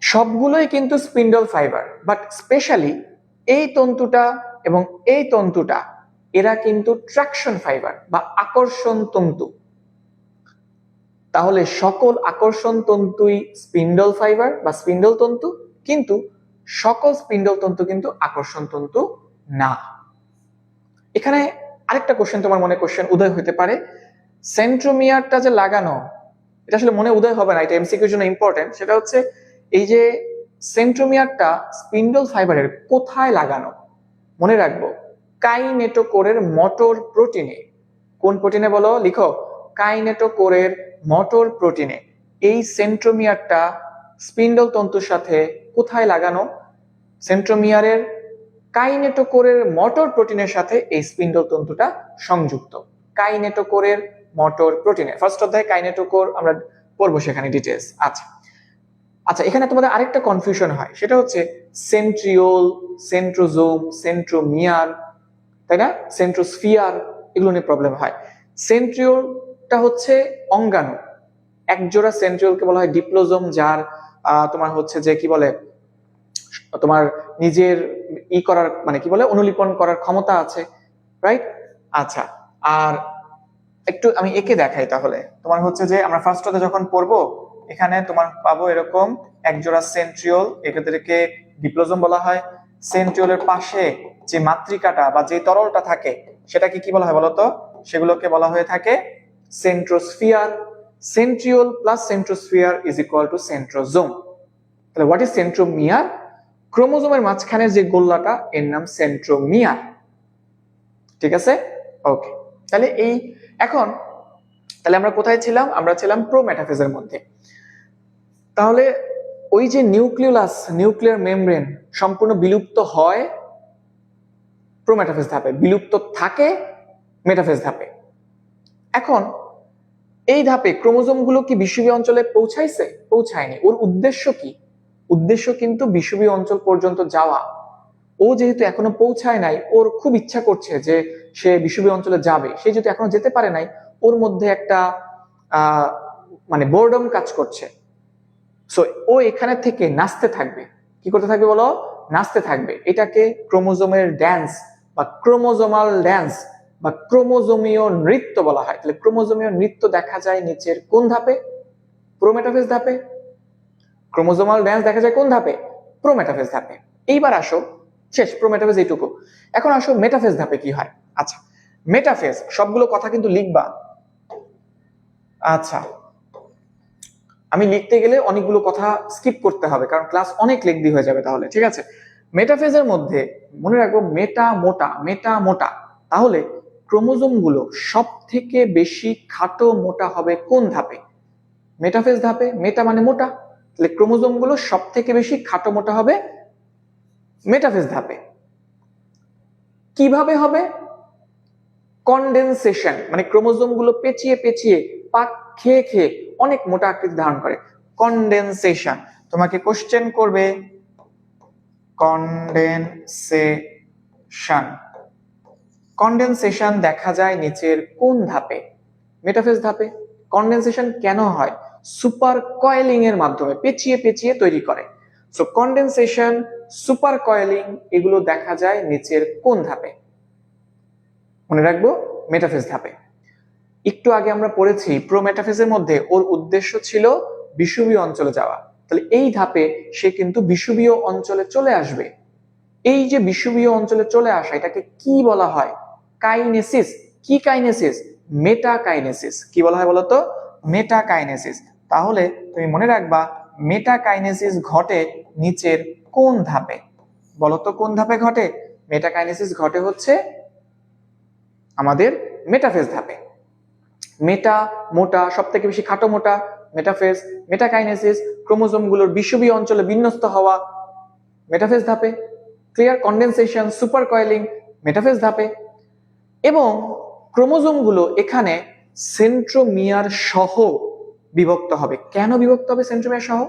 A: সবগুলোই কিন্তু স্পিন্ডল ফাইবার, বাট স্পেশালি এই তন্তুটা এবং এই তন্তুটা এরা কিন্তু ট্রাকশন ফাইবার বা আকর্ষণ তন্তু। তাহলে সকল আকর্ষণ তন্তুই স্পিন্ডল ফাইবার বা স্পিন্ডল তন্তু, কিন্তু সকল স্পিন্ডল তন্তু কিন্তু আকর্ষণ তন্তু না। এখানে আরেকটা কোশ্চেন তোমার মনে কোশ্চেন উদয় হতে পারে, সেন্ট্রোমিয়ারটা যে লাগানো, এটা আসলে মনে উদয় হবে না, এটা এমসিকিউর জন্য ইম্পর্টেন্ট। সেটা হচ্ছে এই যে সেন্ট্রোমিয়ারটা স্পিন্ডল ফাইবারের কোথায় লাগানো? মনে রাখবো, কাইনেটোকোরের মোটর প্রোটিনে। কোন প্রোটিনে বলো? লিখো, কাইনেটোকোরের মোটর প্রোটিনে। এই সেন্ট্রোমিয়ারটা স্পিন্ডল তন্তুর সাথে কোথায় লাগানো? সেন্ট্রোমিয়ারের কাইনেটোকোরের মোটর প্রোটিনের সাথে এই স্পিন্ডল তন্তুটা সংযুক্ত। কাইনেটোকোরের মোটর প্রোটিনে, ফার্স্ট অধ্যায় কাইনেটোকোর আমরা পড়বো, সেখানে ডিটেইলস। আচ্ছা আচ্ছা, এখানে তোমাদের আরেকটা কনফিউশন হয়, সেটা হচ্ছে সেন্ট্রিওল, সেন্ট্রোজোম, সেন্ট্রোমিয়ার, তাই না? সেন্ট্রোস্ফিয়ার, এগুলো নিয়ে প্রবলেম হয়। সেন্ট্রিওলটা হচ্ছে অঙ্গাণু, একজোড়া সেন্ট্রিওলকে বলা হয় ডিপ্লোজোম, যার তোমার হচ্ছে যে কি বলে, তোমার নিজের ই করার মানে কি বলে, অনুলিপন করার ক্ষমতা আছে, রাইট? আচ্ছা, আর একটু আমি একে দেখাই তাহলে। তোমার হচ্ছে যে আমরা ফার্স্ট অধ্যায় যখন পড়বো এখানে তোমার পাবো এরকম একজোড়া সেন্ট্রিওল, এটাদেরকে ডিপ্লোজোম বলা হয়। সেন্ট্রিওলের পাশে যে মাতৃকাটা বা যে তরলটা থাকে সেটাকে কি বলা হয় বলতো? সেগুলোকে বলা হয়ে থাকে centrosphere. Centriole plus centrosphere is equal to centrosome. তাহলে হোয়াট ইজ সেন্ট্রোমিয়ার? ক্রোমোজোমের মাঝখানে যে গোল্লাটা এর নাম সেন্ট্রোমিয়ার। ঠিক আছে? ওকে, তাহলে এই এখন তাহলে আমরা কোথায় ছিলাম? আমরা ছিলাম প্রোমেটাফেজের মধ্যে। তাহলে ওই যে নিউক্লিওলাস, নিউক্লিয়ার মেমব্রেন সম্পূর্ণ বিলুপ্ত হয় প্রোমেটাফেজ ধাপে, বিলুপ্ত থাকে মেটাফেজ ধাপে। এখন এই ধাপে ক্রোমোজোমগুলো কি বিষুবীয় অঞ্চলে পৌঁছাইছে? পৌঁছায়নি। ওর উদ্দেশ্য কি? উদ্দেশ্য কিন্তু বিষুবীয় অঞ্চল পর্যন্ত যাওয়া, ও যেহেতু এখনো পৌঁছায় নাই, ওর খুব ইচ্ছা করছে যে সে বিষুবীয় অঞ্চলে যাবে, সে যেহেতু এখনো যেতে পারে নাই, ওর মধ্যে একটা মানে বোর্ডম কাজ করছে। সো ও এখানে থেকে নাচতে থাকবে। কি করতে থাকবে বলো? নাচতে থাকবে। এটাকে ক্রোমোজোমের ড্যান্স বা ক্রোমোজোমাল ড্যান্স বা ক্রোমোজোমীয় নৃত্য বলা হয়। তাহলে ক্রোমোজোমীয় নৃত্য দেখা যায় নিচের কোন ধাপে? প্রোমেটাফেজ ধাপে। ক্রোমোজোমাল ড্যান্স দেখা যায় কোন ধাপে? প্রোমেটাফেজ ধাপে। এইবার আসো, শেষ প্রোমেটাফেজ এইটুকু। এখন আসো মেটাফেজ ধাপে কি হয়। আচ্ছা, মেটাফেজ সবগুলো কথা কিন্তু লিখবা। আচ্ছা, আমি লিখতে গেলে অনেকগুলো কথা স্কিপ করতে হবে, কারণ ক্লাস অনেক লেংদি হয়ে যাবে তাহলে। ঠিক আছে, মেটাফেজের মধ্যে মনে রাখবো মেটা মোটা, মেটা মোটা। তাহলে ক্রোমোজোম গুলো সব থেকে বেশি খাটো মোটা হবে কোন ধাপে? মেটাফেজ ধাপে। মেটা মানে মোটা, তাহলে ক্রোমোজোম গুলো সব থেকে বেশি খাটো মোটা হবে মেটাফেজ ধাপে। কিভাবে হবে? কনডেনসেশন, মানে ক্রোমোজোম গুলো পেঁচিয়ে পেঁচিয়ে, পাক খেয়ে খেয়ে অনেক মোটা আকৃতি ধারণ করে। কনডেনসেশন তোমাকে কোশ্চেন করবে, কনডেনসেশন। কনডেনসেশন দেখা যায় নিচের কোন ধাপে? মেটাফেজ ধাপে। কনডেনসেশন কেন হয়? সুপার কয়েলিং এর মাধ্যমে পেঁচিয়ে পেঁচিয়ে তৈরি করে। সো কনডেনসেশন, সুপার কয়েলিং এগুলো দেখা যায় নিচের কোন ধাপে? মনে রাখবো মেটাফেজ ধাপে। একটু আগে আমরা পড়েছি প্রোমেটাফেজের মধ্যে ওর উদ্দেশ্য ছিল বিষুবীয় অঞ্চলে যাওয়া। তাহলে এই ধাপে সে কিন্তু বিষুবীয় অঞ্চলে চলে আসবে। এই যে বিষুবীয় অঞ্চলে চলে আসা, এটাকে কি বলা হয়? কাইনেসিস। কি কাইনেসিস? মেটাকাইনেসিস। কি বলা হয় বলতো? মেটাকাইনেসিস। তাহলে তুমি মনে রাখবা মেটাকাইনেসিস ঘটে নিচের কোন ধাপে? বলতো কোন ধাপে ঘটে? মেটাকাইনেসিস ঘটে হচ্ছে আমাদের মেটাফেজ ধাপে। মেটা মোটা, সব থেকে বেশি খাটো মোটা মেটাফেজ। মেটাকাইনেসিস ক্রোমোজোম গুলোর বিষুবীয় অঞ্চলে বিন্যস্ত হওয়া মেটাফেজ ধাপে। Clear? Condensation, super coiling metaphase ধাপে। এবং ক্রোমোজোম গুলো এখানে সেন্ট্রোমিয়ার সহ বিভক্ত হবে। কেন বিভক্ত হবে সেন্ট্রোমিয়ার সহ?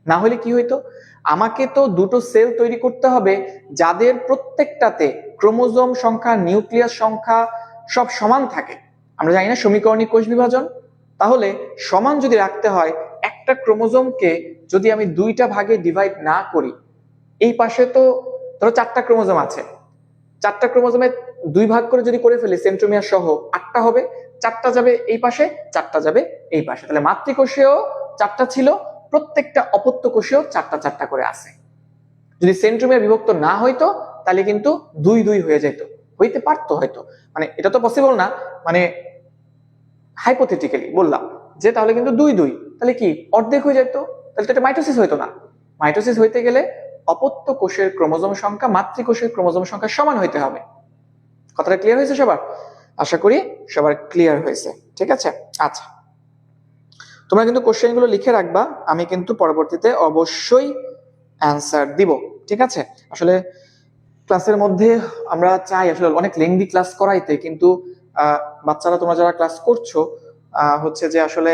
A: না হলে কি হইতো? আমাকে তো দুটো সেল তৈরি করতে হবে যাদের প্রত্যেকটাতে ক্রোমোজোম সংখ্যা, নিউক্লিয়াস সংখ্যা সব সমান থাকে। আমরা জানি না সমীকরণিক কোষ বিভাজন। তাহলে সমান যদি রাখতে হয়, একটা ক্রোমোজোমকে যদি আমি দুইটা ভাগে ডিভাইড না করি, এই পাশে তো ধরো 4টা ক্রোমোজোম আছে, 4টা ক্রোমোজোমে 2 ভাগ করে যদি করে ফেলি সেন্ট্রোমিয়ার সহ 8টা হবে। 4টা যাবে এই পাশে, 4টা যাবে এই পাশে। তাহলে মাতৃকোষেও 4টা ছিল, প্রত্যেকটা অপত্য কোষেও 4টা 4টা করে আছে। যদি সেন্ট্রোমিয়ার বিভক্ত না হইতো তাহলে কিন্তু 2 2 হয়ে যেত, হইতে পারতো হয়তো, মানে এটা তো পসিবল না, মানে হাইপোথেটিক্যালি বললাম যে তাহলে কিন্তু 2 2, তাহলে কি অর্ধেক হয়ে যেত? তাহলে তো এটা মাইটোসিস হইতো না। মাইটোসিস হইতে গেলে অপত্য কোষের ক্রোমোজোম সংখ্যা মাতৃকোষের ক্রোমোজোম সংখ্যা সমান হইতে হবে। কথাটা ক্লিয়ার হয়েছে সবার? আশা করি সবার ক্লিয়ার হয়েছে। ঠিক আছে, আচ্ছা, তোমরা কিন্তু কোশ্চেন গুলো লিখে রাখবা, আমি কিন্তু পরবর্তীতে অবশ্যই অ্যান্সার দিব। ঠিক আছে, আসলে ক্লাসের মধ্যে আমরা চাই আসলে অনেক লেংদি ক্লাস করাইতে, কিন্তু বাচ্চারা তোমরা যারা ক্লাস করছো হচ্ছে যে আসলে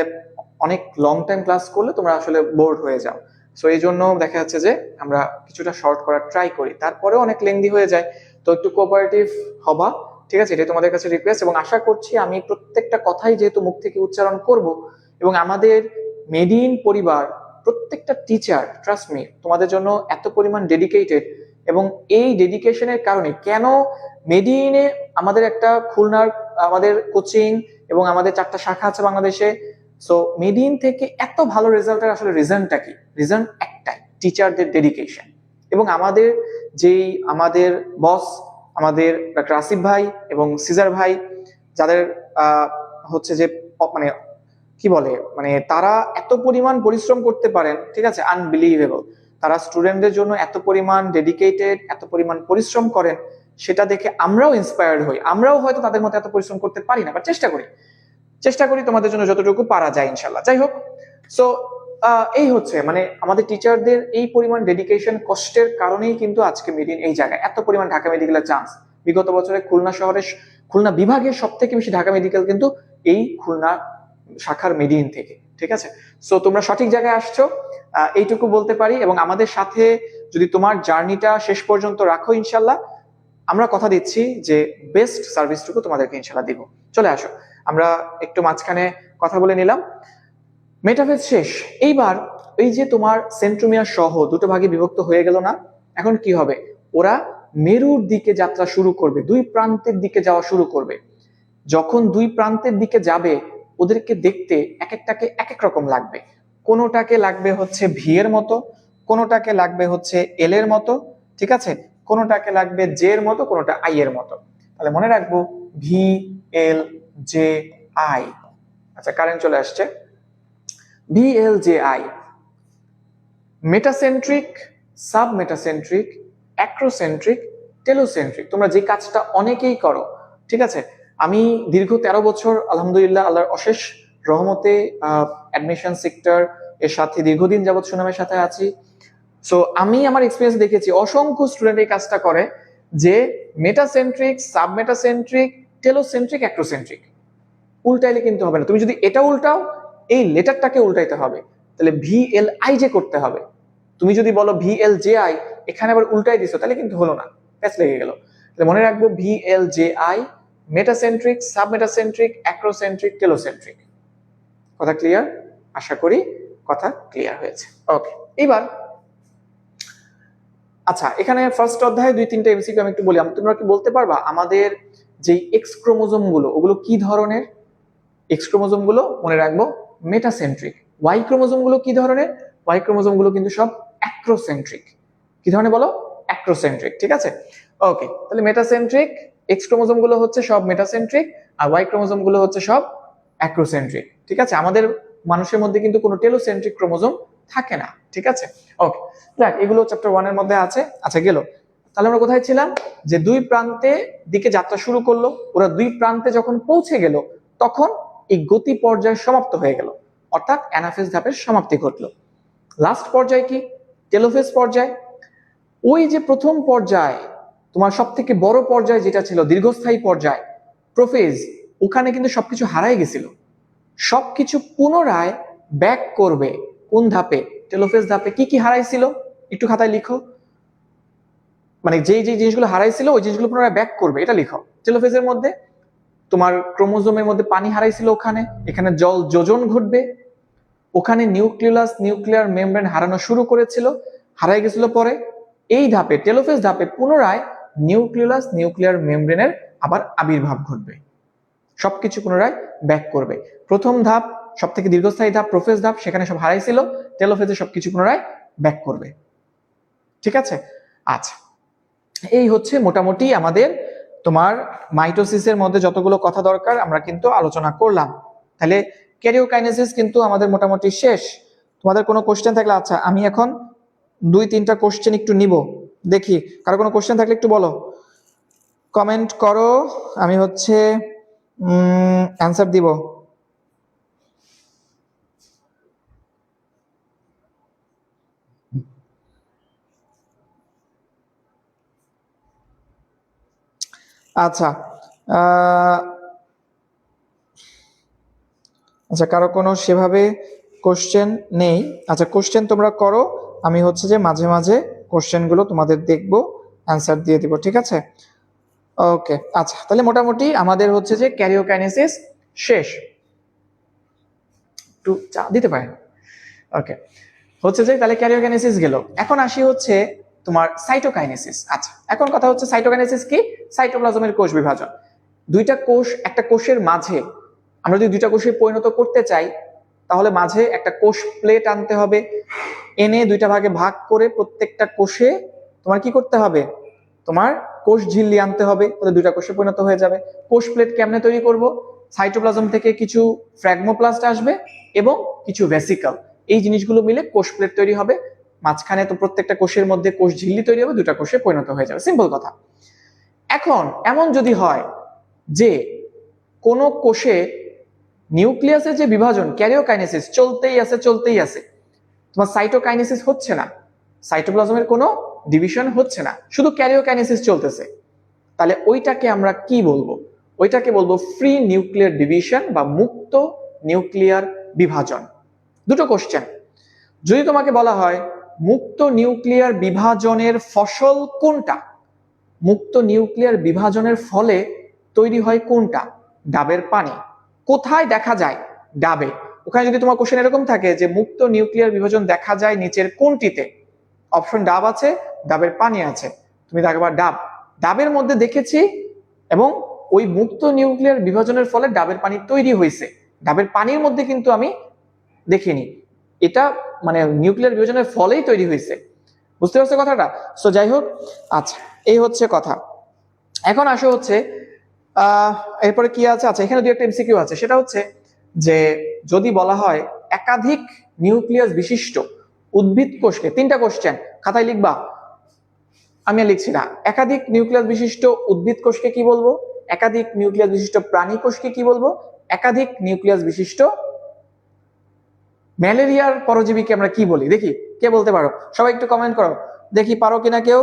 A: অনেক লং টাইম ক্লাস করলে তোমরা আসলে বোর্ড হয়ে যাও। সো এই জন্য দেখা যাচ্ছে যে আমরা কিছুটা শর্ট করার ট্রাই করি, তারপরেও অনেক লেংদি হয়ে যায়। তো একটু কোঅপারেটিভ হবা। ঠিক আছে, এটাই তোমাদের কাছে রিকোয়েস্ট, এবং আশা করছি আমি প্রত্যেকটা কথাই যেহেতু মুখ থেকে উচ্চারণ করব, এবং আমাদের মেডিইন পরিবার প্রত্যেকটা টিচার ট্রাস্ট মি তোমাদের জন্য এত পরিমাণ ডেডিকেটেড, এবং এই ডেডিকেশনের কারণে কেন মেডিইনে আমাদের একটা খুলনার আমাদের কোচিং এবং আমাদের 4টা শাখা আছে বাংলাদেশে। সো মেডিইন থেকে এত ভালো রেজাল্টের আসলে রিজনটা কি? রিজন একটাই, টিচারদের ডেডিকেশন। এবং আমাদের যেই আমাদের বস আমাদের ডক্টর আসিফ ভাই এবং সিজার ভাই, যাদের হচ্ছে যে মানে কি বলে, মানে তারা এত পরিমাণ পরিশ্রম করতে পারেন, ঠিক আছে, আনবিলিভেবল। তারা স্টুডেন্টদের জন্য এত পরিমাণ ডেডিকেটেড, এত পরিমাণ পরিশ্রম করেন, সেটা দেখে আমরাও ইন্সপায়ার্ড হই। আমরাও হয়তো তাদের মতো এত পরিশ্রম করতে পারি না, বাট চেষ্টা করি তোমাদের জন্য যতটুকু পারা যায় ইনশাল্লাহ। যাই হোক, সো এই হচ্ছে মানে আমাদের টিচারদের এই পরিমাণ ডেডিকেশন, কষ্টের কারণেই কিন্তু আজকে মেডিইন এই জায়গায়, এত পরিমাণ ঢাকা মেডিকেলের চান্স। বিগত বছরে খুলনা শহরের, খুলনা বিভাগের সব থেকে বেশি ঢাকা মেডিকেল কিন্তু এই খুলনা শাখার মেডিইন থেকে। ঠিক আছে, সো তোমরা সঠিক জায়গায় আসছো, এইটুকু বলতে পারি। এবং আমাদের সাথে যদি তোমার জার্নিটা শেষ পর্যন্ত রাখো ইনশাল্লাহ, আমরা কথা দিচ্ছি যে বেস্ট সার্ভিসটুকু তোমাদেরকে ইনশাল্লাহ দিব। চলে আসো, আমরা একটু মাঝখানে কথা বলে নিলাম। মেটাফেজ শেষ। এইবার এই যে তোমার সেন্ট্রোমিয়ার সহ দুটো ভাগে বিভক্ত হয়ে গেল না, এখন কি হবে? ওরা মেরুর দিকে যাত্রা শুরু করবে, দুই প্রান্তের দিকে যাওয়া শুরু করবে। যখন দুই প্রান্তের দিকে যাবে, ওদেরকে দেখতে এক একটাকে এক এক রকম লাগবে। কোনোটাকে লাগবে হচ্ছে ভি এর মতো, কোনোটাকে লাগবে হচ্ছে এল এর মতো, ঠিক আছে, কোনোটাকে লাগবে জে এর মতো, কোনোটা আই এর মতো। তাহলে মনে রাখবো ভি এল জে আই। আচ্ছা, কারেন্ট চলে আসছে। V L J I, metacentric, sub metacentric, acrocentric, telocentric. তোমরা যে কাজটা অনেকেই করো, ঠিক আছে। আমি দীর্ঘ 13 বছর আলহামদুলিল্লাহ আল্লাহর অশেষ রহমতে অ্যাডমিশন সেক্টর এর সাথে দীর্ঘদিন যাবৎ সুনামের সাথে আছি। সো আমি আমার এক্সপিরিয়েন্স দেখেছি অসংখ্য স্টুডেন্ট এই কাজটা করে যে metacentric, sub metacentric, telocentric, acrocentric উল্টাইলে কিন্তু হবে না। তুমি যদি এটা উল্টাও, এই লেটারটাকে উল্টাইতে হবে, তাহলে ভি এল আই জে করতে হবে। তুমি যদি বলো ভি এল জে আই, এখানে আবার উল্টাই দিছো, তাহলে কিন্তু হলো না, প্যাচ লেগে গেল। তাহলে মনে রাখবো V L J I, metacentric, sub metacentric, acrocentric, telocentric. কথা ক্লিয়ার? আশা করি কথা ক্লিয়ার হয়েছে। ওকে, এবার আচ্ছা, এখানে ফার্স্ট অধ্যায়ে 2-3টা এমসিকিউ আমি একটু বলি। তোমরা কি বলতে পারবা আমাদের যে এক্স ক্রোমোজোম গুলো, ওগুলো কি ধরনের? এক্স ক্রোমোজোম গুলো মনে রাখবো মেটাসেন্ট্রিক। ওয়াই ক্রোমোজোম গুলো কি ধরনের? ওয়াই ক্রোমোজোম গুলো কিন্তু সব অ্যাক্রোসেন্ট্রিক। কি ধরনের বলো? অ্যাক্রোসেন্ট্রিক, ঠিক আছে। ওকে, তাহলে মেটাসেন্ট্রিক এক্স ক্রোমোজোম গুলো হচ্ছে সব মেটাসেন্ট্রিক, আর ওয়াই ক্রোমোজোম গুলো হচ্ছে সব অ্যাক্রোসেন্ট্রিক, ঠিক আছে। আমাদের মানুষের মধ্যে কিন্তু কোনো টেলোসেন্ট্রিক ক্রোমোজোম থাকে না, ঠিক আছে। ওকে, দেখ এগুলো চ্যাপ্টার 1 এর মধ্যে আছে। আচ্ছা, গেল। তাহলে আমরা কোথায় ছিলাম? যে দুই প্রান্তে দিকে যাত্রা শুরু করলো, ওরা দুই প্রান্তে যখন পৌঁছে গেল, তখন এই গতি পর্যায় সমাপ্ত হয়ে গেল, অর্থাৎ অ্যানাফেজ ধাপের সমাপ্তি ঘটলো। লাস্ট পর্যায় কি? টেলোফেজ পর্যায়। ওই যে প্রথম পর্যায়, তোমার সব থেকে বড় পর্যায় যেটা ছিল দীর্ঘস্থায়ী পর্যায় প্রোফেজ, ওখানে কিন্তু সবকিছু হারাই গেছিল। সবকিছু পুনরায় ব্যাক করবে কোন ধাপে? টেলোফেজ ধাপে। কি কি হারাইছিল একটু খাতায় লিখো, মানে যেই যে জিনিসগুলো হারাইছিল ওই জিনিসগুলো পুনরায় ব্যাক করবে, এটা লিখো। টেলোফেজের মধ্যে তোমার ক্রোমোজোমের মধ্যে পানি হারাইছিল, ওখানে এখানে জল যোজন ঘটবে, ওখানে নিউক্লিয়াস, নিউক্লিয়ার মেমব্রেন হারানো শুরু করেছিল, হারাই গেছিল পরে। এই ধাপে টেলোফেজ ধাপে পুনরায় নিউক্লিয়াস, নিউক্লিয়ার মেমব্রেনের আবার আবির্ভাব ঘটবে, সবকিছু পুনরায় ব্যাক করবে। প্রথম ধাপ সব থেকে দীর্ঘস্থায়ী ধাপ প্রোফেজ ধাপ, সেখানে সব হারাইছিল, টেলোফেজে সবকিছু পুনরায় ব্যাক করবে, ঠিক আছে। আচ্ছা, এই হচ্ছে মোটামুটি আমাদের তোমার মাইটোসিসের মধ্যে যতগুলো কথা দরকার আমরা কিন্তু আলোচনা করলাম। তাহলে ক্যারিওকাইনেসিস কিন্তু আমাদের মোটামুটি শেষ। তোমাদের কোনো কোশ্চেন থাকলে, আচ্ছা আমি এখন 2-3টা কোশ্চেন একটু নিব, দেখি কারো কোনো কোশ্চেন থাকলে একটু বলো, কমেন্ট করো, আমি হচ্ছে অ্যান্সার দিব। আচ্ছা, আচ্ছা কারো কোনো সেভাবে কোশ্চেন নেই। আচ্ছা, কোশ্চেন তোমরা করো, আমি হচ্ছে যে মাঝে মাঝে কোশ্চেনগুলো তোমাদের দেখবো, অ্যান্সার দিয়ে দিব, ঠিক আছে। ওকে, আচ্ছা তাহলে মোটামুটি আমাদের হচ্ছে যে ক্যারিওকাইনেসিস শেষ। একটু চা দিতে পারেন? ওকে, হচ্ছে যে তাহলে ক্যারিওকাইনেসিস গেল। এখন আসি হচ্ছে তোমার সাইটোকাইনেসিস। আচ্ছা, এখন কথা হচ্ছে সাইটোকাইনেসিস কি? সাইটোপ্লাজমের কোষ বিভাজন। দুইটা কোষ, একটা কোষের মাঝে আমরা যদি দুইটা কোষে পরিণত করতে চাই, তাহলে মাঝে একটা কোষ প্লেট আনতে হবে, এনে দুইটা ভাগে ভাগ করে প্রত্যেকটা কোষে তোমার কি করতে হবে? তোমার কোষ ঝিল্লি আনতে হবে, তাহলে দুইটা কোষে পরিণত হয়ে যাবে। কোষ প্লেট কেমনে তৈরি করব? সাইটোপ্লাজম থেকে কিছু ফ্র্যাগমোপ্লাস্ট আসবে এবং কিছু ভেসিকল, এই জিনিসগুলো মিলে কোষ প্লেট তৈরি হবে। মাঝখানে তো প্রত্যেকটা কোষের মধ্যে কোষ ঝিল্লি তৈরি হবে, দুইটা কোষে পরিণত হয়ে যাবে, সিম্পল কথা। এখন এমন যদি হয় যে কোন কোষে নিউক্লিয়াসের যে বিভাজন, ক্যারিওকাইনেসিস চলতেই আছে, তোমার সাইটোকাইনেসিস হচ্ছে না, সাইটোপ্লাজমের কোনো ডিভিশন হচ্ছে না, শুধু ক্যারিওকাইনেসিস চলতেছে, তাহলে ওইটাকে আমরা কি বলবো? ওইটাকে বলবো ফ্রি নিউক্লিয়ার ডিভিশন বা মুক্ত নিউক্লিয়ার বিভাজন। দুটো কোশ্চেন, যদি তোমাকে বলা হয় মুক্ত নিউক্লিয়ার বিভাজনের ফসল কোনটা? মুক্ত নিউক্লিয়ার বিভাজনের ফলে তৈরি হয় কোনটা? ডাবের পানি। কোথায় দেখা যায়? ডাবে। ওখানে যদি তোমার কোশ্চেন এরকম থাকে যে মুক্ত নিউক্লিয়ার বিভাজন দেখা যায় নিচের কোনটিতে, অপশন ডাব আছে, ডাবের পানি আছে, তুমি দেখবা ডাব। ডাবের মধ্যে দেখেছি এবং ওই মুক্ত নিউক্লিয়ার বিভাজনের ফলে ডাবের পানি তৈরি হয়েছে, ডাবের পানির মধ্যে কিন্তু আমি দেখিনি। এটা মানে নিউক্লিয়ার বিভাজনের ফলেই তৈরি হয়েছে। বুঝতে পারছো কথাটা? সো যাই হোক, আচ্ছা এই হচ্ছে কথা। এখন আসো হচ্ছে এরপরে কি আছে? আচ্ছা এখানে দুই একটা এমসিকিউ আছে, সেটা হচ্ছে যে যদি বলা হয় একাধিক নিউক্লিয়াস বিশিষ্ট উদ্ভিদ কোষকে, তিনটা কোশ্চেন খাতায় লিখবা, আমি আর লিখছি না। একাধিক নিউক্লিয়াস বিশিষ্ট উদ্ভিদ কোষকে কি বলবো? একাধিক নিউক্লিয়াস বিশিষ্ট প্রাণী কোষকে কি বলবো? একাধিক নিউক্লিয়াস বিশিষ্ট ম্যালেরিয়ার পরজীবীকে আমরা কি বলি? দেখি কে বলতে পারো, সবাই একটু কমেন্ট করো দেখি পারো কিনা কেউ।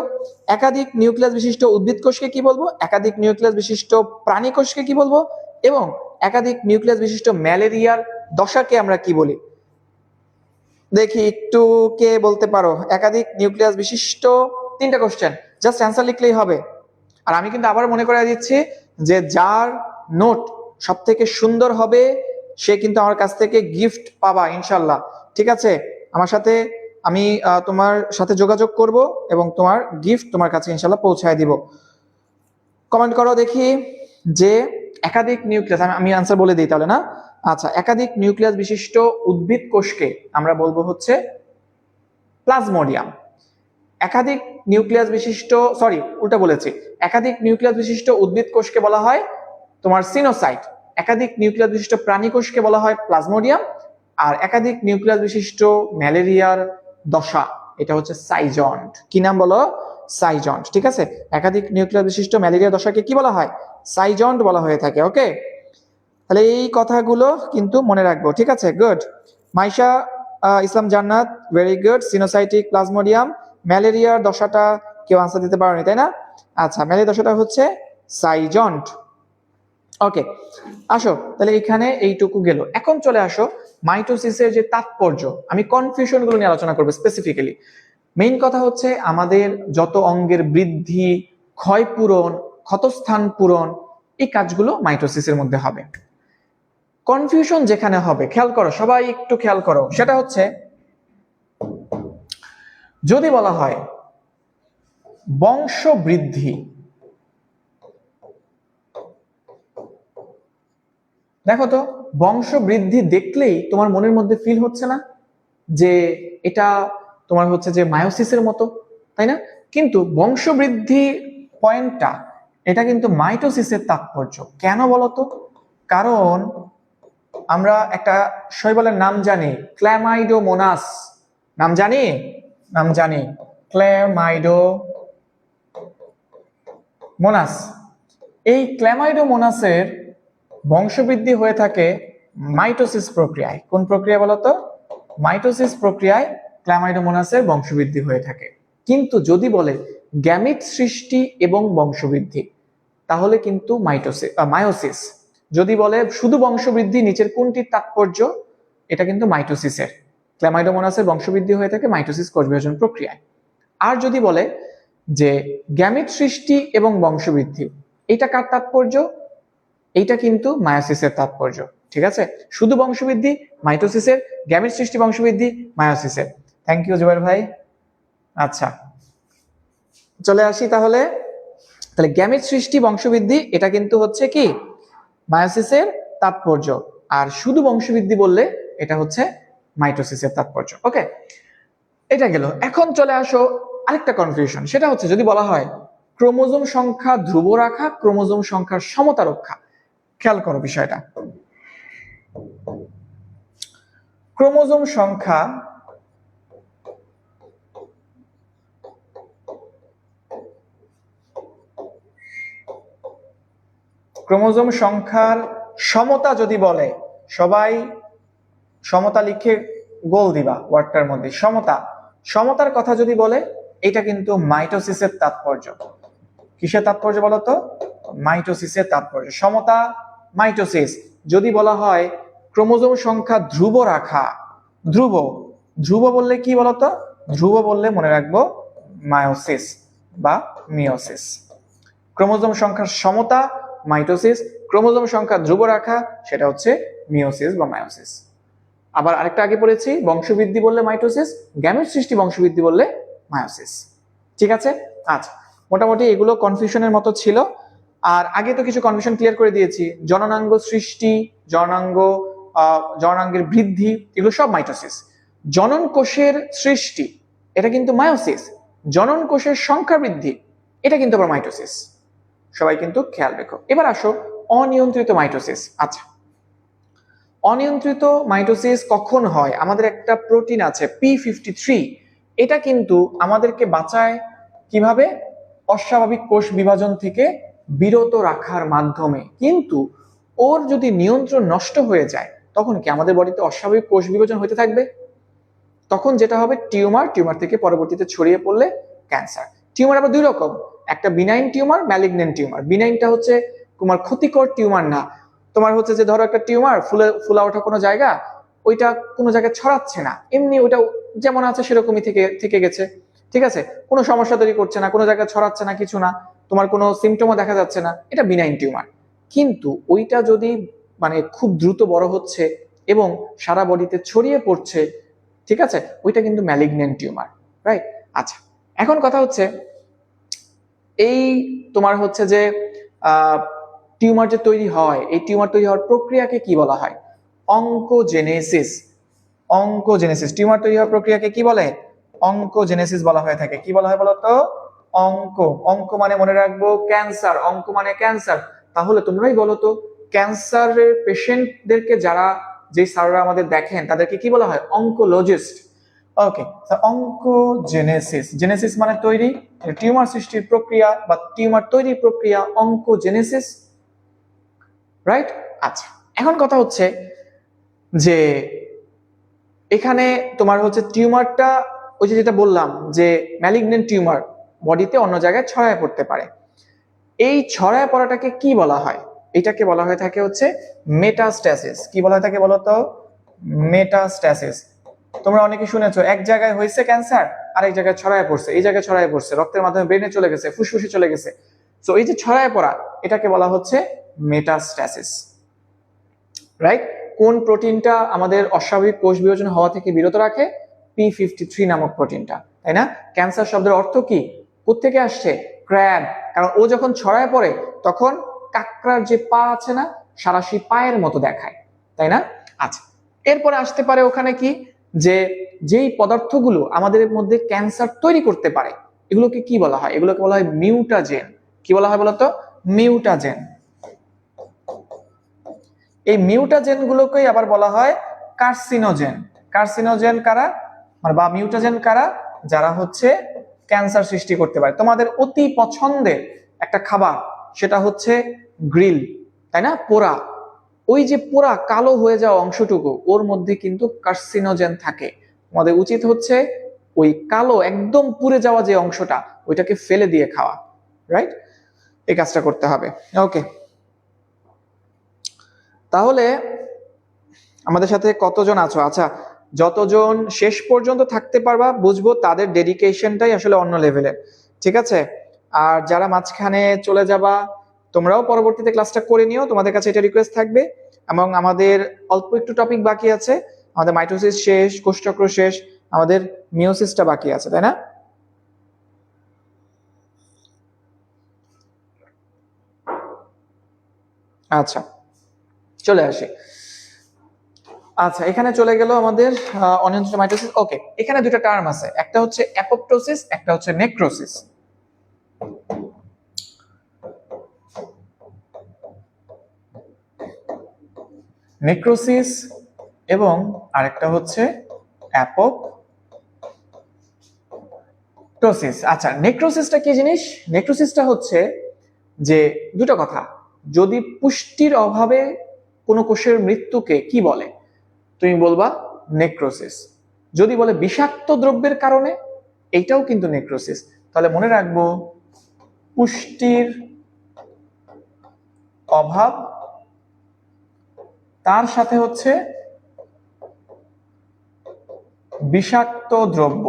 A: একাধিক নিউক্লিয়াস বিশিষ্ট উদ্ভিদ কোষকে কি বলবো? একাধিক নিউক্লিয়াস বিশিষ্ট প্রাণী কোষকে কি বলবো? এবং একাধিক নিউক্লিয়াস বিশিষ্ট ম্যালেরিয়ার দশাকে আমরা কি বলি? দেখি একটু কে বলতে পারো। একাধিক নিউক্লিয়াস বিশিষ্ট, তিনটা কোশ্চেন, জাস্ট অ্যান্সার লিখলেই হবে। আর আমি কিন্তু আবার মনে করিয়ে দিচ্ছি যে যার নোট সব থেকে সুন্দর হবে সে কিন্তু আমার কাছ থেকে গিফট পাবা ইনশাল্লাহ। ঠিক আছে, আমার সাথে আমি তোমার সাথে যোগাযোগ করব এবং তোমার গিফট তোমার কাছে ইনশাল্লাহ পৌঁছায় দিব। কমেন্ট করো দেখি যে একাধিক নিউক্লিয়াস, আমি আনসার বলে দিই তাহলে না। আচ্ছা, একাধিক নিউক্লিয়াস বিশিষ্ট উদ্ভিদ কোষকে আমরা বলবো হচ্ছে প্লাজমোডিয়াম। একাধিক নিউক্লিয়াস বিশিষ্ট, সরি উল্টা বলেছি, একাধিক নিউক্লিয়াস বিশিষ্ট উদ্ভিদ কোষকে বলা হয় তোমার সিনোসাইট। একাধিক নিউক্লিয়াস বিশিষ্ট প্রাণী কোষকে বলা হয় প্লাজমোডিয়াম। আর একাধিক নিউক্লিয়াস বিশিষ্ট ম্যালেরিয়ার দশা, এটা হচ্ছে সাইজন্ট। কি নাম বলো? সাইজন্ট। ঠিক আছে, একাধিক নিউক্লিয়াস বিশিষ্ট ম্যালেরিয়া দশাকে কি বলা হয়? সাইজন্ট বলা হয়ে থাকে। ওকে, তাহলে এই কথাগুলো কিন্তু মনে রাখবো। ঠিক আছে, গুড। মাইশা ইসলাম জান্নাত, ভেরি গুড। সিনোসাইটিক, প্লাজমোডিয়াম, ম্যালেরিয়ার দশাটা কেউ আনসার দিতে পারেনি তাই না? আচ্ছা, ম্যালেরিয়া দশাটা হচ্ছে সাইজন্ট। ওকে, আসো তাহলে এখানে এইটুকু গেল। এখন চলে আসো মাইটোসিসের যে তাৎপর্য, আমি কনফিউশন গুলো নিয়ে আলোচনা করবো স্পেসিফিক্যালি। মেইন কথা হচ্ছে আমাদের যত অঙ্গের বৃদ্ধি, ক্ষয়পূরণ, ক্ষতস্থান পূরণ, এই কাজগুলো মাইটোসিসের মধ্যে হবে। কনফিউশন যেখানে হবে, খেয়াল করো সবাই একটু খেয়াল করো, সেটা হচ্ছে যদি বলা হয় বংশ বৃদ্ধি, দেখো তো বংশ বৃদ্ধি দেখলেই তোমার মনের মধ্যে ফিল হচ্ছে না যে এটা তোমার হচ্ছে যে মায়োসিসের মতো, তাই না? কিন্তু বংশ বৃদ্ধি পয়েন্টটা, এটা কিন্তু মাইটোসিসের তাৎপর্য। কেন বলতো? কারণ আমরা একটা শৈবালের নাম জানি, ক্ল্যামাইডোমোনাস। নাম জানি? নাম জানি, ক্ল্যামাইডোমোনাস। এই ক্ল্যামাইডোমোনাসের বংশবৃদ্ধি হয়ে থাকে মাইটোসিস প্রক্রিয়ায়। কোন প্রক্রিয়া বলতো? মাইটোসিস প্রক্রিয়ায় ক্ল্যামাইডোমোনাসের বংশবৃদ্ধি হয়ে থাকে। কিন্তু যদি বলে গ্যামিট সৃষ্টি এবং বংশবৃদ্ধি, তাহলে কিন্তু মায়োসিস। যদি বলে শুধু বংশবৃদ্ধি, নিচের কোনটির তাৎপর্য? এটা কিন্তু মাইটোসিসের। ক্ল্যামাইডোমোনাসের বংশবৃদ্ধি হয়ে থাকে মাইটোসিস কোষ বিভাজন প্রক্রিয়ায়। আর যদি বলে যে গ্যামিট সৃষ্টি এবং বংশবৃদ্ধি, এটা কার তাৎপর্য? এইটা কিন্তু মায়োসিসের তাৎপর্য। ঠিক আছে, শুধু বংশবৃদ্ধি মাইটোসিসের, গ্যামিট সৃষ্টি বংশবৃদ্ধি মায়োসিসের। থ্যাংক ইউ জুবাইর ভাই। আচ্ছা চলে আসি তাহলে। তাহলে গ্যামিট সৃষ্টি বংশবৃদ্ধি এটা কিন্তু হচ্ছে কি মায়োসিসের তাৎপর্য, আর শুধু বংশবৃদ্ধি বললে এটা হচ্ছে মাইটোসিসের তাৎপর্য। ওকে, এটা গেল। এখন চলে আসো আরেকটা কনফিউশন, সেটা হচ্ছে যদি বলা হয় ক্রোমোজোম সংখ্যা ধ্রুব রাখা, ক্রোমোজোম সংখ্যার সমতা রক্ষা। খেয়াল করো বিষয়টা, ক্রোমোজোম সংখ্যা ক্রোমোজোম সংখ্যার সমতা যদি বলে, সবাই সমতা লিখে গোল দিবা ওয়ার্ডটার মধ্যে। সমতা, সমতার কথা যদি বলে, এটা কিন্তু মাইটোসিসের তাৎপর্য। কিসের তাৎপর্য বলতো? মাইটোসিসের তাৎপর্য। সমতা, মাইটোসিস। যদি বলা হয় ক্রোমোজোম সংখ্যা ধ্রুব রাখা, ধ্রুব, ধ্রুব বললে কি বলতো? ধ্রুব বললে মনে রাখবো মায়োসিস বা মিওসিস। ক্রোমোজোম সংখ্যার সমতা মাইটোসিস, ক্রোমোজোম সংখ্যা ধ্রুব রাখা সেটা হচ্ছে মিওসিস বা মায়োসিস। আবার আরেকটা আগে পড়েছি, বংশবৃদ্ধি বললে মাইটোসিস, গ্যামেট সৃষ্টি বংশবৃদ্ধি বললে মায়োসিস। ঠিক আছে, আচ্ছা মোটামুটি এগুলো কনফিউশনের মতো ছিল। আর আগে তো কিছু কনফিউশন ক্লিয়ার করে দিয়েছি, জননাঙ্গ সৃষ্টি, জননাঙ্গের বৃদ্ধি এগুলো সব মাইটোসিস। জনন কোষের সৃষ্টি এটা কিন্তু মায়োসিস, জনন কোষের সংখ্যা বৃদ্ধি এটা কিন্তু আবার মাইটোসিস। সবাই কিন্তু খেয়াল রেখো। এবার আসো অনিয়ন্ত্রিত মাইটোসিস। আচ্ছা, অনিয়ন্ত্রিত মাইটোসিস কখন হয়? আমাদের একটা প্রোটিন আছে P53, এটা কিন্তু আমাদেরকে বাঁচায় কিভাবে? অস্বাভাবিক কোষ বিভাজন থেকে বিরত রাখার মাধ্যমে। কিন্তু ওর যদি নিয়ন্ত্রণ নষ্ট হয়ে যায় তখন কি আমাদের বডিতে অস্বাভাবিক কোষ বিভাজন হতে থাকবে? তখন যেটা হবে টিউমার, টিউমার থেকে পরবর্তীতে ছড়িয়ে পড়লে ক্যান্সার। টিউমার আবার দুই রকম, একটা বিনাইন টিউমার, ম্যালিগন্যান্ট টিউমার। বিনাইনটা হচ্ছে তোমার ক্ষতিকর টিউমার না, তোমার হচ্ছে যে ধরো একটা টিউমার ফুলা ওঠা কোনো জায়গা, ওইটা কোনো জায়গায় ছড়াচ্ছে না, এমনি ওইটা যেমন আছে সেরকমই থেকে থেকে গেছে, ঠিক আছে, কোনো সমস্যা তৈরি করছে না, কোনো জায়গায় ছড়াচ্ছে না, কিছু না, তোমার কোনো সিমটমও দেখা যাচ্ছে না, এটা বিনাইন টিউমার। কিন্তু ওইটা যদি মানে খুব দ্রুত বড় হচ্ছে এবং সারা বডিতে ছড়িয়ে পড়ছে, ঠিক আছে, ওইটা কিন্তু ম্যালিগন্যান্ট টিউমার, রাইট? আচ্ছা, এখন কথা হচ্ছে এই তোমার হচ্ছে যে টিউমার যে তৈরি হয়, এই টিউমার তৈরি হওয়ার প্রক্রিয়াকে কি বলা হয়? অঙ্কোজেনেসিস। অঙ্কোজেনেসিস, টিউমার তৈরি হওয়ার প্রক্রিয়াকে কি বলে? অঙ্কোজেনেসিস বলা হয়ে থাকে। কি বলা হয় বলতো? অঙ্ক। অঙ্ক মানে মনে রাখবো ক্যান্সার, অঙ্ক মানে ক্যান্সার। তাহলে তোমরাই বলো তো, ক্যান্সারের পেশেন্টদেরকে যারা যে স্যাররা আমাদের দেখেন তাদেরকে কি বলা হয়? অঙ্কোলজিস্ট। ওকে, অঙ্কোজেনেসিস, জেনেসিস মানে তৈরি, টিউমার সৃষ্টির প্রক্রিয়া বা টিউমার তৈরির প্রক্রিয়া অঙ্কোজেনেসিস, রাইট? আচ্ছা, এখন কথা হচ্ছে যে এখানে তোমার হচ্ছে টিউমারটা, ওই যে যেটা বললাম যে ম্যালিগন্যান্ট টিউমার বডিতে অন্য জায়গায় ছড়ায় পড়তে পারে, এই ছড়ায় পড়াটাকে কি বলা হয়? এটাকে বলা হয়ে থাকে হচ্ছে মেটাস্ট্যাসিস। কি বলা হয়ে থাকে বলো তো? মেটাস্ট্যাসিস। তোমরা অনেকে শুনেছো এক জায়গায় হয়েছে ক্যান্সার, আরেক জায়গায় ছড়ায় পড়ছে, এই জায়গায় ছড়ায় পড়ছে, রক্তের মাধ্যমে ব্রেনে চলে গেছে, ফুসফুসে চলে গেছে। সো এই যে ছড়ায় পড়া, এটাকে বলা হচ্ছে মেটাস্ট্যাসিস, রাইট? কোন প্রোটিনটা আমাদের অস্বাভাবিক কোষ বিভাজন হওয়া থেকে বিরত রাখে? P53 নামক প্রোটিনটা, তাই না? ক্যান্সার শব্দের অর্থ কি? কোত্থেকে আসছে? ক্র্যাব। কারণ ও যখন ছড়ায় পড়ে তখন কাঁকড়ার যে পা আছে না, সারাশি পায়ের মতো দেখায়, তাই না? আচ্ছা, এরপরে আসতে পারে ওখানে কি, যে যেই পদার্থগুলো আমাদের মধ্যে ক্যান্সার তৈরি করতে পারে এগুলোকে কি বলা হয়? এগুলোকে বলা হয় মিউটাজেন। কি বলা হয় বলতো? মিউটাজেন। এই মিউটাজেন গুলোকেই আবার বলা হয় কার্সিনোজেন। কার্সিনোজেন কারা বা মিউটাজেন কারা? যারা হচ্ছে ক্যান্সার সৃষ্টি করতে পারে। তোমাদের অতি পছন্দের একটা খাবার সেটা হচ্ছে গ্রিল, তাই না? পোড়া। ওই যে পোড়া কালো হয়ে যাওয়া অংশটুকু, ওর মধ্যে কিন্তু কার্সিনোজেন থাকে। তোমাদের উচিত হচ্ছে ওই কালো একদম পুড়ে যাওয়া যে অংশটা, ওইটাকে ফেলে দিয়ে খাওয়া, রাইট? এই কাজটা করতে হবে। ওকে, তাহলে আমাদের সাথে কতজন আছো? আচ্ছা, যতজন শেষ পর্যন্ত থাকতে পারবা বুঝবো তাদের ডেডিকেশনটাই আসলে অন্য লেভেলের, ঠিক আছে? আর যারা মাঝখানে চলে যাবা তোমরাও পরবর্তীতে ক্লাসটা করে নিও, তোমাদের কাছে এটা রিকোয়েস্ট থাকবে। এবং আমাদের অল্প একটু টপিক বাকি আছে, আমাদের মাইটোসিস শেষ, কোষচক্র শেষ, আমাদের মিওসিসটা বাকি আছে, তাই না? আচ্ছা, চলে আসি। আচ্ছা, এখানে চলে গেল আমাদের অনিয়ন্ত্রিত মাইটোসিস। ওকে, এখানে দুটো টার্ম আছে, একটা হচ্ছে অ্যাপোপ্টোসিস, একটা হচ্ছে নেক্রোসিস। নেক্রোসিস এবং আরেকটা হচ্ছে অ্যাপোপ্টোসিস। আচ্ছা, নেক্রোসিসটা কি জিনিস? নেক্রোসিসটা হচ্ছে যে দুটো কথা, যদি পুষ্টির অভাবে কোনো কোষের মৃত্যুকে কি বলে? তুমি বলবা নেক্রোসিস। যদি বলে বিষাক্ত দ্রব্যের কারণে, এইটাও কিন্তু নেক্রোসিস। তাহলে মনে রাখবো পুষ্টির অভাব, তার সাথে হচ্ছে বিষাক্ত দ্রব্য,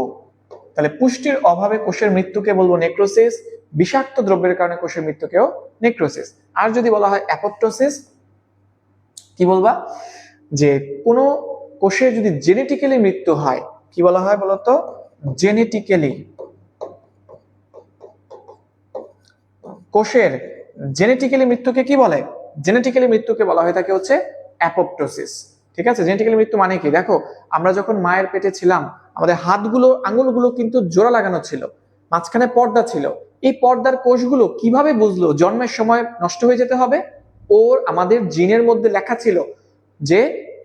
A: তাহলে পুষ্টির অভাবে কোষের মৃত্যুকে বলবো নেক্রোসিস, বিষাক্ত দ্রব্যের কারণে কোষের মৃত্যুকেও নেক্রোসিস। আর যদি বলা হয় অ্যাপোপ্টোসিস, কি বলবা? যে কোনো কোষের যদি জেনেটিক্যালি মৃত্যু হয়, কি বলা হয় বলতো? জেনেটিক্যালি, কোষের জেনেটিক্যালি মৃত্যুকে কি বলে? জেনেটিক্যালি মৃত্যুকে বলা হয়ে থাকে হচ্ছে অ্যাপোপ্টোসিস। ঠিক আছে, জেনেটিক্যালি মৃত্যু মানে কি? দেখো, আমরা যখন মায়ের পেটে ছিলাম, আমাদের হাতগুলো, আঙুলগুলো কিন্তু জোড়া লাগানো ছিল, মাঝখানে পর্দা ছিল। এই পর্দার কোষগুলো কিভাবে বুঝলো জন্মের সময় নষ্ট হয়ে যেতে হবে? ওর আমাদের জিনের মধ্যে লেখা ছিল যে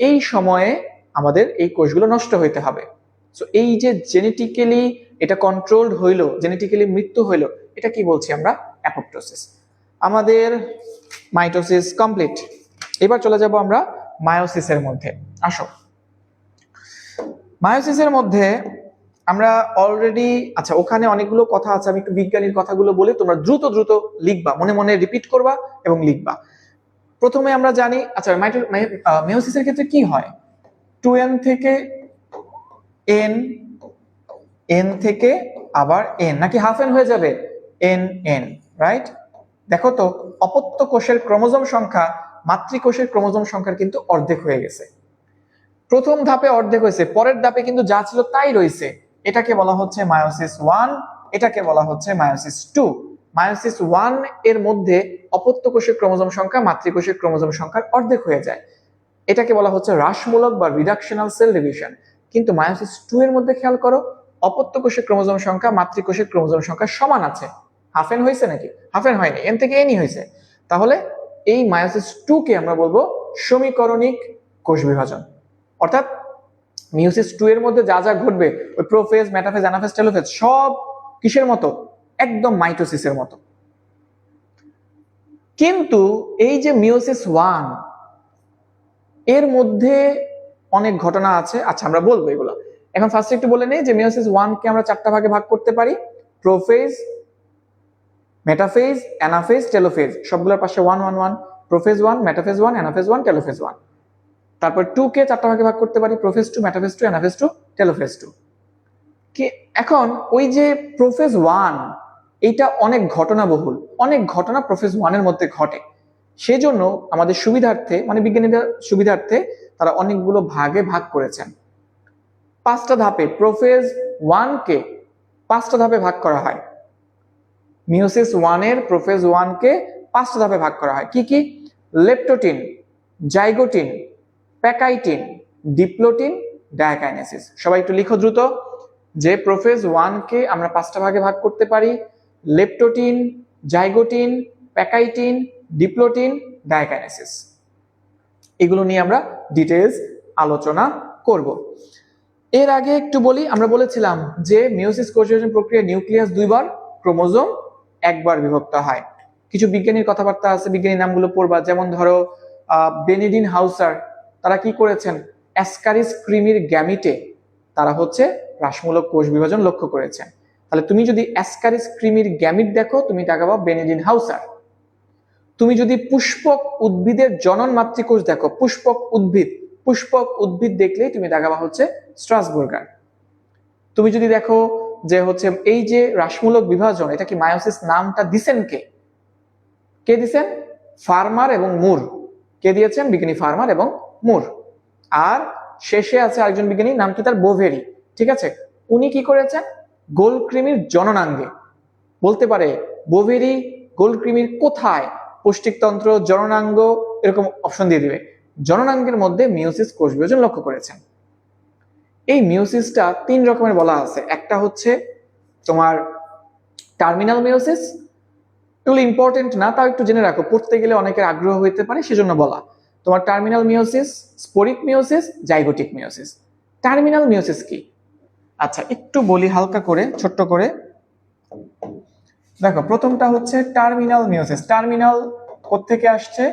A: এই সময়ে আমাদের এই কোষগুলো নষ্ট হইতে হবে। সো এই যে জেনেটিক্যালি এটা কন্ট্রোলড হইলো, জেনেটিক্যালি মৃত্যু হইলো, এটা কি বলছি আমরা? অ্যাপোপ্টোসিস। আমাদের মাইটোসিস কমপ্লিট। এবার চলে যাব আমরা মায়োসিসের মধ্যে। আসো, মায়োসিসের মধ্যে আমরা অলরেডি, আচ্ছা ওখানে অনেকগুলো কথা আছে, আমি একটু বিজ্ঞানীর কথাগুলো বলি, তোমরা দ্রুত দ্রুত লিখবা, মনে মনে রিপিট করবা এবং লিখবা। প্রথমে আমরা জানি, আচ্ছা মেয়োসিসের ক্ষেত্রে কি হয়? 2n থেকে n, n থেকে আবার n, নাকি হাফ n হয়ে যাবে? n n, right? দেখো তো, অপত্য কোষের ক্রোমোজোম সংখ্যা মাতৃকোষের ক্রোমোজোম সংখ্যার কিন্তু অর্ধেক হয়ে গেছে। প্রথম ধাপে অর্ধেক হয়েছে, পরের ধাপে কিন্তু যা ছিল তাই রয়েছে। এটাকে বলা হচ্ছে মায়োসিস 1, এটাকে বলা হচ্ছে মায়োসিস 2। মায়োসিস 1 এর মধ্যে অপত্য কোষের ক্রোমোজোম সংখ্যা মাতৃকোষের ক্রোমোজোম সংখ্যার অর্ধেক হয়ে যায়, এটাকে বলা হচ্ছে হ্রাসমূলক বা রিডাকশনাল সেল ডিভিশন। কিন্তু মায়োসিস 2 এর মধ্যে খেয়াল করো, অপত্য কোষের ক্রোমোজোম সংখ্যা মাতৃকোষের ক্রোমোজোম সংখ্যা সমান আছে। হাফ এন হয়েছে নাকি? হাফ এন হয়নি, এন থেকে এনই হয়েছে। তাহলে এই মায়োসিস 2 কে আমরা বলবো সমীকরণিক কোষ বিভাজন। অর্থাৎ মিওসিস 2 এর মধ্যে যা যা ঘটবে, ওই প্রোফেজ, মেটাফেজ, অ্যানাফেজ, টেলোফেজ সব কিসের মতো? একদম মাইটোসিসের মতো। কিন্তু এই যে মিওসিস 1 এর মধ্যে অনেক ঘটনা আছে, আচ্ছা আমরা বলবো এগুলো। এখন ফার্স্ট একটু বলে নেই যে মিওসিস 1 কে আমরা চারটা ভাগে ভাগ করতে পারি: প্রোফেজ, মেটাফেজ, অ্যানাফেজ, টেলোফেজ। সবগুলোর পাশে 1 1 1, প্রোফেজ 1, মেটাফেজ 1, অ্যানাফেজ 1, টেলোফেজ 1। তারপর 2 কে চারটা ভাগে ভাগ করতে পারি: প্রোফেজ 2, মেটাফেজ 2, অ্যানাফেজ 2, টেলোফেজ 2। কি এখন ওই যে প্রোফেজ 1, এটা অনেক ঘটনাবহুল, অনেক ঘটনা প্রোফেজ 1 এর মধ্যে ঘটে। সেজন্য আমাদের সুবিধার্থে, মানে বিজ্ঞানীদের সুবিধার্থে, তারা অনেকগুলো ভাগে ভাগ করেছেন। 5টা ধাপে প্রোফেজ 1 কে 5টা ধাপে ভাগ করা হয়। মিওসিস 1 এর প্রোফেজ 1 কে 5টা ধাপে ভাগ করা হয়। কি কি? Leptotene, zygotene, pachytene, diplotene, diakinesis. সবাই একটু লিখো দ্রুত যে প্রোফেজ 1 কে আমরা 5টা ভাগে ভাগ করতে পারি: leptotene, zygotene, pachytene, diplotene, diakinesis. এগুলো নিয়ে আমরা ডিটেইলস আলোচনা করব। এর আগে একটু বলি, আমরা বলেছিলাম যে মিওসিস কোষ বিভাজন প্রক্রিয়া নিউক্লিয়াস 2 বার, ক্রোমোজোম 1 বার বিভক্ত হয়। কিছু বিজ্ঞানীর কথাবার্তা আছে, বিজ্ঞানীর নামগুলো পড়বা। যেমন ধরো বেনেডিন হাউসার, তারা কি করেছেন? অ্যাসকারিস ক্রিমির গ্যামিটে তারা হচ্ছে হ্রাসমূলক কোষ বিভাজন লক্ষ্য করেছেন। তাহলে তুমি যদি অ্যাসকারিস ক্রিমির গ্যামিট দেখো, তুমি তাকাবা বেনেডিন হাউসার। তুমি যদি পুষ্পক উদ্ভিদের জনন মাতৃকোষ দেখো, পুষ্পক উদ্ভিদ দেখলেই তুমি দেখাবা হচ্ছে স্ট্রাসবুর্গার। তুমি যদি দেখো যে হচ্ছে এই যে হ্রাসমূলক বিভাজন, এটা কি মায়োসিস নামটা দিছেন কে? কে দিছেন? ফার্মার এবং মুর। কে দিয়েছেন? বিজ্ঞানী ফার্মার এবং মুর। আর শেষে আছে আরেকজন বিজ্ঞানী, নাম কি তার? বোভেরি। ঠিক আছে, উনি কি করেছেন? গোলকৃমির জননাঙ্গে। বলতে পারে বোভেরি গোলকৃমির কোথায়, পৌষ্টিকতন্ত্র, জননাঙ্গ, এরকম অপশন দিয়ে দিবে। জননাঙ্গের মধ্যে মিওসিস কোষ বিভাজন লক্ষ্য করেছেন। এই মিওসিসটা 3 রকমের বলা আছে। একটা হচ্ছে তোমার টার্মিনাল মিওসিস। এগুলো ইম্পর্টেন্ট না, তাও একটু জেনে রাখো, পড়তে গেলে অনেকের আগ্রহ হইতে পারে, সেজন্য বলা। তোমার terminal meiosis, sporic meiosis, zygotic meiosis. Terminal meiosis কি? আচ্ছা একটু বলি হালকা করে, ছোট্ট করে। দেখো, প্রথমটা হচ্ছে টার্মিনাল মিওসিস। টার্মিনাল কোত্থেকে আসছে?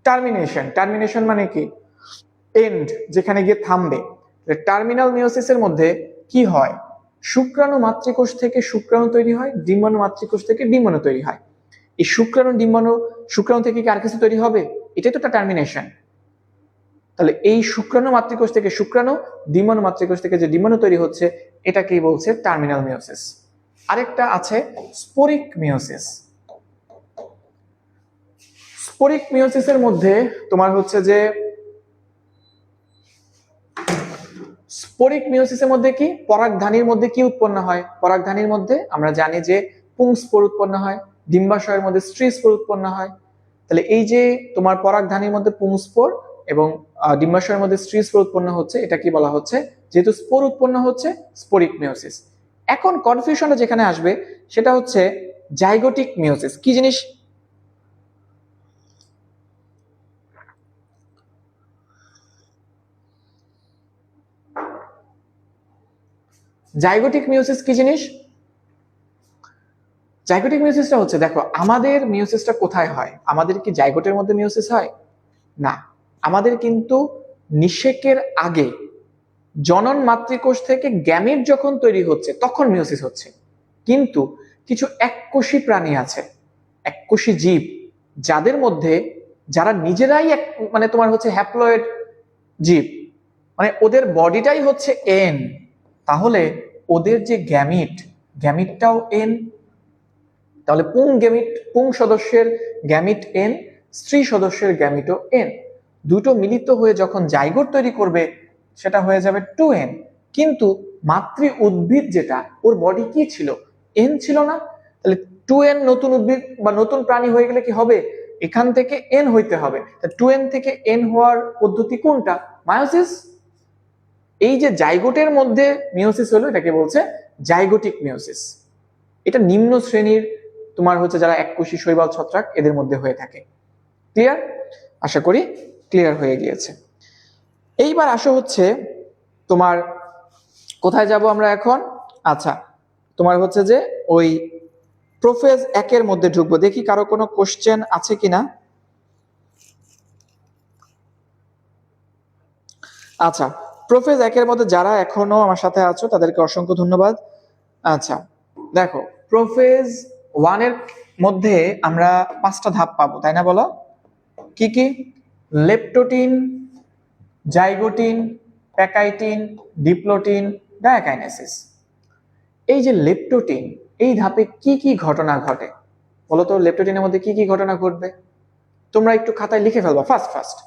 A: টার্মিনেশন। টার্মিনেশন মানে কি? এন্ড, যেখানে গিয়ে থামবে। টার্মিনাল মিওসিসের মধ্যে কি হয়? শুক্রাণু মাতৃকোষ থেকে শুক্রাণু তৈরি হয়, ডিম্বাণু মাতৃকোষ থেকে ডিম্বাণু তৈরি হয়। এই শুক্রাণু থেকে কি আর কিছু তৈরি হবে? এটাই তো একটা টার্মিনেশন। তাহলে এই শুক্রাণু মাতৃকোষ থেকে শুক্রাণু, ডিম্বাণু মাতৃকোষ থেকে যে ডিম্বাণু তৈরি হচ্ছে, এটাকেই বলছে টার্মিনাল মিওসিস। আরেকটা আছে স্পোরিক মিওসিস। স্পোরিক মিওসিসের মধ্যে তোমার হচ্ছে যে স্পোরিক মিওসিসের মধ্যে কি পরাগধানীর মধ্যে কি উৎপন্ন হয়? পরাগধানীর মধ্যে আমরা জানি যে পুংস্পোর উৎপন্ন হয়, ডিম্বাশয়ের মধ্যে স্ত্রী স্পোর উৎপন্ন হয়। তাহলে এই যে তোমার পরাগধানীর মধ্যে পুংস্পোর এবং ডিম্বাশয়ের মধ্যে স্ত্রী স্পোর উৎপন্ন হচ্ছে, এটা কি বলা হচ্ছে? যেহেতু স্পোর উৎপন্ন হচ্ছে, স্পোরিক মিওসিস। এখন কনফিউশনটা যেখানে আসবে সেটা হচ্ছে জাইগোটিক মিওসিস। কি জিনিস? জাইগোটিক মিওসিস কি জিনিস? জাইগোটিক মিওসিসটা হচ্ছে, দেখো আমাদের মিওসিসটা কোথায় হয়? আমাদের কি জাইগোটের মধ্যে মিওসিস হয়? না, আমাদের কিন্তু নিষেকের আগে জনন মাতৃকোষ থেকে গ্যামেট যখন তৈরি হচ্ছে তখন মিওসিস হচ্ছে। কিন্তু কিছু এককোষী প্রাণী আছে, এককোষী জীব, যাদের মধ্যে যারা নিজেরাই এক মানে তোমার হচ্ছে হ্যাপ্লয়েড জীব, মানে ওদের বডিটাই হচ্ছে এন, তাহলে ওদের যে গ্যামিটটাও এন। তাহলে পুং সদস্যের গ্যামিট এন, স্ত্রী সদস্যের গ্যামিটও এন, দুটো মিলিত হয়ে যখন জাইগোট তৈরি করবে সেটা হয়ে যাবে 2n। কিন্তু মাতৃ উদ্ভিদ যেটা, ওর বডি কি ছিল? এন ছিল না। তাহলে 2n নতুন উদ্ভিদ বা নতুন প্রাণী হয়ে গেলে কি হবে? এখান থেকে এন হইতে হবে। 2n থেকে এন হওয়ার পদ্ধতি কোনটা? মায়োসিস। এই যে জাইগোটের মধ্যে মিওসিস হলো, এটাকে বলছে জাইগোটিক মিওসিস। এটা নিম্ন শ্রেণীর তোমার হচ্ছে যারা এককোষী শৈবাল ছত্রাক, এদের মধ্যে হয়ে থাকে। ক্লিয়ার? আশা করি ক্লিয়ার হয়ে গিয়েছে। এইবার আসো হচ্ছে তোমার কোথায় যাব আমরা এখন? আচ্ছা, তোমার হচ্ছে যে ওই প্রোফেজ 1 এর মধ্যে ঢুকবো। দেখি কারো কোনো কোশ্চেন আছে কিনা। আচ্ছা, প্রোফেজ 1 এর মধ্যে যারা এখনো আমার সাথে আছো তাদেরকে অসংখ্য ধন্যবাদ। আচ্ছা দেখো, প্রোফেজ 1 এর মধ্যে আমরা 5টা ধাপ পাবো, তাই না? বলো কি কি? Leptotene, zygotene, pachytene, diplotene, diakinesis. এই যে লেপটোটিন, এই ধাপে কি কি ঘটনা ঘটে বলতো? লেপটোটিনের মধ্যে কি কি ঘটনা ঘটবে তোমরা একটু খাতায় লিখে ফেলবা ফার্স্ট।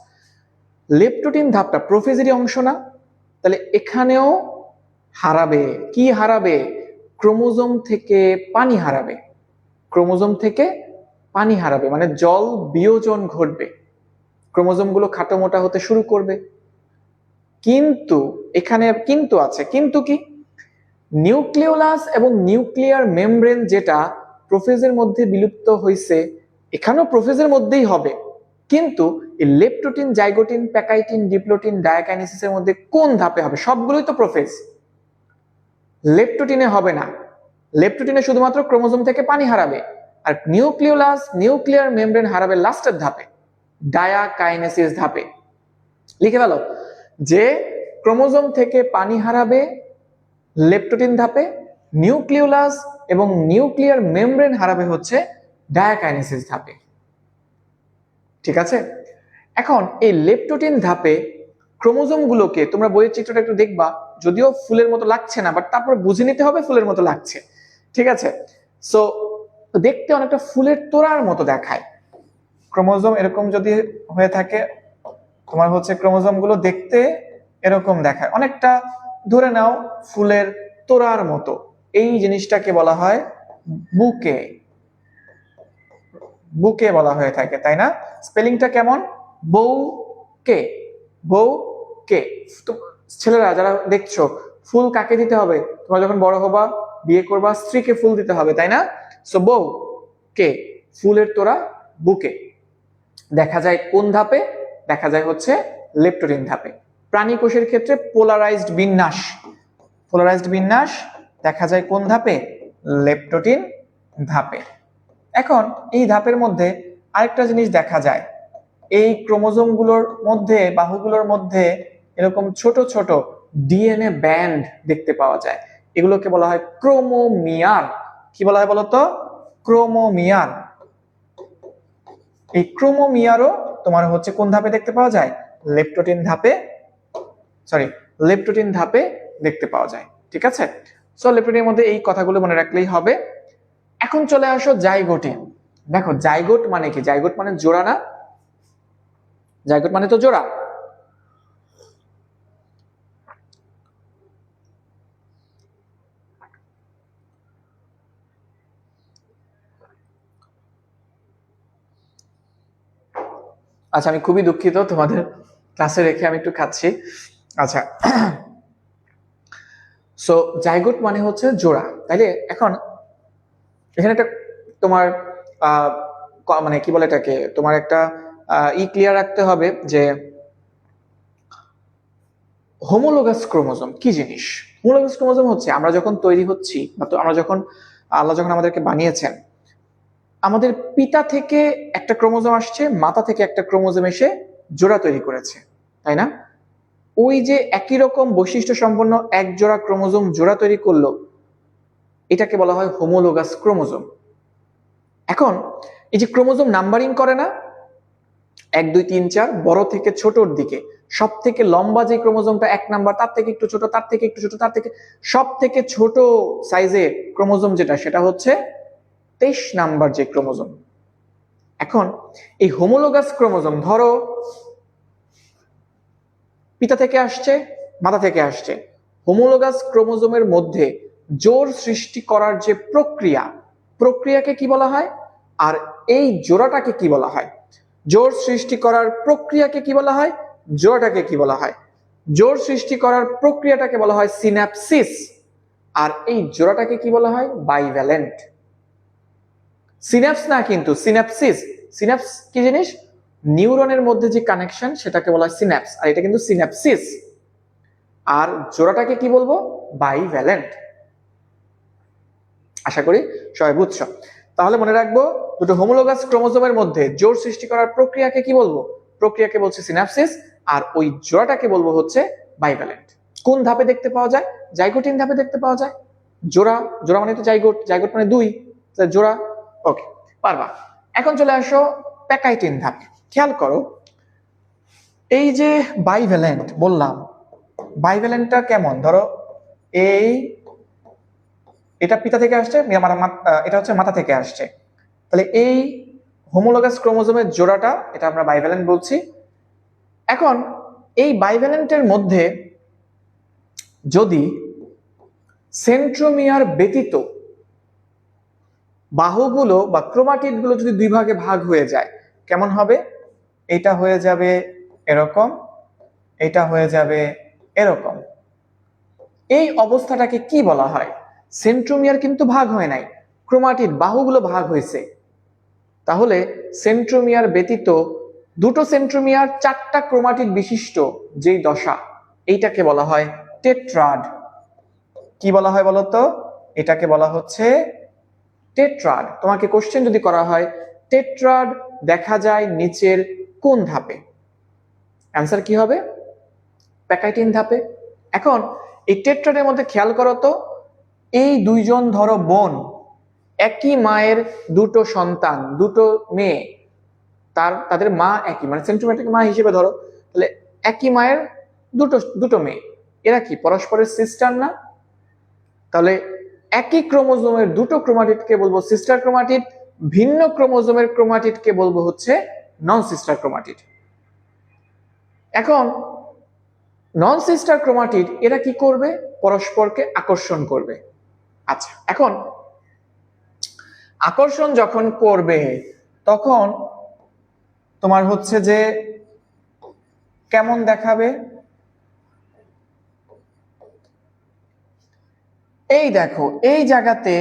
A: লেপটোটিন ধাপটা প্রোফেজেরই অংশ না? তাহলে এখানেও হারাবে। কি হারাবে? ক্রোমোজোম থেকে পানি হারাবে। ক্রোমোজোম থেকে পানি হারাবে মানে জল বিয়োজন ঘটবে, ক্রোমোজোম গুলো খাটো মোটা হতে শুরু করবে। কিন্তু এখানে কিন্তু আছে। কিন্তু কি? নিউক্লিওলাস এবং নিউক্লিয়ার মেমব্রেন যেটা প্রোফেজের মধ্যে বিলুপ্ত হয়েছে, এখানেও প্রোফেজের মধ্যেই হবে। কিন্তু এই লেপটোটিন, জাইগোটিন, প্যাকাইটিন, ডিপ্লোটিন, ডায়াকাইনেসিসের মধ্যে কোন ধাপে হবে? সবগুলোই তো প্রোফেজ। লেপটোটিনে হবে না। লেপটোটিনে শুধুমাত্র ক্রোমোজোম থেকে পানি হারাবে, আর নিউক্লিওলাস, নিউক্লিয়ার মেমব্রেন হারাবে লাস্টের ধাপে, ডায়াকাইনেসিস ধাপে। লিখে ফেলো যে ক্রোমোজোম থেকে পানি হারাবে লেপটোটিন ধাপে, নিউক্লিওলাস এবং নিউক্লিয়ার মেমব্রেন হারাবে হচ্ছে ডায়াকাইনেসিস ধাপে। ঠিক আছে? এখন এই লেপটোটিন ধাপে ক্রোমোজোম গুলোকে তোমরা বইয়ের চিত্রটা একটু দেখবা, যদিও ফুলের মতো লাগছে না, বাট তারপর বুঝে নিতে হবে ফুলের মতো লাগছে। ঠিক আছে? সো দেখতে অনেকটা ফুলের তোড়ার মতো দেখায়। ক্রোমোজোম এরকম যদি হয়ে থাকে, তোমার হচ্ছে ক্রোমোজোম গুলো দেখতে এরকম দেখায়, অনেকটা ধরে নাও ফুলের তোড়ার মতো। এই জিনিসটাকে বলা হয় বুকে। বুকে বলা হয়ে থাকে, তাই না? স্পেলিংটা কেমন? বউ কে, বউ কে। ছেলেরা যারা দেখছো, ফুল কাকে দিতে হবে? তোমরা যখন বড় হবা, বিয়ে করবা, স্ত্রীকে ফুল দিতে হবে, তাই না? সো বউ কে, ফুলের তোড়া বুকে। দেখা যায় কোন ধাপে? দেখা যায় হচ্ছে লেপটোটিন ধাপে। প্রাণী কোষের ক্ষেত্রে পোলারাইজড বিন্যাস, পোলারাইজড বিন্যাস দেখা যায় কোন ধাপে? লেপটোটিন ধাপে। এখন এই ধাপের মধ্যে আরেকটা জিনিস দেখা যায়, এই ক্রোমোজোম গুলোর মধ্যে, বাহুগুলোর মধ্যে এরকম ছোট ছোট ডিএনএ ব্যান্ড দেখতে পাওয়া যায়। এগুলোকে বলা হয় ক্রোমোমিয়ার। কি বলা হয় বলতো? ক্রোমোমিয়ার। এই ক্রোমোমিয়ারও তোমার হচ্ছে কোন ধাপে দেখতে পাওয়া যায়? লেপটোটিন ধাপে, লেপটোটিন ধাপে দেখতে পাওয়া যায়। ঠিক আছে? সো লেপ্টোডিনের মধ্যে এই কথাগুলো মনে রাখলেই হবে। এখন চলে আসো জাইগোটে। দেখো জাইগোট মানে কি? জাইগোট মানে জোড়া না? জাইগোট মানে তো জোড়া। আচ্ছা, আমি খুবই দুঃখিত, তোমাদের ক্লাসে রেখে আমি একটু খাচ্ছি। আচ্ছা, সো জাইগোট মানে হচ্ছে জোড়া, তাইলে এখন এখানে একটা তোমার মানে কি বলে এটাকে, তোমার একটা ক্লিয়ার রাখতে হবে যে হোমোলোগাস ক্রোমোজোম কি জিনিস। হোমোলোগাস ক্রোমোজোম হচ্ছে আমরা যখন তৈরি হচ্ছি বা আমরা যখন আল্লাহ যখন আমাদেরকে বানিয়েছেন, আমাদের পিতা থেকে একটা ক্রোমোজোম আসছে, মাতা থেকে একটা ক্রোমোজোম এসে জোড়া তৈরি করেছে, তাই না? ওই যে একই রকম বৈশিষ্ট্য সম্পন্ন এক জোড়া ক্রোমোজোম জোড়া তৈরি করলো, এটাকে বলা হয় হোমোলোগাস ক্রোমোজোম। এখন এই যে ক্রোমোজোম নাম্বারিং করে না, 1 2 3 4, বড় থেকে ছোটর দিকে সব থেকে লম্বা যে ক্রোমোজোমটা 1 নাম্বার, তার থেকে একটু ছোট, তার থেকে একটু ছোট, তার থেকে সব থেকে ছোট সাইজের ক্রোমোজোম যেটা, সেটা হচ্ছে 23 নাম্বার যে ক্রোমোজোম। এখন এই হোমোলোগাস ক্রোমোজোম ধরো পিতা থেকে আসছে, মাতা থেকে আসছে, হোমোলোগাস ক্রোমোজোমের মধ্যে জোড় সৃষ্টি করার যে প্রক্রিয়াকে কি বলা হয়? আর এই জোড়াটাকে কি বলা হয়? জোড় সৃষ্টি করার প্রক্রিয়াকে কি বলা হয়? জোড়াটাকে কি বলা হয়? জোড় সৃষ্টি করার প্রক্রিয়াটাকে বলা হয় সিন্যাপসিস, আর এই জোড়াটাকে কি বলা হয়? বাইভ্যালেন্ট। সিন্যাপস না কিন্তু, সিন্যাপসিস। সিন্যাপস কি জিনিস? নিউরনের মধ্যে যে কানেকশন, সেটাকে বলা হয় সিন্যাপস, আর এটা কিন্তু সিন্যাপসিস। আর জোড়াটাকে কি বলবো? বাইভ্যালেন্ট। আশা করি সবাই বুঝছো। তাহলে মনে রাখবো, দুটো হোমোলোগাস ক্রোমোজোমের মধ্যে জোড় সৃষ্টি করার প্রক্রিয়াকে কি বলবো? প্রক্রিয়াকে বলছে সিন্যাপসিস, আর ওই জোড়াটাকে বলবো হচ্ছে বাইভ্যালেন্ট। কোন ধাপে দেখতে পাওয়া যায়? জাইগোটিন ধাপে দেখতে পাওয়া যায়। জোড়া, জোড়া মানে তো জাইগোট, জাইগোট মানে 2, জোড়া। ওকে, পারবা। এখন চলে আসো প্যাকাইটিন ধাপে। খেয়াল করো, এই যে বাইভ্যালেন্ট বললাম, বাইভ্যালেন্টটা কেমন? ধরো এটা পিতা থেকে আসছে, এটা হচ্ছে মাতা থেকে আসছে, তাহলে এই হোমোলোগাস ক্রোমোজোমের জোড়াটা, এটা আমরা বাইভ্যালেন্ট বলছি। এখন এই বাইভ্যালেন্টের মধ্যে যদি সেন্ট্রোমিয়ার ব্যতীত বাহুগুলো বা ক্রোমাটিডগুলো যদি 2 ভাগে ভাগ হয়ে যায়, কেমন হবে? এটা হয়ে যাবে এরকম, এটা হয়ে যাবে এরকম। এই অবস্থাটাকে কি বলা হয়? সেন্ট্রোমিয়ার কিন্তু ভাগ হয় নাই, ক্রোমাটিড বাহুগুলো ভাগ হয়েছে। তাহলে সেন্ট্রোমিয়ার ব্যতীত 2টো সেন্ট্রোমিয়ার 4টা ক্রোমাটিড বিশিষ্ট যেই দশা, এইটাকে বলা হয় টেট্রাড। কি বলা হয় বলতো? এটাকে বলা হচ্ছে টেট্রাড। তোমাকে কোশ্চেন যদি করা হয় টেট্রাড দেখা যায় নিচের কোন ধাপে, অ্যান্সার কি হবে? প্যাকাইটিন ধাপে। এখন এই টেট্রাডের মধ্যে খেয়াল করো তো, এই দুইজন ধরো বোন, একই মায়ের 2টো সন্তান, 2টো মেয়ে, তাদের মা একই, মানে সেন্টিমেন্টাল মা হিসেবে ধরো, তাহলে একই মায়ের দুটো মেয়ে, এরা কি পরস্পরের সিস্টার না? তাহলে একই ক্রোমোজোমের 2টো ক্রোমাটিডকে বলবো সিস্টার ক্রোমাটিড, ভিন্ন ক্রোমোজোমের ক্রোমাটিডকে বলবো হচ্ছে নন সিস্টার ক্রোমাটিড। এখন নন সিস্টার ক্রোমাটিড এরা কি করবে? পরস্পরকে আকর্ষণ করবে। আচ্ছা, এখন আকর্ষণ যখন করবে, তখন তোমার হচ্ছে যে কেমন দেখাবে? এই দেখো, এই জায়গাতে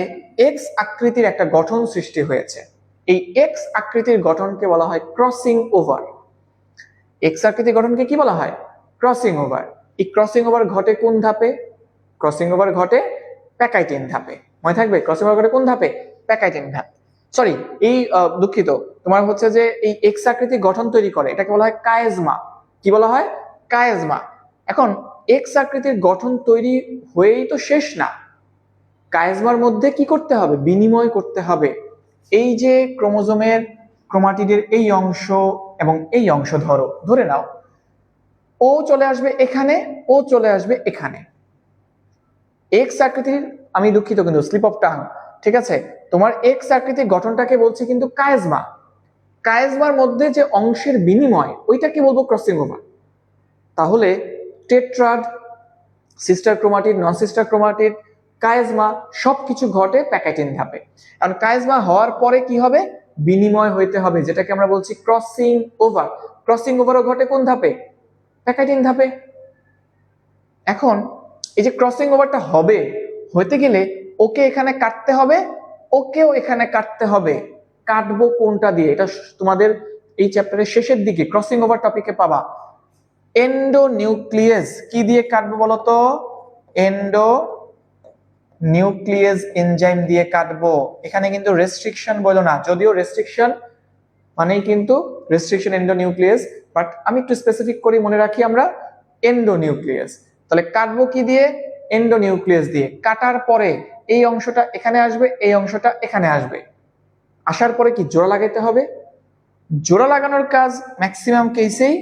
A: এক্স আকৃতির একটা গঠন সৃষ্টি হয়েছে। এই এক্স আকৃতির গঠনকে বলা হয় ক্রসিং ওভার। এক্স আকৃতির গঠনকে কি বলা হয়? Crossing over. এই ক্রসিং ওভার ঘটে কোন ধাপে? ক্রসিং ওভার ঘটে প্যাকাইটিন ধাপে। মনে থাকবে, ক্রসিং ওভার ঘটে কোন ধাপে? প্যাকাইটিন ধাপ। সরি, এই দুঃখিত, তোমার হচ্ছে যে এই এক্স আকৃতির গঠন তৈরি করে, এটাকে বলা হয় কায়েজমা। কি বলা হয়? কায়েজমা। এখন এক্স আকৃতির গঠন তৈরি হয়েই তো শেষ না, কায়েজমার মধ্যে কি করতে হবে? বিনিময় করতে হবে। এই যে ক্রোমোজোমের ক্রোমাটিডের এই অংশ এবং এই অংশ ধরে নাও, ও চলে আসবে এখানে, ও চলে আসবে এখানে। এক্স আকৃতির, আমি দুঃখিত কিন্তু স্লিপ অফ টাং, ঠিক আছে, তোমার এক্স আকৃতির গঠনটাকে বলছে কিন্তু কায়েজমা। কায়েজমার মধ্যে যে অংশের বিনিময় ওইটাকে বলবো ক্রসিং ওভার। তাহলে tetrad, sister chromatid, non sister chromatid, chiasma সবকিছু ঘটে প্যাকাইটিন ধাপে। কারণ কায়েজমা হওয়ার পরে কি হবে, বিনিময় হইতে হবে, যেটাকে আমরা বলছি ক্রসিং ওভার। ক্রসিং ওভারও ঘটে কোন ধাপে, প্যাকাইটিন ধাপে। এখন এই যে ক্রসিং ওভারটা হবে, হইতে গেলে ওকে এখানে কাটতে হবে, ওকেও এখানে কাটতে হবে। কাটবো কোনটা দিয়ে, এটা তোমাদের এই চ্যাপ্টারের শেষের দিকে ক্রসিং ওভার টপিকে পাবা। এন্ডোনিউক্লিয়াস কি দিয়ে কাটবো বলতো, এন্ডোনিউক্লিয়াস এনজাইম দিয়ে কাটবো। এখানে কিন্তু রেস্ট্রিকশন বলো না, যদিও রেস্ট্রিকশন মানেই কিন্তু রেস্ট্রিকশন এন্ডোনিউক্লিয়াস, বাট আমি একটু স্পেসিফিক করি, মনে রাখি আমরা এন্ডোনিউক্লিয়াস। তাহলে কাটবো কি দিয়ে, এন্ডোনিউক্লিয়াস দিয়ে। কাটার পরে এই অংশটা এখানে আসবে, এই অংশটা এখানে আসবে। আসার পরে কি জোড়া লাগাইতে হবে। জোড়া লাগানোর কাজ ম্যাক্সিমাম কেসেই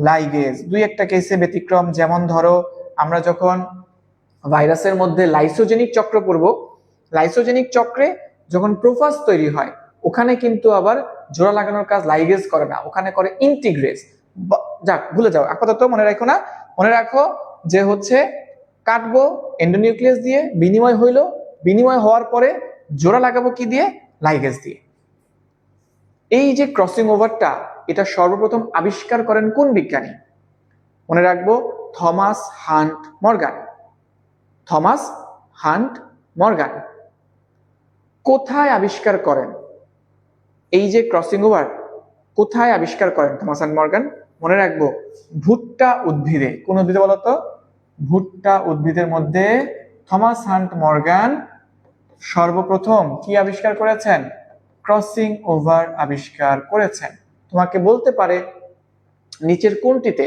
A: লাইগেজ, দুই একটা কেসে ব্যতিক্রম, যেমন ধরো আমরা যখন ভাইরাসের মধ্যে লাইসোজেনিক চক্র পড়ব, লাইসোজেনিক চক্রে যখন প্রোফাজ তৈরি হয় ওখানে কিন্তু আবার জোড়া লাগানোর কাজ লাইগেজ করে না, ওখানে করে ইন্টিগ্রেজ। যাক ভুলে যাও, আপাতত মনে রাখো না, মনে রাখো যে হচ্ছে কাটবো এন্ডোনিউক্লিয়াস দিয়ে, বিনিময় হইলো, বিনিময় হওয়ার পরে জোড়া লাগাবো কি দিয়ে, লাইগেজ দিয়ে। এই যে ক্রসিং ওভারটা, এটা সর্বপ্রথম আবিষ্কার করেন কোন বিজ্ঞানী, মনে রাখবো Thomas hunt Morgan. Thomas hunt Morgan কোথায় আবিষ্কার করেন এই যে ক্রসিং ওভার, কোথায় আবিষ্কার করেন থমাস হান্ট মর্গান, মনে রাখবো ভুট্টা উদ্ভিদে। কোন উদ্ভিদে বলতো, ভুট্টা উদ্ভিদের মধ্যে থমাস হান্ট মর্গান সর্বপ্রথম কি আবিষ্কার করেছেন, ক্রসিং ওভার আবিষ্কার করেছেন। তোমাকে বলতে পারে নিচের কোনটিতে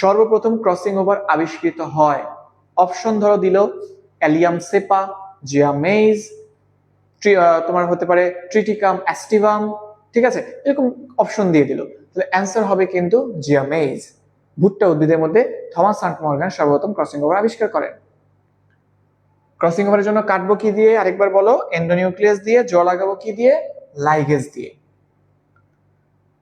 A: সর্বপ্রথম ক্রসিং ওভার আবিষ্কৃত হয়। অপশন ধরো দিল অ্যালিয়াম সেপা, জিয়া মেইজ, তোমার হতে পারে ট্রিটিকাম অ্যাস্টিভাম, ঠিক আছে, এরকম অপশন দিয়ে দিল। তাহলে অ্যান্সার হবে কিন্তু জিয়া মেইজ। ভুট্টা উদ্ভিদের মধ্যে থমাস হান্ট মর্গান সর্বপ্রথম ক্রসিং ওভার আবিষ্কার করেন। ক্রসিং ওভারের জন্য কাটবো কি দিয়ে, আরেকবার বলো, এন্ডোনিউক্লিয়াস দিয়ে। জোড়া লাগাবো কি দিয়ে, লাইগেজ দিয়ে।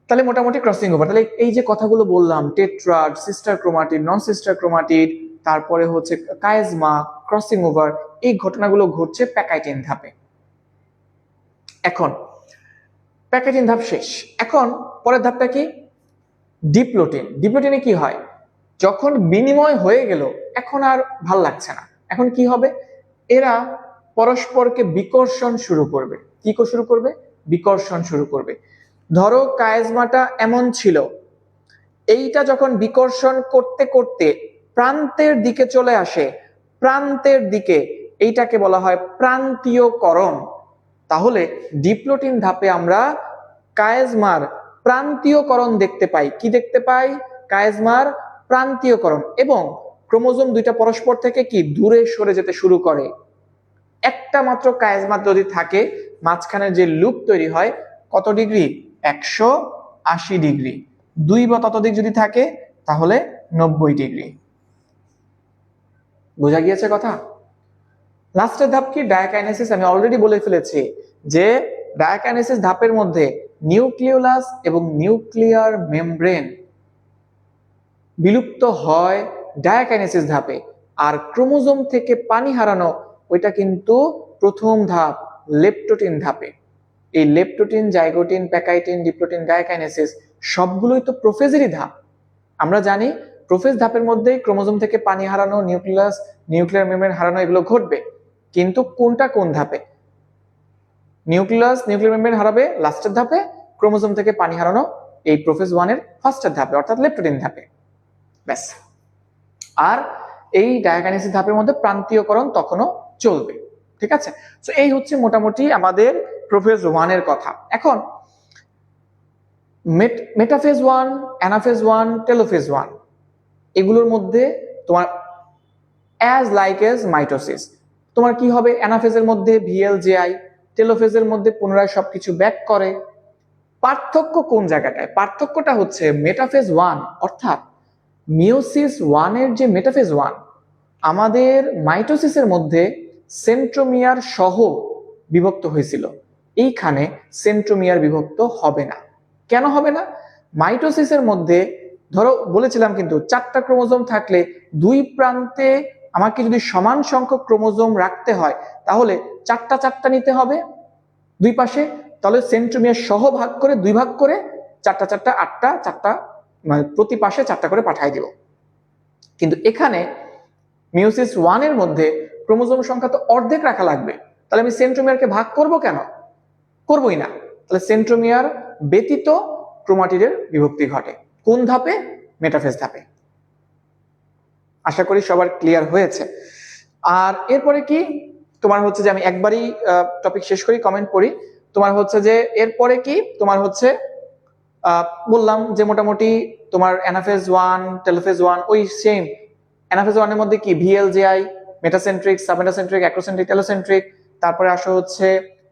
A: তাহলে মোটামুটি ক্রসিং ওভার, তাহলে এই যে কথাগুলো বললাম, tetrad, sister chromatid, non sister chromatid, তারপরে হচ্ছে কায়েজমা, ক্রসিং ওভার, এই ঘটনাগুলো ঘটছে প্যাকাইটিন ধাপে। এখন প্যাকাইটিন ধাপ শেষ, এখন পরের ধাপটা কি, ডিপ্লোটিন। ডিপ্লোটিনে কি হয়, যখন বিনিময় হয়ে গেল এখন আর ভাল লাগছে না, এখন কি হবে, এরা পরস্পরকে বিকর্ষণ শুরু করবে। কি শুরু করবে, বিকর্ষণ শুরু করবে। ধরো কায়েজমাটা এমন ছিল, এইটা যখন বিকর্ষণ করতে করতে প্রান্তের দিকে চলে আসে, প্রান্তের দিকে, এইটাকে বলা হয় প্রান্তীয়করণ। তাহলে ডিপ্লোটিন ধাপে আমরা কায়েজমার প্রান্তীয়করণ দেখতে পাই। কি দেখতে পাই, কায়েজমার প্রান্তীয়করণ, এবং ক্রোমোজোম দুইটা পরস্পর থেকে কি দূরে সরে যেতে শুরু করে। একটা মাত্র কায়েজমা যদি থাকে, মাঝখানে যে লুপ তৈরি হয় কত ডিগ্রি, 180 ডিগ্রি। দুই বা ততোধিক যদি থাকে তাহলে 90 ডিগ্রি। বোঝা গিয়েছে কথা। লাস্টের ধাপ কি, ডায়াকাইনেসিস। আমি অলরেডি বলে ফেলেছি যে ডায়াকাইনেসিস ধাপের মধ্যে নিউক্লিওলাস এবং নিউক্লিয়ার মেমব্রেন বিলুপ্ত হয় ডায়াকাইনেসিস ধাপে। আর ক্রোমোজোম থেকে পানি হারানো, ওইটা কিন্তু প্রথম ধাপ, লেপ্টোটিন ধাপে। এই leptotene, zygotene, pachytene, diplotene, diakinesis সবগুলোই তো প্রোফেজেরই ধাপ। আমরা জানি প্রোফেজ ধাপের মধ্যেই ক্রোমোজোম থেকে পানি হারানো, নিউক্লিয়াস, নিউক্লিয়ার মেমব্রেন হারানো, এগুলো ঘটবে। কিন্তু কোনটা কোন ধাপে, নিউক্লিয়াস, নিউক্লিয়ার মেমব্রেন হারাবে লাস্টের ধাপে, ক্রোমোজোম থেকে পানি হারানো এই প্রোফেজ 1 এর ফার্স্টের ধাপে, অর্থাৎ লেপ্টোটিন ধাপে। ব্যাস। আর এই ডায়াকাইনেসিস ধাপের মধ্যে প্রান্তীয়করণ তখনও চলবে, ঠিক আছে। তো এই হচ্ছে মোটামুটি আমাদের প্রোফেজ 1 এর কথা। এখন মেটাফেজ 1, অ্যানাফেজ 1, টেলোফেজ 1, এগুলোর মধ্যে তোমার অ্যাজ লাইক এজ মাইটোসিস, তোমার কি হবে, অ্যানাফেজের মধ্যে VLGI, টেলোফেজের মধ্যে পুনরায় সবকিছু ব্যাক করে। পার্থক্য কোন জায়গাটায়, পার্থক্যটা হচ্ছে মেটাফেজ 1 অর্থাৎ মিওসিস 1 এর যে মেটাফেজ 1, আমাদের মাইটোসিসের মধ্যে সেন্ট্রোমিয়ার সহ বিভক্ত হয়েছিল, এইখানে সেন্ট্রোমিয়ার বিভক্ত হবে না। কেন হবে না? মাইটোসিসের মধ্যে ধরো বলেছিলাম কিন্তু 4টা ক্রোমোজোম থাকলে দুই প্রান্তে আমাকে যদি সমান সংখ্যক ক্রোমোজোম রাখতে হয় তাহলে 4টা নিতে হবে দুই পাশে, তাহলে সেন্ট্রোমিয়ার সহ ভাগ করে 2 ভাগ করে 4টা 8টা 4টা, মানে প্রতি পাশে 4টা করে পাঠিয়ে দিব। কিন্তু এখানে মিওসিস 1 এর মধ্যে ক্রোমোজোম সংখ্যা তো অর্ধেক রাখা লাগবে, তাহলে আমি সেন্ট্রোমিয়ারকে ভাগ করব কেন? করবই না। তাহলে সেন্ট্রোমিয়ার ব্যতীত ক্রোমাটিডের বিভক্তি ঘটে। কোন ধাপে? মেটাফেজ ধাপে। আশা করি সবার ক্লিয়ার হয়েছে। আর এরপরে কি তোমার হচ্ছে যে আমি একবারই টপিক শেষ করি, কমেন্ট করি। তোমার হচ্ছে যে এরপরে কি তোমার হচ্ছে বললাম যে মোটামুটি তোমার অ্যানাফেজ 1 টেলোফেজ 1 ওই সেম। অ্যানাফেজ 1 এর মধ্যে কি ভিএলজিআই, মেটাসেন্ট্রিক, সাবমেটাসেন্ট্রিক, অ্যাক্রোসেন্ট্রিক, টেলোসেন্ট্রিক। তারপরে আসো হচ্ছে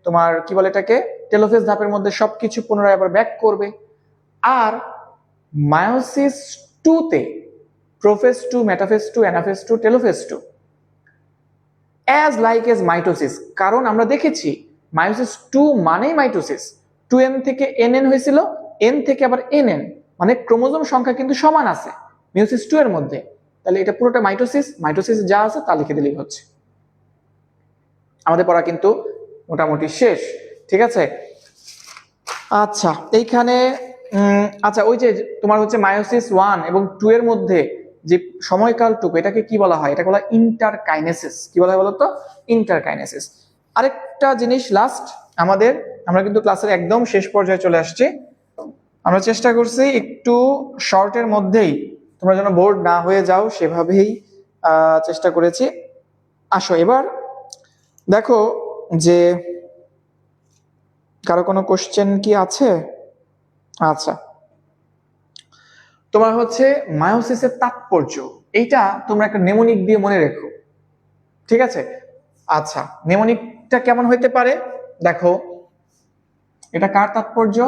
A: তোমার কি বলে এটাকে, টেলোফেজ ধাপের মধ্যে সবকিছু পুনরায় আবার ব্যাক করবে। আর মায়োসিস 2 তে prophase 2, metaphase 2, anaphase 2, telophase 2 as like as mitosis. কারণ আমরা দেখেছি মায়োসিস 2 মানেই মাইটোসিস। 2n থেকে nn হয়েছিল, n থেকে আবার nn, মানে ক্রোমোজোম সংখ্যা কিন্তু সমান আছে মিওসিস 2 এর মধ্যে। তাহলে এটা পুরোটা মাইটোসিস, মাইটোসিস যা আছে তা লিখে দিলেই হচ্ছে। আমাদের পড়া কিন্তু মোটামুটি শেষ, ঠিক আছে? আচ্ছা এইখানে আচ্ছা ওই যে তোমার হচ্ছে মায়োসিস 1 এবং 2 এর মধ্যে যে সময়কালটুকু, এটাকে কি বলা হয়? এটাকে বলা হয় ইন্টারকাইনেসিস। কি বলা হয় বলতো? ইন্টারকাইনেসিস। আরেকটা জিনিস লাস্ট আমাদের, আমরা কিন্তু ক্লাসের একদম শেষ পর্যায়ে চলে আসছি। আমরা চেষ্টা করছি একটু শর্টের মধ্যেই তোমরা যেন বোর্ড না হয়ে যাও সেভাবেই চেষ্টা করেছি। আসো এবার দেখো যে কারো কোনো কোশ্চেন কি আছে? আচ্ছা, তোমার হচ্ছে মায়োসিসের তাৎপর্য, এইটা তোমরা একটা নেমোনিক দিয়ে মনে রেখো, ঠিক আছে? আচ্ছা নেমোনিকটা কেমন হইতে পারে দেখো, এটা কার তাৎপর্য?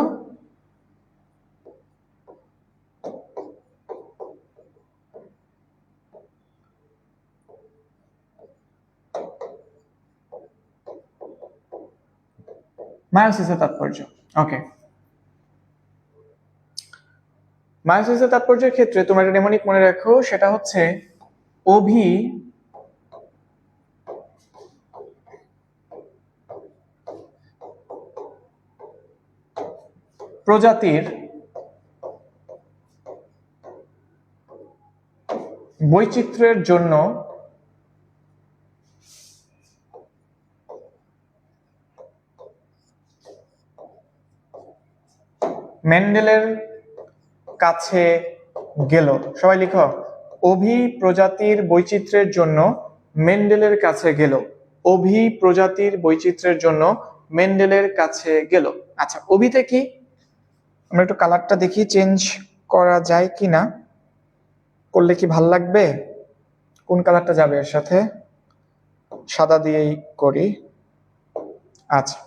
A: মায়োসিসের তাৎপর্য। ওকে, মায়োসিসের তাৎপর্যের ক্ষেত্রে তোমরা একটা নেমোনিক মনে রাখো, সেটা হচ্ছে অভি প্রজাতির বৈচিত্র্যের জন্য মেন্ডেলের কাছে গেল। সবাই লিখো, অভি প্রজাতির বৈচিত্র্যের জন্য মেন্ডেলের কাছে গেল। অভি প্রজাতির বৈচিত্র্যের জন্য মেন্ডেলের কাছে গেল। আচ্ছা অভিতে কি, আমরা একটু কালারটা দেখি চেঞ্জ করা যায় কিনা, করলে কি ভাল লাগবে? কোন কালারটা যাবে এর সাথে? সাদা দিয়েই করি। আচ্ছা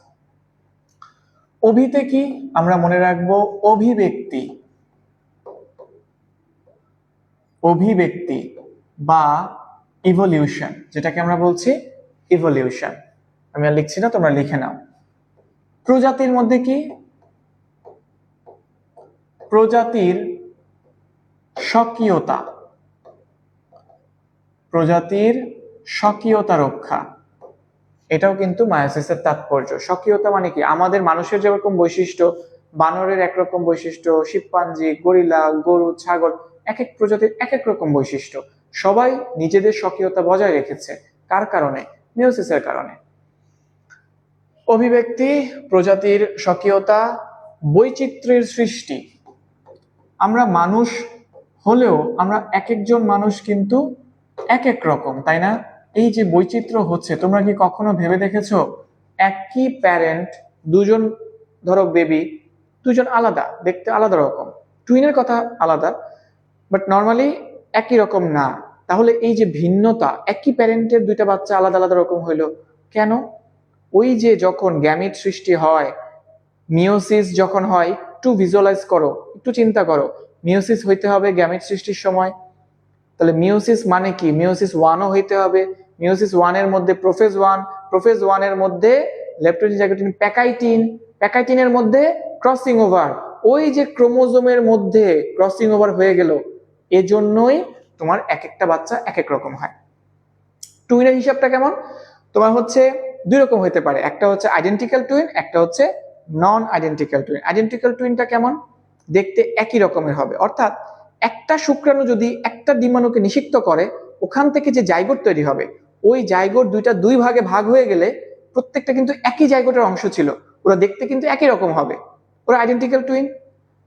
A: অভিতে কি আমরা মনে রাখবো? অভিব্যক্তি, অভিব্যক্তি বা ইভলিউশন, যেটাকে আমরা বলছি ইভলিউশন। আমি আর লিখছি না, তোমরা লিখে নাও। প্রজাতির মধ্যে কি? প্রজাতির স্বকীয়তা, প্রজাতির স্বকীয়তা রক্ষা, এটাও কিন্তু মায়োসিসের তাৎপর্য। স্বকীয়তা মানে কি? আমাদের মানুষের যেরকম বৈশিষ্ট্য, বানরের একরকম বৈশিষ্ট্য, শিম্পাঞ্জি, গরিলা, গরু, ছাগল, এক এক প্রজাতির এক এক রকম বৈশিষ্ট্য। সবাই নিজেদের স্বকীয়তা বজায় রেখেছে। কার কারণে? মিওসিসের কারণে। অভিব্যক্তি, প্রজাতির স্বকীয়তা, বৈচিত্র্যের সৃষ্টি। আমরা মানুষ হলেও আমরা এক একজন মানুষ কিন্তু এক এক রকম, তাই না? এই যে বৈচিত্র্য হচ্ছে, তোমরা কি কখনো ভেবে দেখেছো একই প্যারেন্ট, দুজন ধরো বেবি, দুজন আলাদা, দেখতে আলাদা রকম, টুইনের কথা আলাদা, বাট নর্মালি একই রকম না। তাহলে এই যে ভিন্নতা, একই প্যারেন্টের দুইটা বাচ্চা আলাদা আলাদা রকম হইলো কেন? ওই যে যখন গ্যামিট সৃষ্টি হয়, মিওসিস যখন হয়, একটু ভিজুয়ালাইজ করো, একটু চিন্তা করো, মিওসিস হইতে হবে গ্যামিট সৃষ্টির সময়, তাহলে মিওসিস মানে কি? মিওসিস 1ও হইতে হবে। মিওসিস 1 এর মধ্যে প্রোফেজ 1, প্রোফেজ 1 এর মধ্যে লেপটোজিন জাইগোটিন প্যাকাইটিন, প্যাকাইটিনের মধ্যে ক্রসিং ওভার, ওই যে ক্রোমোজোমের মধ্যে ক্রসিং ওভার হয়ে গেল, এজন্যই তোমার এক একটা বাচ্চা এক এক রকম হয়। টুইনের হিসাবটা কেমন? তোমার হচ্ছে দুই রকম হতে পারে, একটা হচ্ছে আইডেন্টিক্যাল টুইন, একটা হচ্ছে নন আইডেন্টিক্যাল টুইন। আইডেন্টিক্যাল টুইনটা কেমন? দেখতে একই রকমের হবে, অর্থাৎ একটা শুক্রাণু যদি একটা ডিম্বাণুকে নিষিক্ত করে, ওখান থেকে যে জাইগোট তৈরি হবে, ওই জাইগোট দুইটা দুই ভাগে ভাগ হয়ে গেলে প্রত্যেকটা কিন্তু একই জাইগোটের অংশ ছিল, ওরা দেখতে কিন্তু একই রকম হবে, ওরা আইডেন্টিক্যাল টুইন।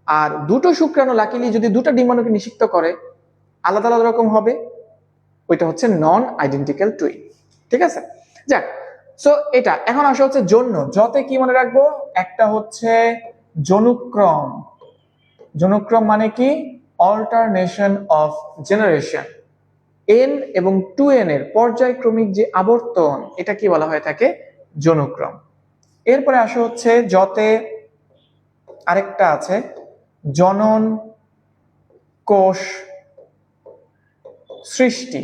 A: আর দুটো শুক্রাণু লাকিলি যদি দুটো ডিম্বাণুকে নিষিক্ত করে, আলাদা আলাদা রকম হবে, ওইটা হচ্ছে নন আইডেন্টিক্যাল টুইন। ঠিক আছে, যাক। সো এটা এখন আসা হচ্ছে জন্য, যতে কি মনে রাখবো? একটা হচ্ছে জনুক্রম। জনুক্রম মানে কি? Alternation of generation. এন এবং 2n এর পর্যায়ক্রমিক যে আবর্তন, এটা কি বলা হয়ে থাকে? জনুক্রম। এরপরে আসা হচ্ছে যতে আরেকটা আছে জনন কোষ সৃষ্টি।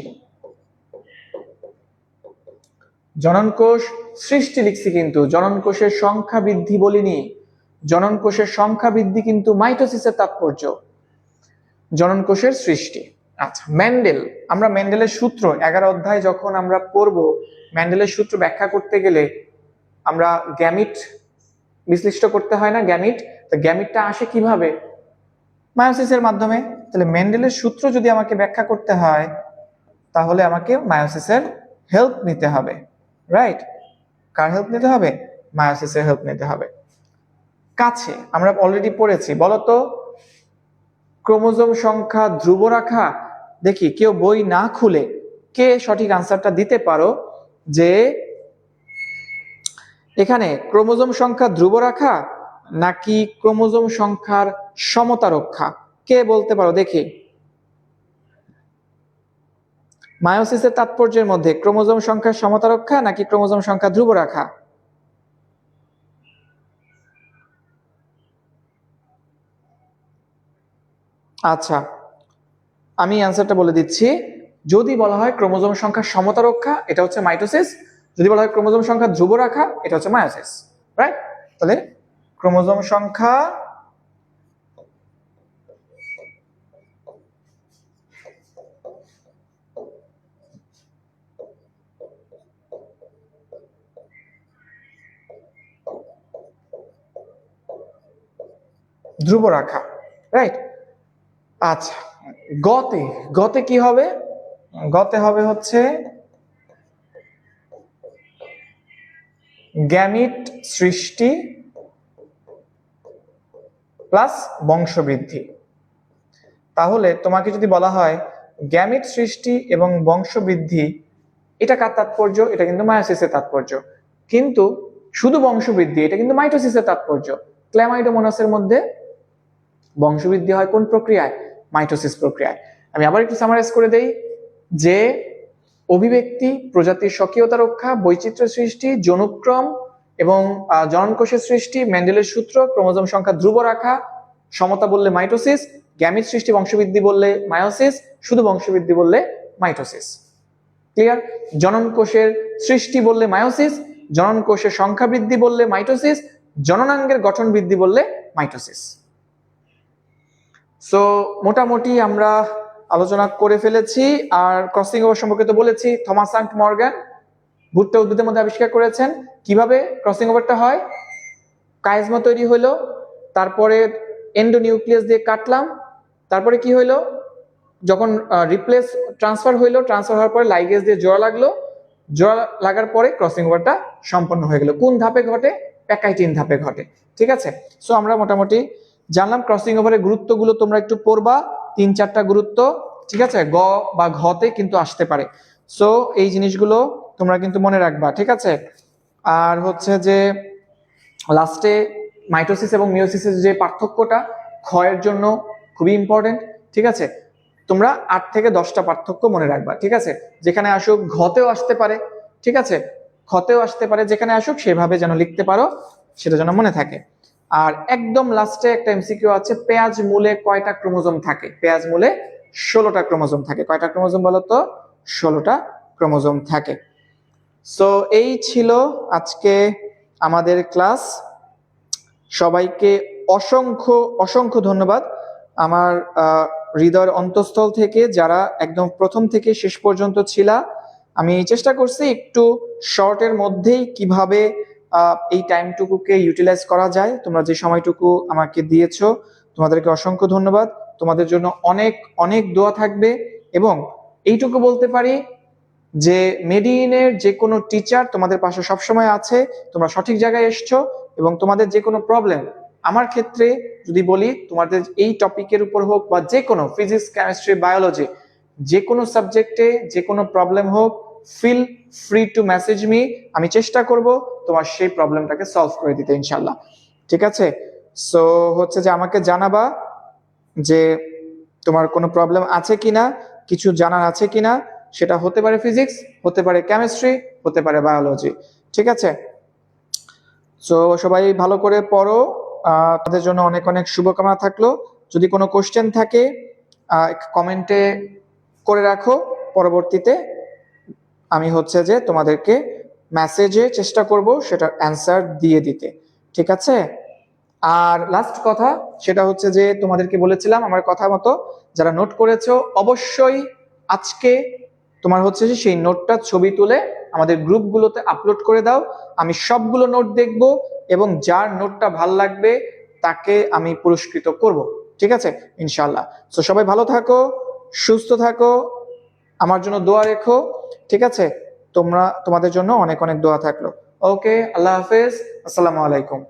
A: জনন কোষ সৃষ্টি লিখছি, কিন্তু জনন কোষের সংখ্যা বৃদ্ধি বলিনি। জনন কোষের সংখ্যা বৃদ্ধি কিন্তু মাইটোসিসের তাৎপর্য, জনন কোষের সৃষ্টি। আচ্ছা, মেন্ডেল, আমরা মেন্ডেলের সূত্র 11 অধ্যায় যখন আমরা পড়ব, মেন্ডেলের সূত্র ব্যাখ্যা করতে গেলে আমরা গ্যামিট বিশ্লিষ্ট করতে হয় না? গ্যামিট, তো গ্যামিটটা আসে কিভাবে? মায়োসিসের মাধ্যমে। তাহলে মেন্ডেলের সূত্র যদি আমাকে ব্যাখ্যা করতে হয়, তাহলে আমাকে মায়োসিসের হেল্প নিতে হবে, রাইট? কার হেল্প নিতে হবে? মায়োসিসের হেল্প নিতে হবে। কাছে আমরা অলরেডি পড়েছি, বলতো ক্রোমোজোম সংখ্যা ধ্রুব রাখা। দেখি কেউ বই না খুলে কে সঠিক আনসারটা দিতে পারো যে এখানে ক্রোমোজোম সংখ্যা ধ্রুব রাখা নাকি ক্রোমোজোম সংখ্যার সমতা রক্ষা, কে বলতে পারো দেখি? মায়োসিসের তাৎপর্যের মধ্যে ক্রোমোজোম সংখ্যার সমতা রক্ষা নাকি ক্রোমোজোম সংখ্যা ধ্রুব রাখা? আচ্ছা, আমি অ্যান্সারটা বলে দিচ্ছি। যদি বলা হয় ক্রোমোজোম সংখ্যার সমতা রক্ষা, এটা হচ্ছে মাইটোসিস। যদি বলা হয় ক্রোমোজোম সংখ্যা ধ্রুব রাখা, এটা হচ্ছে মায়োসিস, রাইট? তাহলে ক্রোমোজোম সংখ্যা ধ্রুব রাখা, রাইট? আচ্ছা, গতে, গতে কি হবে? গতে হবে হচ্ছে গ্যামিট সৃষ্টি প্লাস বংশবৃদ্ধি। তাহলে তোমাকে যদি বলা হয় গ্যামিট সৃষ্টি এবং বংশবৃদ্ধি, এটা কার তাৎপর্য? এটা কিন্তু মায়োসিসের তাৎপর্য। কিন্তু শুধু বংশবৃদ্ধি, এটা কিন্তু মাইটোসিসের তাৎপর্য। ক্ল্যামাইডোমোনাসের মধ্যে বংশবৃদ্ধি হয় কোন প্রক্রিয়ায়? মাইটোসিস প্রক্রিয়ায়। আমি আবার একটু সামারাইজ করে দেই যে অভিব্যক্তি, প্রজাতির স্বকীয়তা রক্ষা, বৈচিত্র্য সৃষ্টি, জনুক্রম এবং জনন কোষের সৃষ্টি, মেন্ডেলের সূত্র, ক্রোমোজোম সংখ্যা ধ্রুব রাখা, সমতা বললে মাইটোসিস, গ্যামিট সৃষ্টি বংশবৃদ্ধি বললে মায়োসিস, শুধু বংশবৃদ্ধি বললে মাইটোসিস। ক্লিয়ার? জনন কোষের সৃষ্টি বললে মায়োসিস, জনন কোষের সংখ্যা বৃদ্ধি বললে মাইটোসিস, জননাঙ্গের গঠন বৃদ্ধি বললে মাইটোসিস। সো মোটামুটি আমরা আলোচনা করে ফেলেছি। আর ক্রসিং ওভার সম্পর্কে তো বলেছি, থমাস সান্ট মর্গান ভুট্টা উদ্ভিদের মধ্যে আবিষ্কার করেছেন। কিভাবে ক্রসিং ওভারটা হয়? কাইজমা তৈরি হইলো, তারপরে এন্ডোনিউক্লিয়াস দিয়ে কাটলাম, তারপরে কি হইলো? যখন রিপ্লেস ট্রান্সফার হইলো, ট্রান্সফার হওয়ার পরে লাইগেজ দিয়ে জোড়া লাগলো, জোড়া লাগার পরে ক্রসিং ওভারটা সম্পন্ন হয়ে গেল। কোন ধাপে ঘটে? প্যাকাইটিন ধাপে ঘটে। ঠিক আছে, সো আমরা মোটামুটি জানলাম ক্রসিং ওভারের গুরুত্বগুলো, তোমরা একটু পড়বা, 3-4টা গুরুত্ব। ঠিক আছে, গ বা ঘতে কিন্তু আসতে পারে। সো এই জিনিসগুলো তোমরা কিন্তু মনে রাখবা, ঠিক আছে? আর হচ্ছে যে লাস্টে মাইটোসিস এবং মিওসিসের যে পার্থক্যটা ক্ষয়ের জন্য খুবই ইম্পর্টেন্ট। ঠিক আছে, তোমরা 8 থেকে 10টা পার্থক্য মনে রাখবা। ঠিক আছে, যেখানে আসুক ঘতেও আসতে পারে, ঠিক আছে, ক্ষতেও আসতে পারে, যেখানে আসুক সেভাবে যেন লিখতে পারো, সেটা যেন মনে থাকে। আর একদম লাস্টে একটা এমসিকিউ আছে, পেঁয়াজ মূলে কয়টা ক্রোমোজোম থাকে? পেঁয়াজ মূলে 16টা ক্রোমোজোম থাকে। কয়টা ক্রোমোজোম বলো তো? 16টা ক্রোমোজোম থাকে। সো এই ছিল আজকে আমাদের ক্লাস। সবাইকে অসংখ্য অসংখ্য ধন্যবাদ আমার হৃদয়ের অন্তঃস্থল থেকে, যারা একদম প্রথম থেকে শেষ পর্যন্ত ছিলা। আমি চেষ্টা করছি একটু শর্টের মধ্যেই কিভাবে এই টাইমটুকুকে ইউটিলাইজ করা যায়। তোমরা যে সময়টুকু আমাকে দিয়েছো, তোমাদেরকে অসংখ্য ধন্যবাদ। তোমাদের জন্য অনেক অনেক দোয়া থাকবে। এবং এইটুকু বলতে পারি যে মেডিইনের যে কোনো টিচার তোমাদের পাশে সবসময় আছে। তোমরা সঠিক জায়গায় এসছো, এবং তোমাদের যে কোনো প্রবলেম, আমার ক্ষেত্রে যদি বলি, তোমাদের এই টপিকের উপর হোক বা যে কোনো ফিজিক্স, কেমিস্ট্রি, বায়োলজি, যে কোনো সাবজেক্টে যে কোনো প্রবলেম হোক, feel free to message me. আমি চেষ্টা করব তোমার সেই প্রবলেমটাকে সলভ করে দিতে ইনশাল্লাহ। ঠিক আছে? সো হচ্ছে যে আমাকে জানাবা যে তোমার কোনো প্রবলেম আছে কিনা, কিছু জানার আছে কিনা। সেটা হতে পারে ফিজিক্স, হতে পারে কেমিস্ট্রি, হতে পারে বায়োলজি। ঠিক আছে? সো সবাই ভালো করে পড়ো। তাদের জন্য অনেক অনেক শুভকামনা থাকলো। যদি কোনো কোশ্চেন থাকে কমেন্টে করে রাখো, পরবর্তীতে আমি হচ্ছে যে তোমাদেরকে মেসেজে চেষ্টা করব সেটার অ্যান্সার দিয়ে দিতে। ঠিক আছে? আর লাস্ট কথা সেটা হচ্ছে যে তোমাদেরকে বলেছিলাম আমার কথা মতো যারা নোট করেছো, অবশ্যই আজকে তোমার হচ্ছে যে সেই নোটটা ছবি তুলে আমাদের গ্রুপগুলোতে আপলোড করে দাও। আমি সবগুলো নোট দেখব, এবং যার নোটটা ভাল লাগবে তাকে আমি পুরস্কৃত করব। ঠিক আছে? ইনশাল্লাহ। তো সবাই ভালো থাকো, সুস্থ থাকো, আমার জন্য দোয়া রেখো। ঠিক আছে? তোমাদের জন্য অনেক অনেক দোয়া থাকলো। ওকে, আল্লাহ হাফেজ, আসসালামু আলাইকুম।